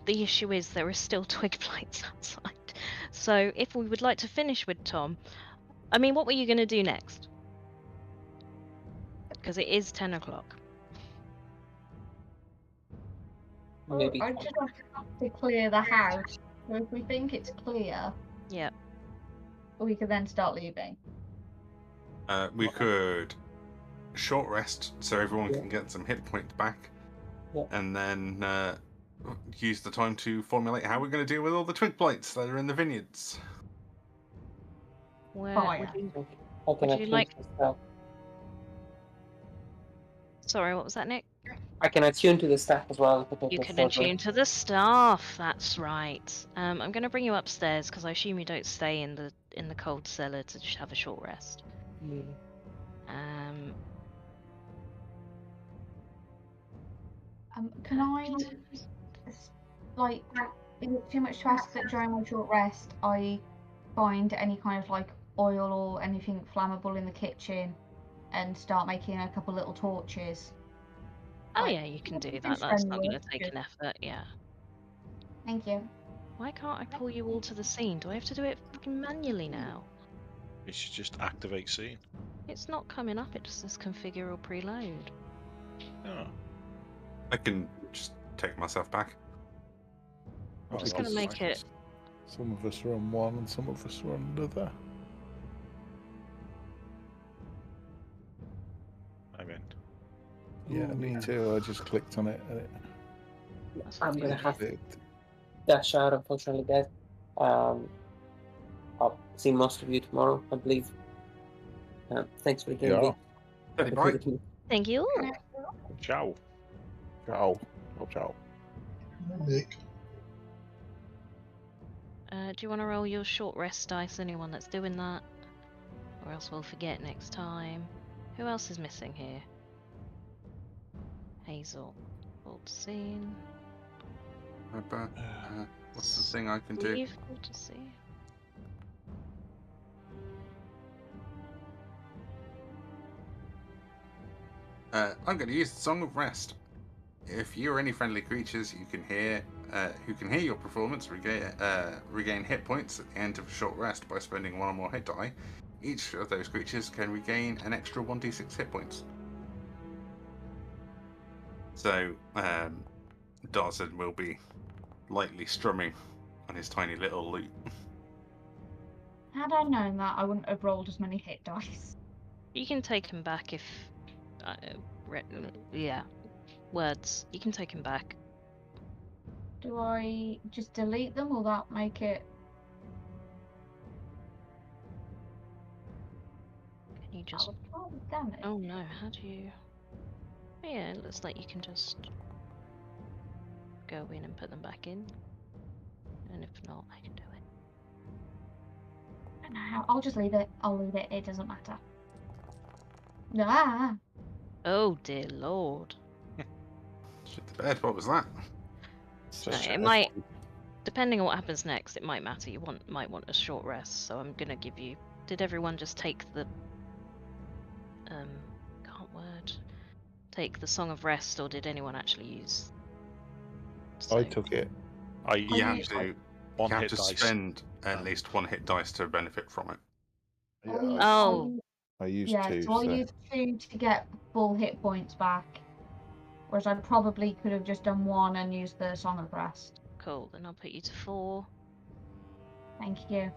The issue is there are still twig blights outside. So if we would like to finish with Tom, I mean, what were you going to do next? Because it is 10 o'clock. Maybe. I just want to clear the house. So if we think it's clear, Yeah. we could then start leaving. We could short rest so everyone Yeah. can get some hit points back, Yeah. and then use the time to formulate how we're going to deal with all the twig blights that are in the vineyards. Where Fire. would you... I can Would you attune like- to the staff. Sorry, what was that, Nick? I can attune to the staff as well. You can attune to the staff. That's right. I'm going to bring you upstairs because I assume you don't stay in the cold cellar to just have a short rest. Can I, like, is it too much to ask that during my short rest I find any kind of like oil or anything flammable in the kitchen and start making a couple little torches? Oh Like, yeah, you can do it's that. That's not friendly, going to take yeah. an effort. Yeah. Thank you. Why can't I pull you all to the scene? Do I have to do it fucking manually now? You should just activate scene. It's not coming up. It just says configure or preload. Oh. I can just take myself back. I'm just Oh, going to that's make it. some of us are on one and some of us are on another. I'm in. Yeah, me too. I just clicked on it and it That's what I'm we gonna do. have to clicked. dash out, unfortunately, guys. I'll see most of you tomorrow, I believe. Thanks for the game. Yeah. Steady, right? Thank you. Ciao. Ciao. Ciao, ciao. Nick. Do you want to roll your short rest dice? Anyone that's doing that? Or else we'll forget next time. Who else is missing here? Hazel. Hold scene. What's the thing I can do? Steve, hold to see. I'm going to use the Song of Rest. If you or any friendly creatures you can hear, who can hear your performance, regain hit points at the end of a short rest by spending one or more hit die, each of those creatures can regain an extra 1d6 hit points. So, Darzen will be lightly strumming on his tiny little lute. Had I known that, I wouldn't have rolled as many hit dice. You can take him back if. Yeah. Words. You can take him back. Do I just delete them? Will that make it? You just. Oh, damn it. Oh no, how do you. Oh, yeah, it looks like you can just go in and put them back in. And if not, I can do it. No, I'll just leave it. I'll leave it. It doesn't matter. Ah. Oh dear lord. Shit the bed. What was that? So Just it might, depending on what happens next, it might matter. You might want a short rest. So I'm gonna give you. Did everyone just take the can't word. Take the Song of Rest, or did anyone actually use? I took it. You have to. One you have hit to dice. spend at least one hit dice to benefit from it. Yeah, Oh. I used Yeah, 2. so I'll use 2 to get full hit points back. Whereas I probably could have just done 1 and used the Song of Rest. Cool. Then I'll put you to 4. Thank you.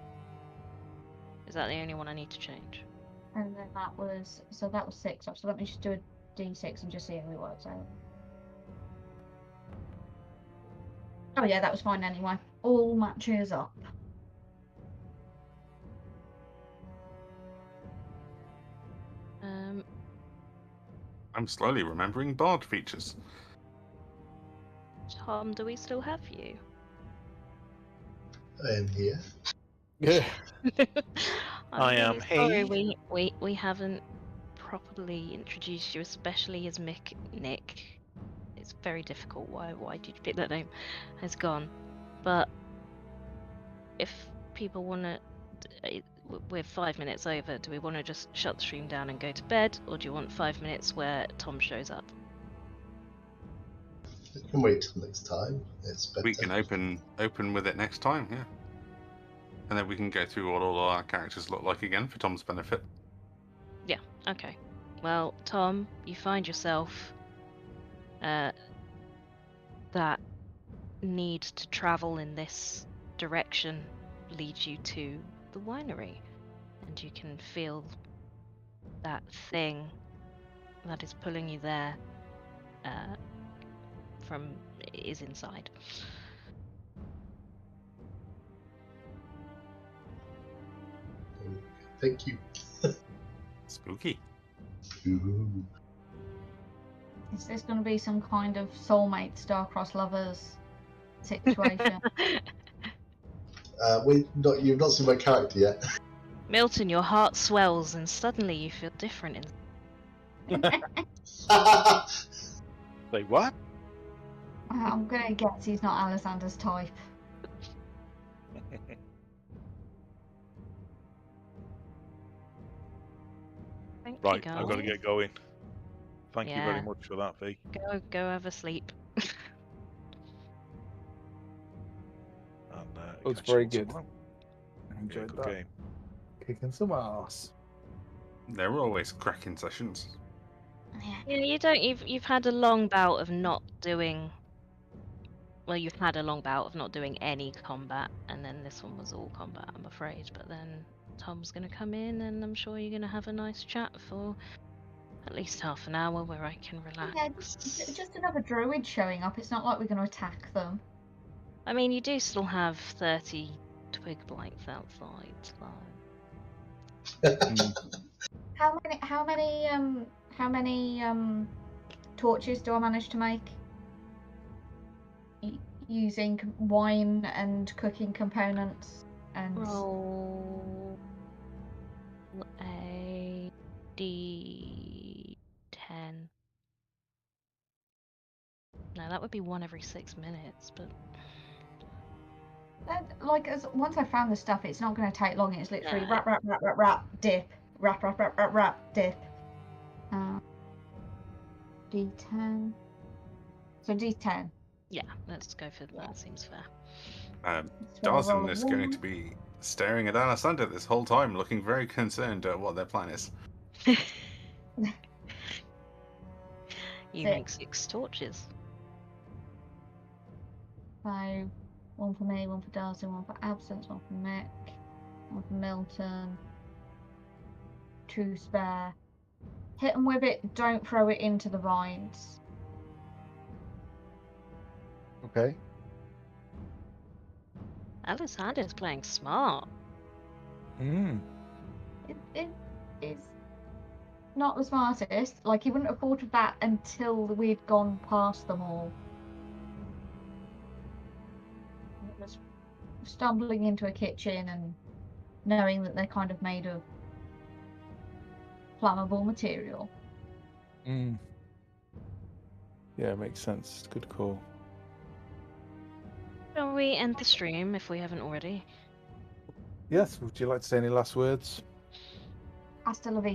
Is that the only one I need to change? And then that was 6 up. So let me just do a d6 and just see how it works out. Oh yeah, that was fine anyway. All matches up. I'm slowly remembering bard features. Tom, do we still have you? I am here. Yeah. I am really sorry here. we haven't properly introduced you, especially as Nick. It's very difficult. Why did you pick that name? Has gone. But if people want to, we're 5 minutes over. Do we want to just shut the stream down and go to bed, or do you want 5 minutes where Tom shows up? You can wait till next time. It's better. We can open with it next time, yeah. And then we can go through what all our characters look like again for Tom's benefit. Yeah. Okay. Well, Tom, you find yourself that need to travel in this direction leads you to the winery, and you can feel that thing that is pulling you there is inside. Thank you. Spooky. Ooh. Is this going to be some kind of soulmate star-crossed lovers situation? You've not seen my character yet. Milton, your heart swells and suddenly you feel different. Say what? I'm going to guess he's not Alessandra's type. Thank Right, you, I've got to guys. get going. Thank you very Yeah. much for that, V. Go have a sleep. And Looks catch you very all good. tomorrow. I enjoyed Good that. game. Kicking some ass. There were always cracking sessions. Yeah, you've had a long bout of not doing. Well, you've had a long bout of not doing any combat, and then this one was all combat, I'm afraid. But then Tom's going to come in, and I'm sure you're going to have a nice chat for at least half an hour where I can relax. Yeah, just another druid showing up. It's not like we're going to attack them. I mean, you do still have 30 twig blights outside, so. How many torches do I manage to make? Using wine and cooking components and Roll a d10. No, that would be 1 every 6 minutes, but once I found the stuff, it's not going to take long. It's literally No. wrap, dip, wrap, dip. D10. So D10. yeah, let's go for that. Seems fair. So I'll roll Darzen a is going 1. to be staring at Alessandra this whole time, looking very concerned at what their plan is. You make 6 torches. So 1 for me, 1 for Darcy, 1 for Absence, 1 for Mick, 1 for Milton, 2 spare. Hit them with it, don't throw it into the vines. Okay. Alessandra's playing smart. Mm. It is not the smartest. Like, he wouldn't have thought of that until we'd gone past them all. Just stumbling into a kitchen and knowing that they're kind of made of flammable material. Yeah, makes sense. Good call. Shall we end the stream if we haven't already? Yes, would you like to say any last words? Hasta la vista.